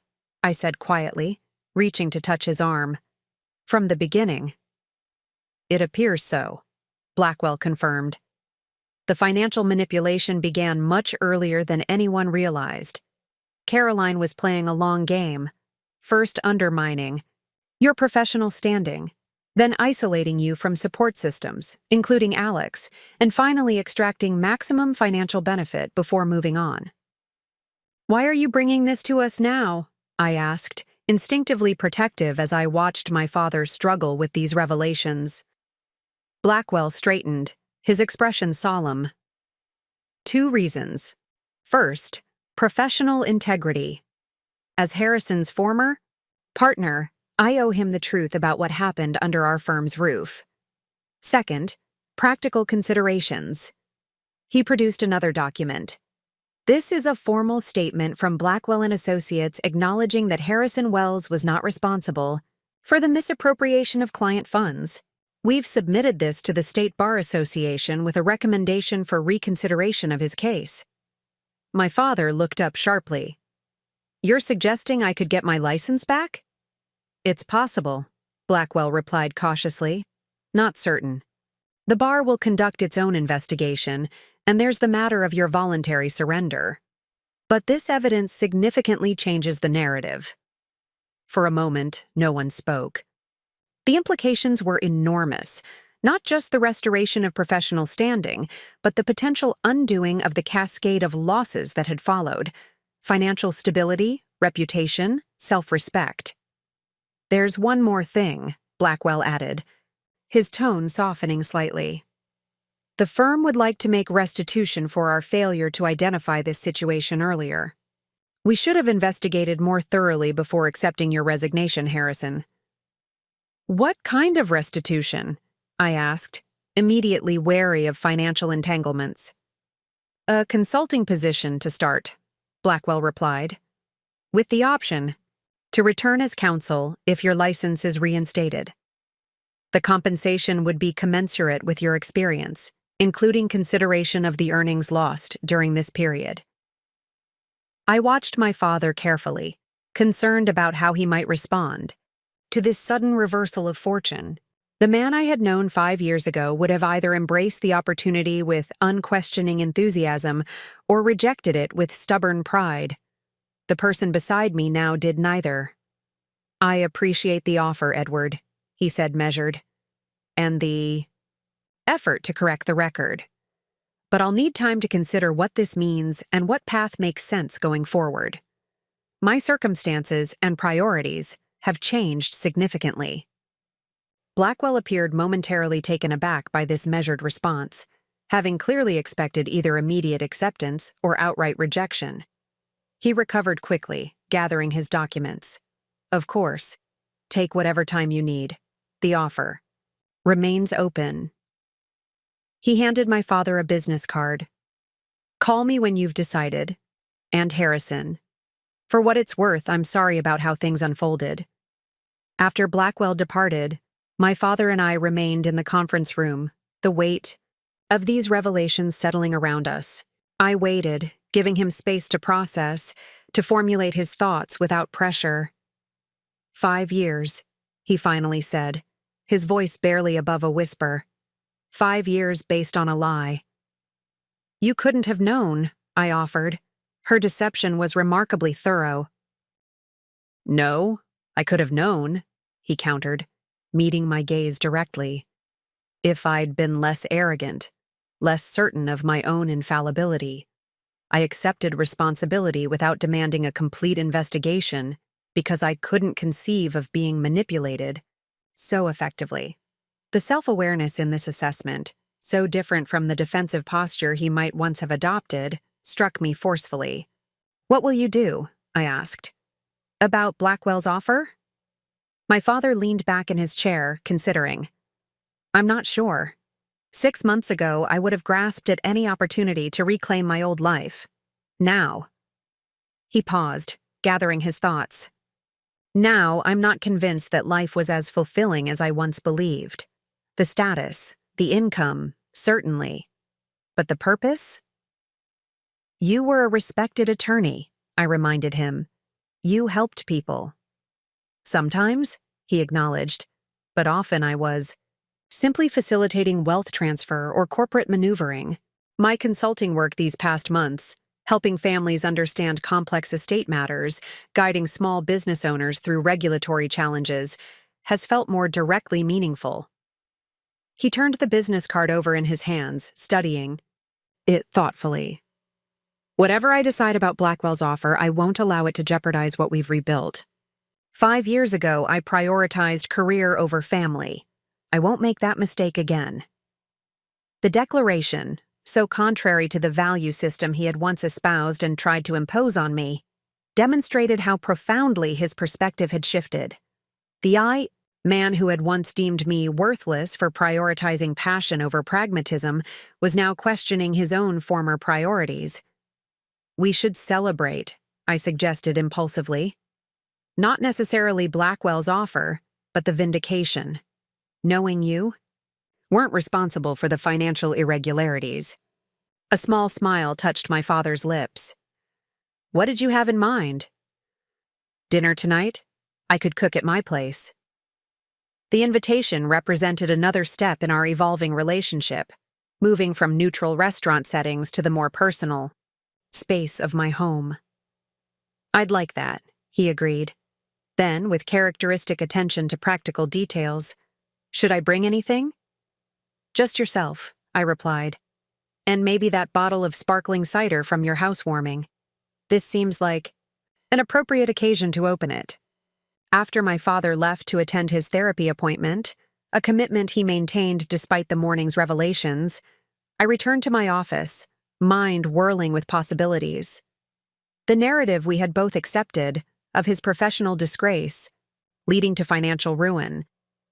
I said quietly, reaching to touch his arm. From the beginning. It appears so, Blackwell confirmed. The financial manipulation began much earlier than anyone realized. Caroline was playing a long game, first undermining your professional standing, then isolating you from support systems, including Alex, and finally extracting maximum financial benefit before moving on. Why are you bringing this to us now? I asked, instinctively protective as I watched my father struggle with these revelations. Blackwell straightened, his expression solemn. 2 reasons. First, professional integrity. As Harrison's former partner, I owe him the truth about what happened under our firm's roof. Second, practical considerations. He produced another document. This is a formal statement from Blackwell and Associates acknowledging that Harrison Wells was not responsible for the misappropriation of client funds. We've submitted this to the State Bar Association with a recommendation for reconsideration of his case. My father looked up sharply. You're suggesting I could get my license back? It's possible, Blackwell replied cautiously. Not certain. The bar will conduct its own investigation, and there's the matter of your voluntary surrender. But this evidence significantly changes the narrative. For a moment, no one spoke. The implications were enormous, not just the restoration of professional standing, but the potential undoing of the cascade of losses that had followed: financial stability, reputation, self-respect. There's one more thing, Blackwell added, his tone softening slightly. The firm would like to make restitution for our failure to identify this situation earlier. We should have investigated more thoroughly before accepting your resignation, Harrison. What kind of restitution? I asked, immediately wary of financial entanglements. A consulting position to start, Blackwell replied, with the option to return as counsel if your license is reinstated. The compensation would be commensurate with your experience, including consideration of the earnings lost during this period. I watched my father carefully, concerned about how he might respond to this sudden reversal of fortune. The man I had known 5 years ago would have either embraced the opportunity with unquestioning enthusiasm or rejected it with stubborn pride. The person beside me now did neither. I appreciate the offer, Edward, he said measured, and the effort to correct the record. But I'll need time to consider what this means and what path makes sense going forward. My circumstances and priorities have changed significantly. Blackwell appeared momentarily taken aback by this measured response, having clearly expected either immediate acceptance or outright rejection. He recovered quickly, gathering his documents. Of course, take whatever time you need. The offer remains open. He handed my father a business card. Call me when you've decided. And Harrison. For what it's worth, I'm sorry about how things unfolded. After Blackwell departed, my father and I remained in the conference room, the weight of these revelations settling around us. I waited, giving him space to process, to formulate his thoughts without pressure. 5 years, he finally said, his voice barely above a whisper. 5 years based on a lie. You couldn't have known, I offered. Her deception was remarkably thorough. No, I could have known, he countered, meeting my gaze directly. If I'd been less arrogant, less certain of my own infallibility. I accepted responsibility without demanding a complete investigation because I couldn't conceive of being manipulated so effectively. The self-awareness in this assessment, so different from the defensive posture he might once have adopted, struck me forcefully. "What will you do?" I asked. "About Blackwell's offer?" My father leaned back in his chair, considering. "I'm not sure. 6 months ago, I would have grasped at any opportunity to reclaim my old life. Now." He paused, gathering his thoughts. "Now, I'm not convinced that life was as fulfilling as I once believed. The status, the income, certainly. But the purpose? You were a respected attorney," I reminded him. "You helped people." "Sometimes," he acknowledged, "but often I was simply facilitating wealth transfer or corporate maneuvering. My consulting work these past months, helping families understand complex estate matters, guiding small business owners through regulatory challenges, has felt more directly meaningful." He turned the business card over in his hands, studying it thoughtfully. "Whatever I decide about Blackwell's offer, I won't allow it to jeopardize what we've rebuilt. 5 years ago, I prioritized career over family. I won't make that mistake again." The declaration, so contrary to the value system he had once espoused and tried to impose on me, demonstrated how profoundly his perspective had shifted. The man who had once deemed me worthless for prioritizing passion over pragmatism was now questioning his own former priorities. "We should celebrate," I suggested impulsively. "Not necessarily Blackwell's offer, but the vindication. Knowing you weren't responsible for the financial irregularities." A small smile touched my father's lips. "What did you have in mind?" "Dinner tonight? I could cook at my place." The invitation represented another step in our evolving relationship, moving from neutral restaurant settings to the more personal space of my home. "I'd like that," he agreed. Then, with characteristic attention to practical details, "Should I bring anything?" "Just yourself," I replied. "And maybe that bottle of sparkling cider from your housewarming. This seems like an appropriate occasion to open it." After my father left to attend his therapy appointment, a commitment he maintained despite the morning's revelations, I returned to my office, mind whirling with possibilities. The narrative we had both accepted, of his professional disgrace, leading to financial ruin,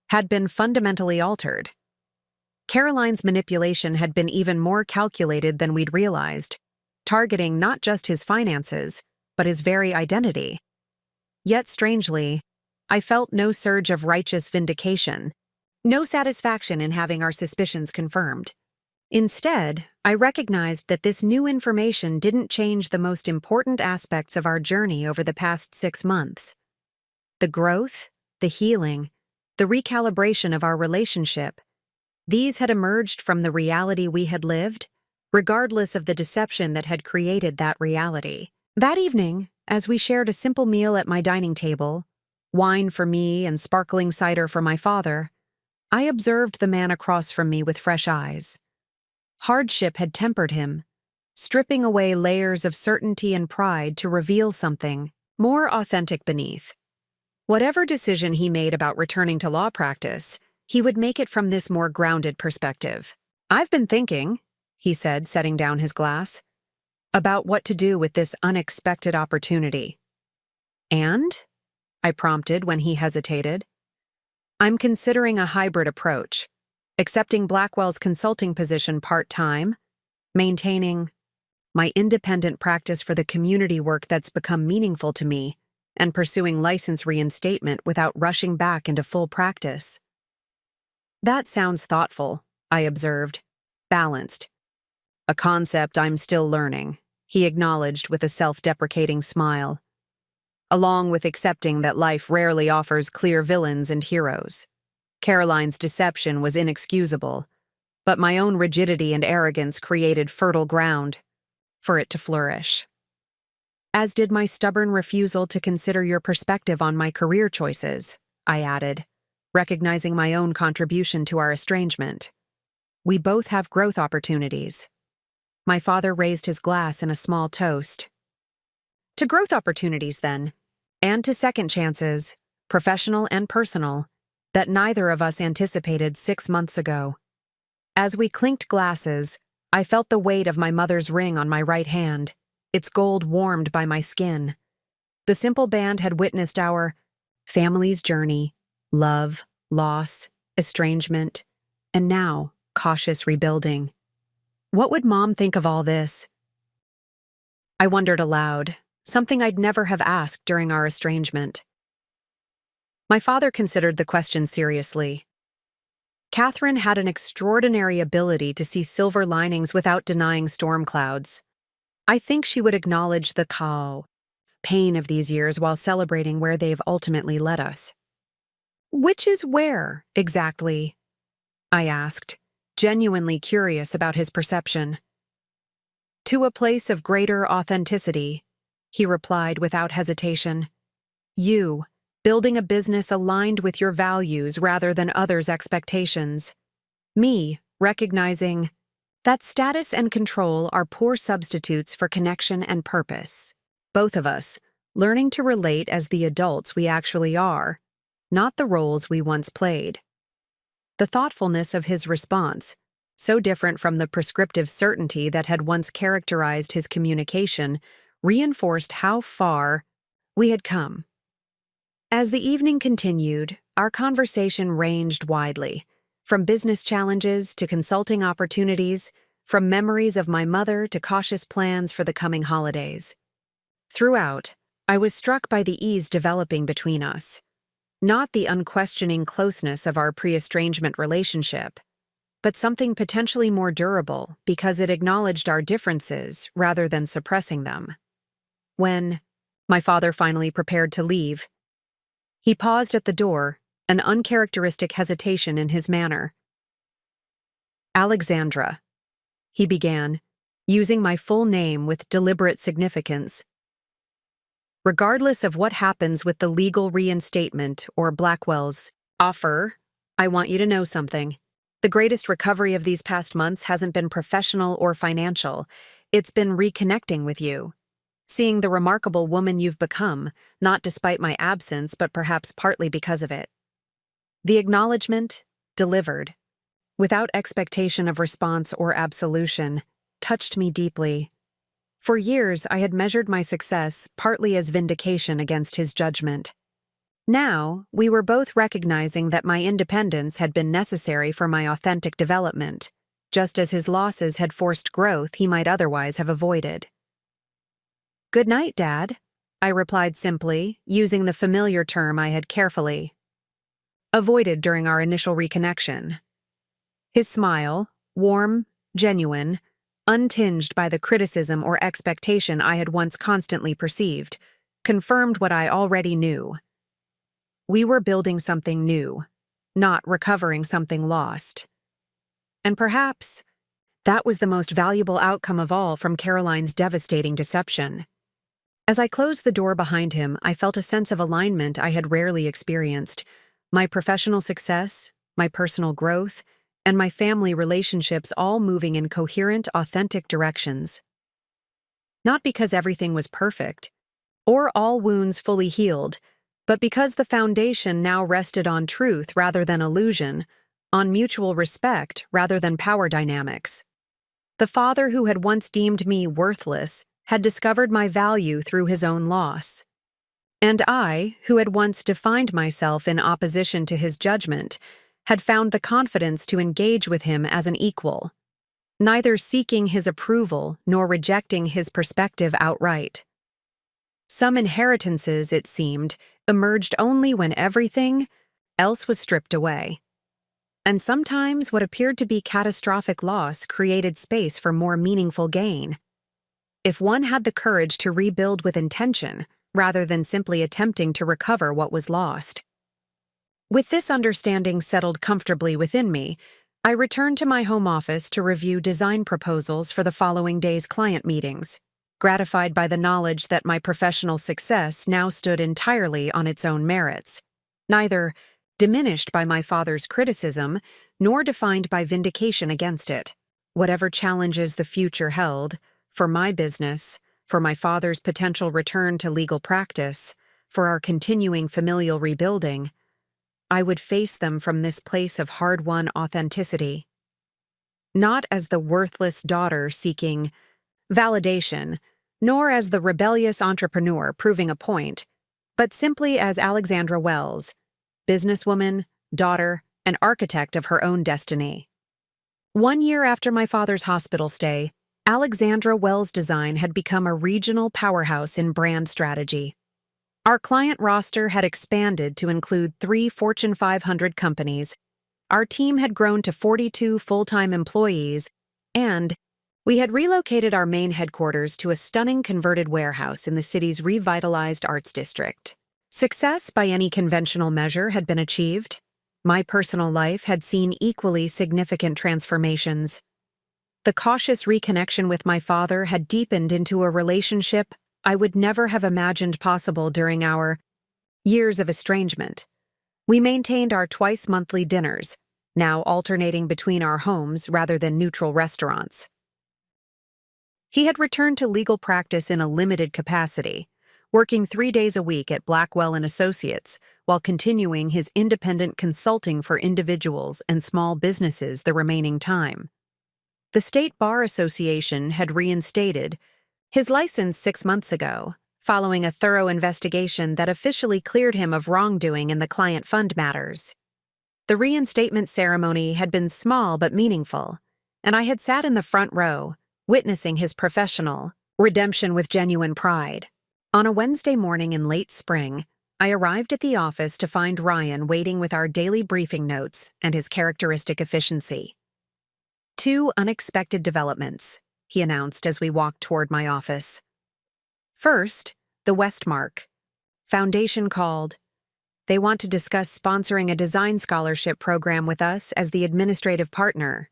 had been fundamentally altered. Caroline's manipulation had been even more calculated than we'd realized, targeting not just his finances, but his very identity. Yet strangely, I felt no surge of righteous vindication, no satisfaction in having our suspicions confirmed. Instead, I recognized that this new information didn't change the most important aspects of our journey over the past 6 months. The growth, the healing, the recalibration of our relationship, these had emerged from the reality we had lived, regardless of the deception that had created that reality. That evening, as we shared a simple meal at my dining table, wine for me and sparkling cider for my father, I observed the man across from me with fresh eyes. Hardship had tempered him, stripping away layers of certainty and pride to reveal something more authentic beneath. Whatever decision he made about returning to law practice, he would make it from this more grounded perspective. "I've been thinking," he said, setting down his glass, "about what to do with this unexpected opportunity." "And?" I prompted when he hesitated. "I'm considering a hybrid approach, accepting Blackwell's consulting position part-time, maintaining my independent practice for the community work that's become meaningful to me, and pursuing license reinstatement without rushing back into full practice." "That sounds thoughtful," I observed. "Balanced. A concept I'm still learning," he acknowledged with a self-deprecating smile. "Along with accepting that life rarely offers clear villains and heroes. Caroline's deception was inexcusable, but my own rigidity and arrogance created fertile ground for it to flourish. As did my stubborn refusal to consider your perspective on my career choices," I added, recognizing my own contribution to our estrangement. We both have growth opportunities. My father raised his glass in a small toast. To growth opportunities, then, and to second chances, professional and personal, that neither of us anticipated 6 months ago. As we clinked glasses, I felt the weight of my mother's ring on my right hand, its gold warmed by my skin. The simple band had witnessed our family's journey, love, loss, estrangement, and now cautious rebuilding. What would Mom think of all this? I wondered aloud, something I'd never have asked during our estrangement. My father considered the question seriously. Catherine had an extraordinary ability to see silver linings without denying storm clouds. I think she would acknowledge the pain of these years while celebrating where they've ultimately led us. Which is where, exactly? I asked, genuinely curious about his perception. To a place of greater authenticity, he replied without hesitation. You, building a business aligned with your values rather than others' expectations. Me, recognizing that status and control are poor substitutes for connection and purpose. Both of us, learning to relate as the adults we actually are, not the roles we once played. The thoughtfulness of his response, so different from the prescriptive certainty that had once characterized his communication, reinforced how far we had come. As the evening continued, our conversation ranged widely, from business challenges to consulting opportunities, from memories of my mother to cautious plans for the coming holidays. Throughout, I was struck by the ease developing between us. Not the unquestioning closeness of our pre-estrangement relationship, but something potentially more durable because it acknowledged our differences rather than suppressing them. When my father finally prepared to leave, he paused at the door, an uncharacteristic hesitation in his manner. Alexandra, he began, using my full name with deliberate significance. Regardless of what happens with the legal reinstatement or Blackwell's offer, I want you to know something. The greatest recovery of these past months hasn't been professional or financial. It's been reconnecting with you. Seeing the remarkable woman you've become, not despite my absence, but perhaps partly because of it. The acknowledgement, delivered, without expectation of response or absolution, touched me deeply. For years, I had measured my success partly as vindication against his judgment. Now, we were both recognizing that my independence had been necessary for my authentic development, just as his losses had forced growth he might otherwise have avoided. "Good night, Dad," I replied simply, using the familiar term I had carefully avoided during our initial reconnection. His smile, warm, genuine, untinged by the criticism or expectation I had once constantly perceived, confirmed what I already knew. We were building something new, not recovering something lost. And perhaps that was the most valuable outcome of all from Caroline's devastating deception. As I closed the door behind him, I felt a sense of alignment I had rarely experienced. My professional success, my personal growth, and my family relationships all moving in coherent, authentic directions. Not because everything was perfect, or all wounds fully healed, but because the foundation now rested on truth rather than illusion, on mutual respect rather than power dynamics. The father who had once deemed me worthless had discovered my value through his own loss. And I, who had once defined myself in opposition to his judgment, had found the confidence to engage with him as an equal, neither seeking his approval nor rejecting his perspective outright. Some inheritances, it seemed, emerged only when everything else was stripped away. And sometimes what appeared to be catastrophic loss created space for more meaningful gain. If one had the courage to rebuild with intention, rather than simply attempting to recover what was lost. With this understanding settled comfortably within me, I returned to my home office to review design proposals for the following day's client meetings, gratified by the knowledge that my professional success now stood entirely on its own merits, neither diminished by my father's criticism nor defined by vindication against it. Whatever challenges the future held, for my business, for my father's potential return to legal practice, for our continuing familial rebuilding, I would face them from this place of hard-won authenticity. Not as the worthless daughter seeking validation, nor as the rebellious entrepreneur proving a point, but simply as Alexandra Wells, businesswoman, daughter, and architect of her own destiny. 1 year after my father's hospital stay, Alexandra Wells Design had become a regional powerhouse in brand strategy. Our client roster had expanded to include 3 Fortune 500 companies. Our team had grown to 42 full-time employees, and we had relocated our main headquarters to a stunning converted warehouse in the city's revitalized arts district. Success by any conventional measure had been achieved. My personal life had seen equally significant transformations. The cautious reconnection with my father had deepened into a relationship I would never have imagined possible during our years of estrangement. We maintained our twice-monthly dinners, now alternating between our homes rather than neutral restaurants. He had returned to legal practice in a limited capacity, working 3 days a week at Blackwell & Associates while continuing his independent consulting for individuals and small businesses the remaining time. The State Bar Association had reinstated his license 6 months ago, following a thorough investigation that officially cleared him of wrongdoing in the client fund matters. The reinstatement ceremony had been small but meaningful, and I had sat in the front row, witnessing his professional redemption with genuine pride. On a Wednesday morning in late spring, I arrived at the office to find Ryan waiting with our daily briefing notes and his characteristic efficiency. 2 unexpected developments, he announced as we walked toward my office. First, the Westmark Foundation called. They want to discuss sponsoring a design scholarship program with us as the administrative partner.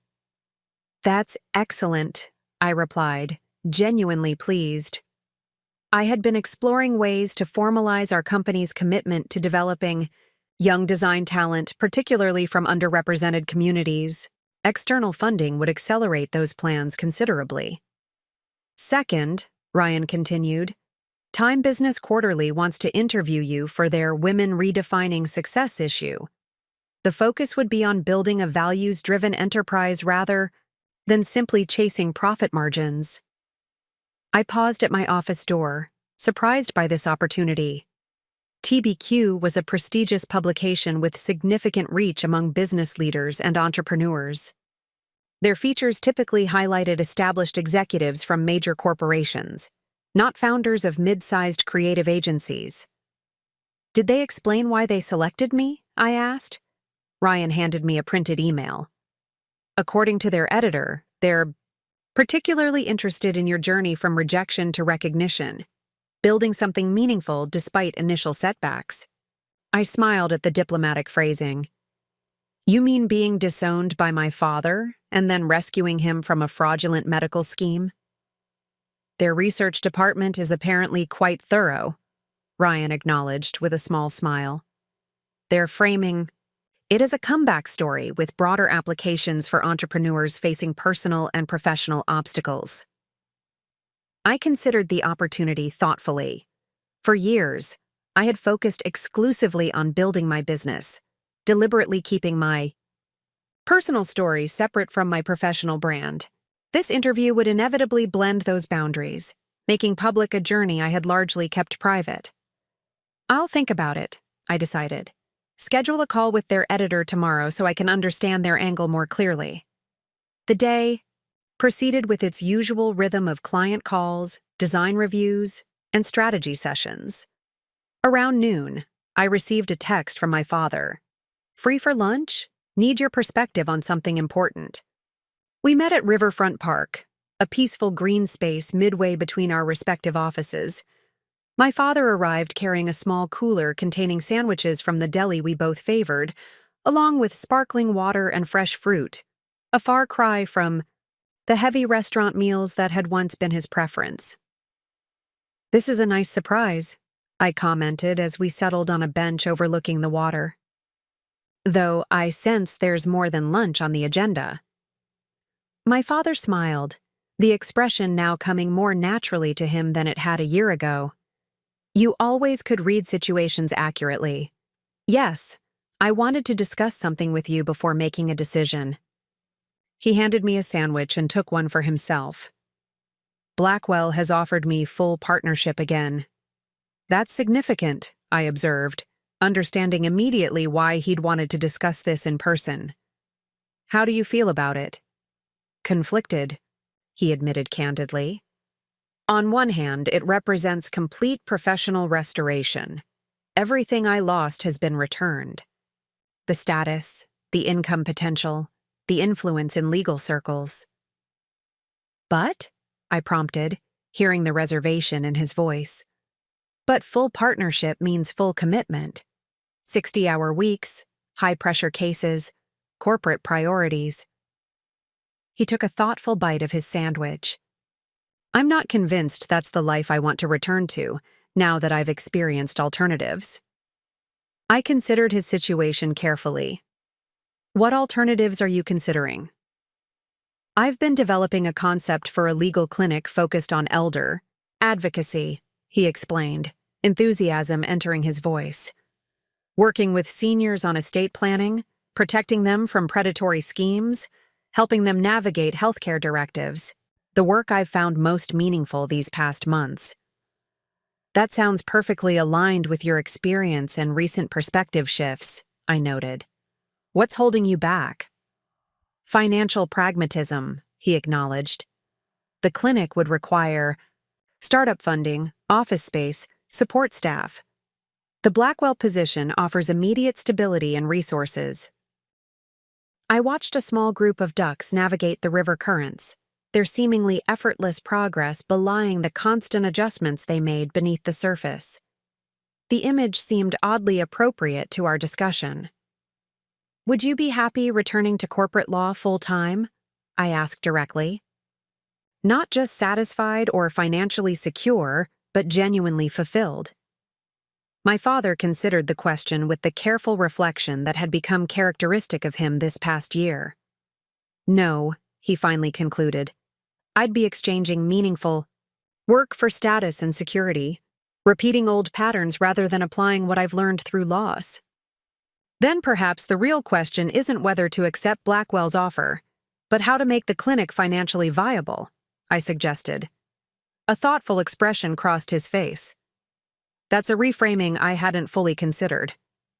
That's excellent, I replied, genuinely pleased. I had been exploring ways to formalize our company's commitment to developing young design talent, particularly from underrepresented communities. External funding would accelerate those plans considerably. Second, Ryan continued, Time Business Quarterly wants to interview you for their Women Redefining Success issue. The focus would be on building a values-driven enterprise rather than simply chasing profit margins. I paused at my office door, surprised by this opportunity. TBQ was a prestigious publication with significant reach among business leaders and entrepreneurs. Their features typically highlighted established executives from major corporations, not founders of mid-sized creative agencies. Did they explain why they selected me? I asked. Ryan handed me a printed email. According to their editor, they're particularly interested in your journey from rejection to recognition, building something meaningful despite initial setbacks. I smiled at the diplomatic phrasing. You mean being disowned by my father and then rescuing him from a fraudulent medical scheme? Their research department is apparently quite thorough, Ryan acknowledged with a small smile. They're framing it as a comeback story with broader applications for entrepreneurs facing personal and professional obstacles. I considered the opportunity thoughtfully. For years, I had focused exclusively on building my business, deliberately keeping my personal story separate from my professional brand. This interview would inevitably blend those boundaries, making public a journey I had largely kept private. I'll think about it, I decided. Schedule a call with their editor tomorrow so I can understand their angle more clearly. The day proceeded with its usual rhythm of client calls, design reviews, and strategy sessions. Around noon, I received a text from my father. Free for lunch? Need your perspective on something important. We met at Riverfront Park, a peaceful green space midway between our respective offices. My father arrived carrying a small cooler containing sandwiches from the deli we both favored, along with sparkling water and fresh fruit, a far cry from the heavy restaurant meals that had once been his preference. This is a nice surprise, I commented as we settled on a bench overlooking the water. though I sense there's more than lunch on the agenda. My father smiled, the expression now coming more naturally to him than it had a year ago. You always could read situations accurately. Yes, I wanted to discuss something with you before making a decision. He handed me a sandwich and took one for himself. Blackwell has offered me full partnership again. That's significant, I observed, understanding immediately why he'd wanted to discuss this in person. How do you feel about it? Conflicted, he admitted candidly. On one hand, it represents complete professional restoration. Everything I lost has been returned. The status, the income potential, the influence in legal circles. But, I prompted, hearing the reservation in his voice. But full partnership means full commitment. 60-hour weeks, high-pressure cases, corporate priorities. He took a thoughtful bite of his sandwich. I'm not convinced that's the life I want to return to, now that I've experienced alternatives. I considered his situation carefully. What alternatives are you considering? I've been developing a concept for a legal clinic focused on elder advocacy, he explained, enthusiasm entering his voice. Working with seniors on estate planning, protecting them from predatory schemes, helping them navigate healthcare directives, the work I've found most meaningful these past months. That sounds perfectly aligned with your experience and recent perspective shifts, I noted. What's holding you back? Financial pragmatism, he acknowledged. The clinic would require startup funding, office space, support staff. The Blackwell position offers immediate stability and resources. I watched a small group of ducks navigate the river currents, their seemingly effortless progress belying the constant adjustments they made beneath the surface. The image seemed oddly appropriate to our discussion. Would you be happy returning to corporate law full-time? I asked directly. Not just satisfied or financially secure, but genuinely fulfilled. My father considered the question with the careful reflection that had become characteristic of him this past year. No, he finally concluded. I'd be exchanging meaningful work for status and security, repeating old patterns rather than applying what I've learned through loss. Then perhaps the real question isn't whether to accept Blackwell's offer, but how to make the clinic financially viable, I suggested. A thoughtful expression crossed his face. That's a reframing I hadn't fully considered,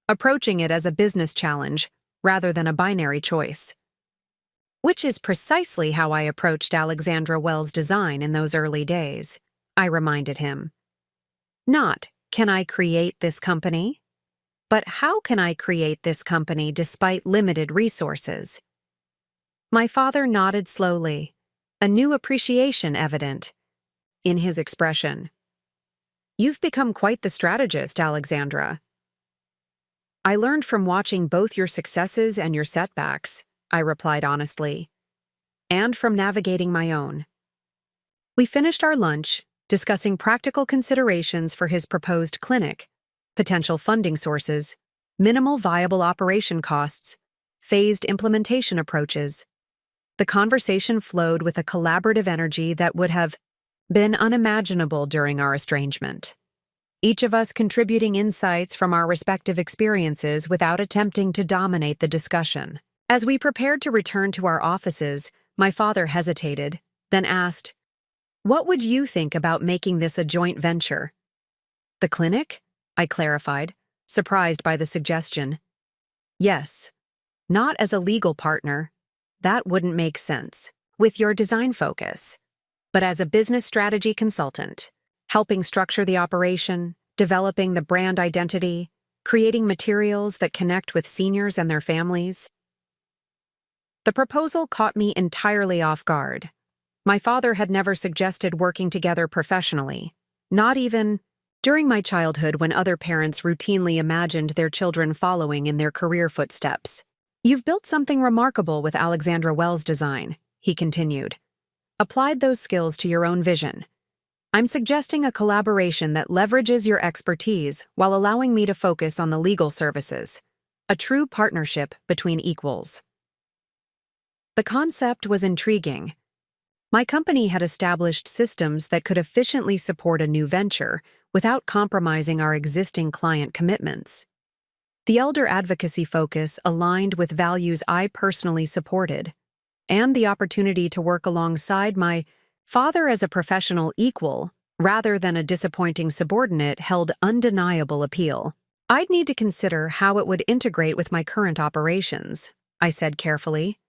approaching it as a business challenge rather than a binary choice. Which is precisely how I approached Alexandra Wells' design in those early days, I reminded him. Not, can I create this company? But how can I create this company despite limited resources? My father nodded slowly, a new appreciation evident in his expression. You've become quite the strategist, Alexandra. I learned from watching both your successes and your setbacks, I replied honestly, and from navigating my own. We finished our lunch, discussing practical considerations for his proposed clinic, potential funding sources, minimal viable operation costs, phased implementation approaches. The conversation flowed with a collaborative energy that would have been unimaginable during our estrangement. Each of us contributing insights from our respective experiences without attempting to dominate the discussion. As we prepared to return to our offices, my father hesitated, then asked, "What would you think about making this a joint venture?" "The clinic?" I clarified, surprised by the suggestion. "Yes. Not as a legal partner. That wouldn't make sense, with your design focus. But as a business strategy consultant, helping structure the operation, developing the brand identity, creating materials that connect with seniors and their families." The proposal caught me entirely off guard. My father had never suggested working together professionally, not even during my childhood when other parents routinely imagined their children following in their career footsteps. "You've built something remarkable with Alexandra Wells' design," he continued. "Applied those skills to your own vision. I'm suggesting a collaboration that leverages your expertise while allowing me to focus on the legal services. a true partnership between equals. The concept was intriguing. My company had established systems that could efficiently support a new venture without compromising our existing client commitments. The elder advocacy focus aligned with values I personally supported, and the opportunity to work alongside my father as a professional equal rather than a disappointing subordinate held undeniable appeal. I'd need to consider how it would integrate with my current operations, I said carefully,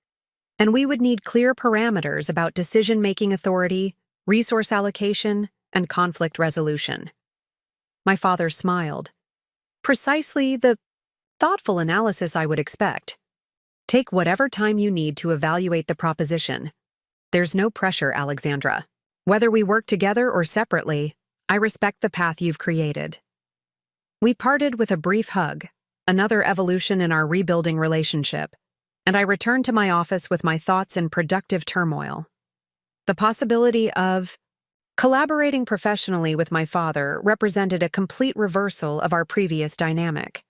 and we would need clear parameters about decision-making authority, resource allocation, and conflict resolution. My father smiled. Precisely the thoughtful analysis I would expect. Take whatever time you need to evaluate the proposition. There's no pressure, Alexandra. Whether we work together or separately, I respect the path you've created. We parted with a brief hug, another evolution in our rebuilding relationship, and I returned to my office with my thoughts in productive turmoil. The possibility of collaborating professionally with my father represented a complete reversal of our previous dynamic.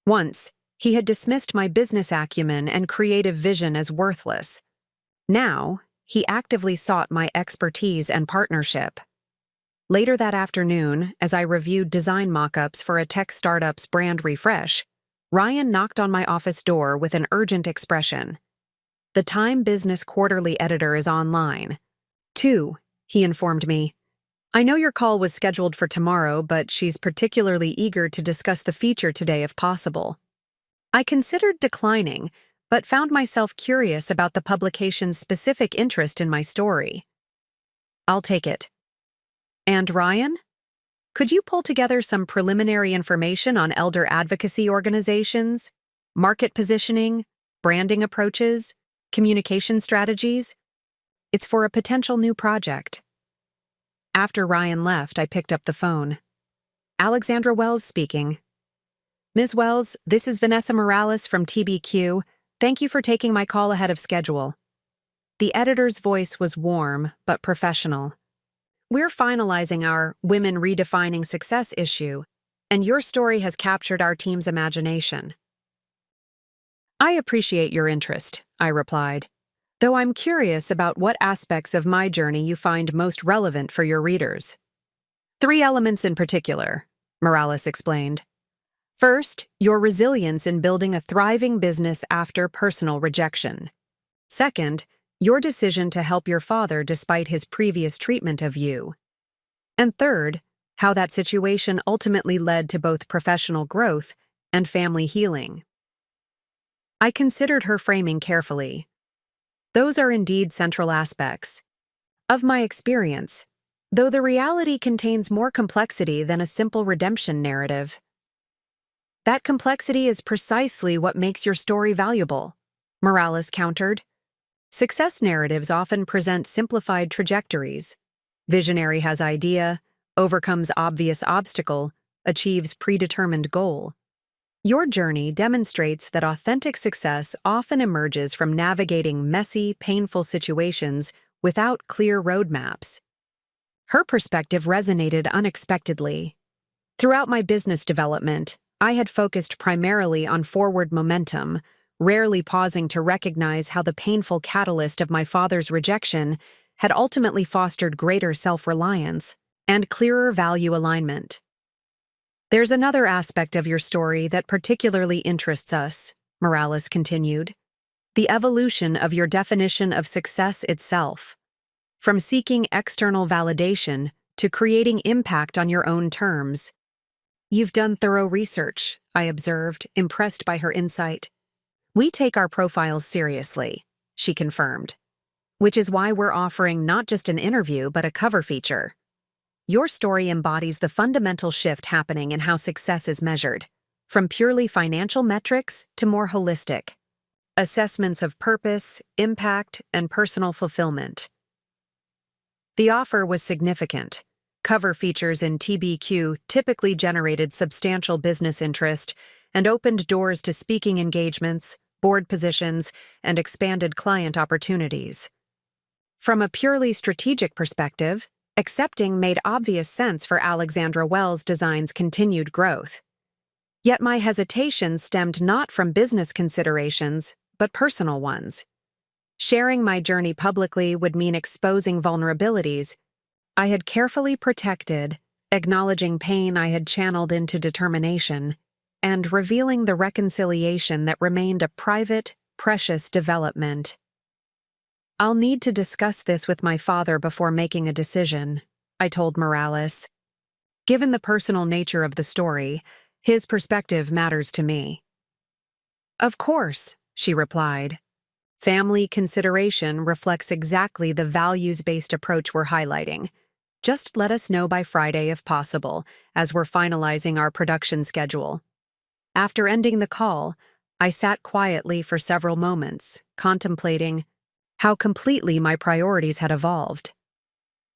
Once, he had dismissed my business acumen and creative vision as worthless. Now, he actively sought my expertise and partnership. Later that afternoon, as I reviewed design mock-ups for a tech startup's brand refresh, Ryan knocked on my office door with an urgent expression. The Time Business Quarterly editor is online. 2, he informed me. I know your call was scheduled for tomorrow, but she's particularly eager to discuss the feature today if possible. I considered declining, but found myself curious about the publication's specific interest in my story. I'll take it. And Ryan? Could you pull together some preliminary information on elder advocacy organizations, market positioning, branding approaches, communication strategies? It's for a potential new project. After Ryan left, I picked up the phone. Alexandra Wells speaking. Ms. Wells, this is Vanessa Morales from TBQ. Thank you for taking my call ahead of schedule. The editor's voice was warm but professional. We're finalizing our Women Redefining Success issue, and your story has captured our team's imagination. I appreciate your interest, I replied, though I'm curious about what aspects of my journey you find most relevant for your readers. 3 elements in particular, Morales explained. First, your resilience in building a thriving business after personal rejection. Second, your decision to help your father despite his previous treatment of you. And third, how that situation ultimately led to both professional growth and family healing. I considered her framing carefully. Those are indeed central aspects of my experience, though the reality contains more complexity than a simple redemption narrative. That complexity is precisely what makes your story valuable, Morales countered. Success narratives often present simplified trajectories. Visionary has idea, overcomes obvious obstacle, achieves predetermined goal. Your journey demonstrates that authentic success often emerges from navigating messy, painful situations without clear roadmaps. Her perspective resonated unexpectedly. Throughout my business development, I had focused primarily on forward momentum, rarely pausing to recognize how the painful catalyst of my father's rejection had ultimately fostered greater self-reliance and clearer value alignment. There's another aspect of your story that particularly interests us, Morales continued, the evolution of your definition of success itself. From seeking external validation to creating impact on your own terms. You've done thorough research, I observed, impressed by her insight. We take our profiles seriously, she confirmed, which is why we're offering not just an interview but a cover feature. Your story embodies the fundamental shift happening in how success is measured, from purely financial metrics to more holistic assessments of purpose, impact, and personal fulfillment. The offer was significant. Cover features in TBQ typically generated substantial business interest and opened doors to speaking engagements, board positions, and expanded client opportunities. From a purely strategic perspective, accepting made obvious sense for Alexandra Wells Design's continued growth. Yet my hesitation stemmed not from business considerations, but personal ones. Sharing my journey publicly would mean exposing vulnerabilities I had carefully protected, acknowledging pain I had channeled into determination, and revealing the reconciliation that remained a private, precious development. "I'll need to discuss this with my father before making a decision," I told Morales. "Given the personal nature of the story, his perspective matters to me." "Of course," she replied. "Family consideration reflects exactly the values-based approach we're highlighting. Just let us know by Friday if possible, as we're finalizing our production schedule." After ending the call, I sat quietly for several moments, contemplating how completely my priorities had evolved.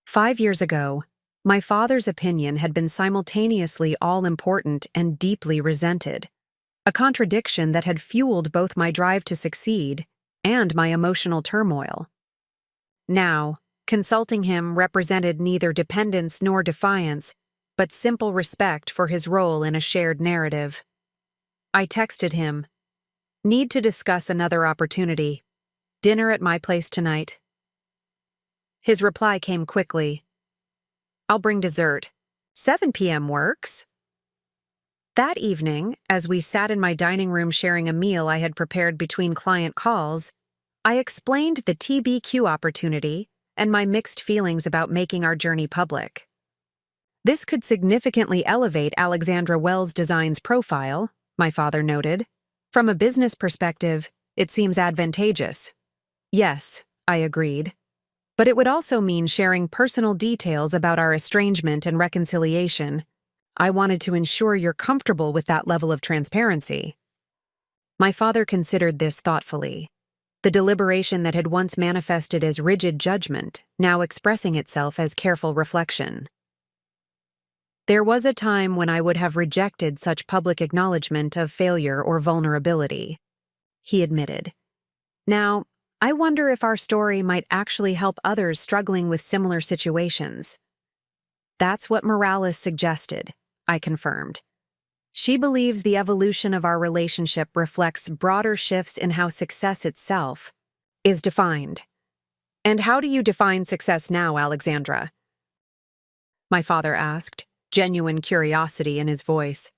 5 years ago, my father's opinion had been simultaneously all-important and deeply resented, a contradiction that had fueled both my drive to succeed and my emotional turmoil. Now, consulting him represented neither dependence nor defiance, but simple respect for his role in a shared narrative. I texted him, "Need to discuss another opportunity. Dinner at my place tonight." His reply came quickly. "I'll bring dessert. 7 p.m. works." That evening, as we sat in my dining room sharing a meal I had prepared between client calls, I explained the TBQ opportunity and my mixed feelings about making our journey public. "This could significantly elevate Alexandra Wells Design's profile," my father noted. "From a business perspective, it seems advantageous." "Yes," I agreed. "But it would also mean sharing personal details about our estrangement and reconciliation. I wanted to ensure you're comfortable with that level of transparency." My father considered this thoughtfully, the deliberation that had once manifested as rigid judgment now expressing itself as careful reflection. "There was a time when I would have rejected such public acknowledgement of failure or vulnerability," he admitted. "Now, I wonder if our story might actually help others struggling with similar situations." "That's what Morales suggested," I confirmed. "She believes the evolution of our relationship reflects broader shifts in how success itself is defined." "And how do you define success now, Alexandra?" my father asked, genuine curiosity in his voice.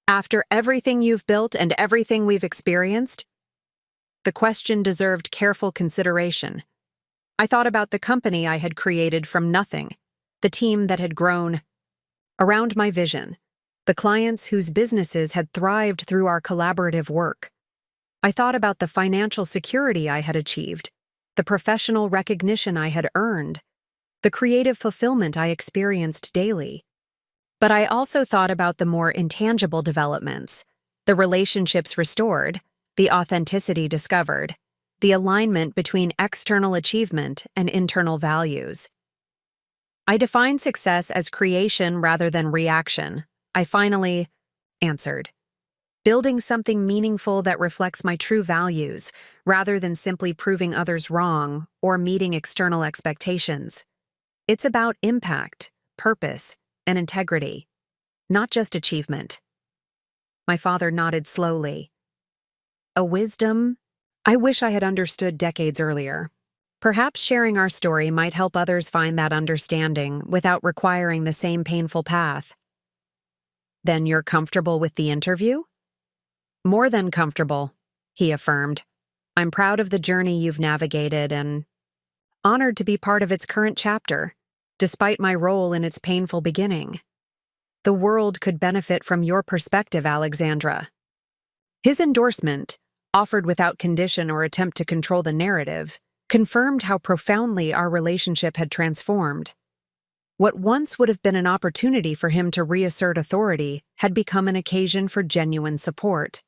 "After everything you've built and everything we've experienced?" The question deserved careful consideration. I thought about the company I had created from nothing, the team that had grown around my vision, the clients whose businesses had thrived through our collaborative work. I thought about the financial security I had achieved, the professional recognition I had earned, the creative fulfillment I experienced daily. But I also thought about the more intangible developments, the relationships restored, the authenticity discovered, the alignment between external achievement and internal values. I define success as creation rather than reaction, I finally answered. Building something meaningful that reflects my true values, rather than simply proving others wrong or meeting external expectations. It's about impact, purpose, and integrity, not just achievement. My father nodded slowly. A wisdom I wish I had understood decades earlier. Perhaps sharing our story might help others find that understanding without requiring the same painful path. "Then you're comfortable with the interview?" "More than comfortable," he affirmed. "I'm proud of the journey you've navigated and honored to be part of its current chapter, despite my role in its painful beginning. The world could benefit from your perspective, Alexandra." His endorsement, offered without condition or attempt to control the narrative, confirmed how profoundly our relationship had transformed. What once would have been an opportunity for him to reassert authority had become an occasion for genuine support.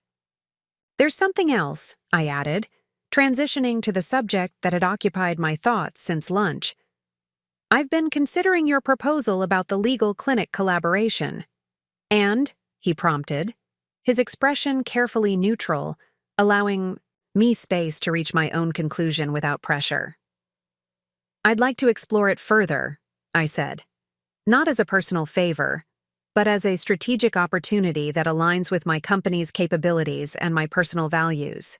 "There's something else," I added, transitioning to the subject that had occupied my thoughts since lunch. "I've been considering your proposal about the legal clinic collaboration." "And?" he prompted, his expression carefully neutral, allowing me space to reach my own conclusion without pressure. "I'd like to explore it further," I said. "Not as a personal favor, but as a strategic opportunity that aligns with my company's capabilities and my personal values.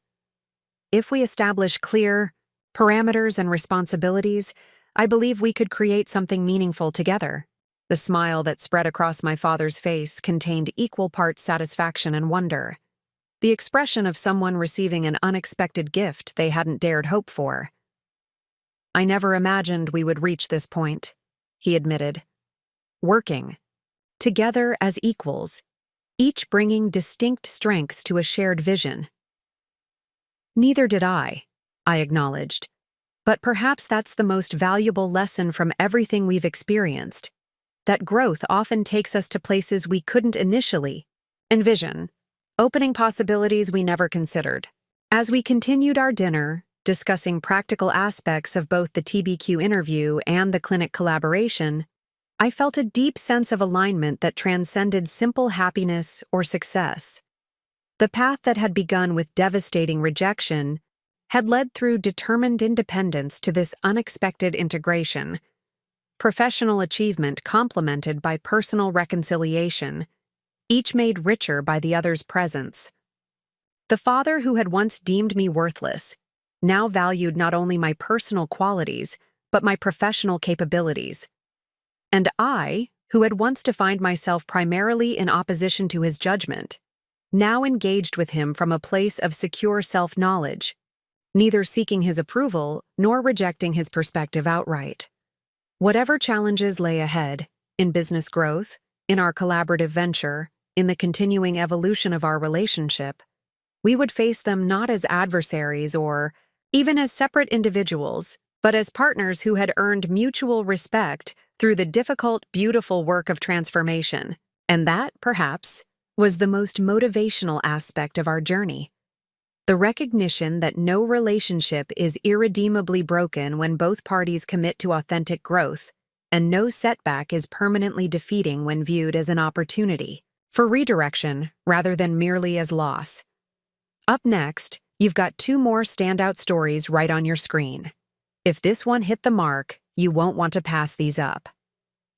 If we establish clear parameters and responsibilities, I believe we could create something meaningful together. The smile that spread across my father's face contained equal parts satisfaction and wonder, the expression of someone receiving an unexpected gift they hadn't dared hope for. "I never imagined we would reach this point," he admitted. "Working together as equals, each bringing distinct strengths to a shared vision." "Neither did I acknowledged. "But perhaps that's the most valuable lesson from everything we've experienced, that growth often takes us to places we couldn't initially envision, opening possibilities we never considered." As we continued our dinner, discussing practical aspects of both the TBQ interview and the clinic collaboration, I felt a deep sense of alignment that transcended simple happiness or success. The path that had begun with devastating rejection had led through determined independence to this unexpected integration. Professional achievement complemented by personal reconciliation, each made richer by the other's presence. The father who had once deemed me worthless now valued not only my personal qualities, but my professional capabilities. And I, who had once defined myself primarily in opposition to his judgment, now engaged with him from a place of secure self-knowledge, neither seeking his approval nor rejecting his perspective outright. Whatever challenges lay ahead, in business growth, in our collaborative venture, in the continuing evolution of our relationship, we would face them not as adversaries or even as separate individuals, but as partners who had earned mutual respect through the difficult, beautiful work of transformation. And that, perhaps, was the most motivational aspect of our journey. The recognition that no relationship is irredeemably broken when both parties commit to authentic growth, and no setback is permanently defeating when viewed as an opportunity for redirection rather than merely as loss. Up next, you've got 2 more standout stories right on your screen. If this one hit the mark, you won't want to pass these up.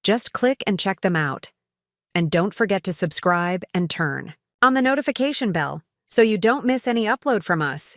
Just click and check them out. And don't forget to subscribe and turn on the notification bell so you don't miss any upload from us.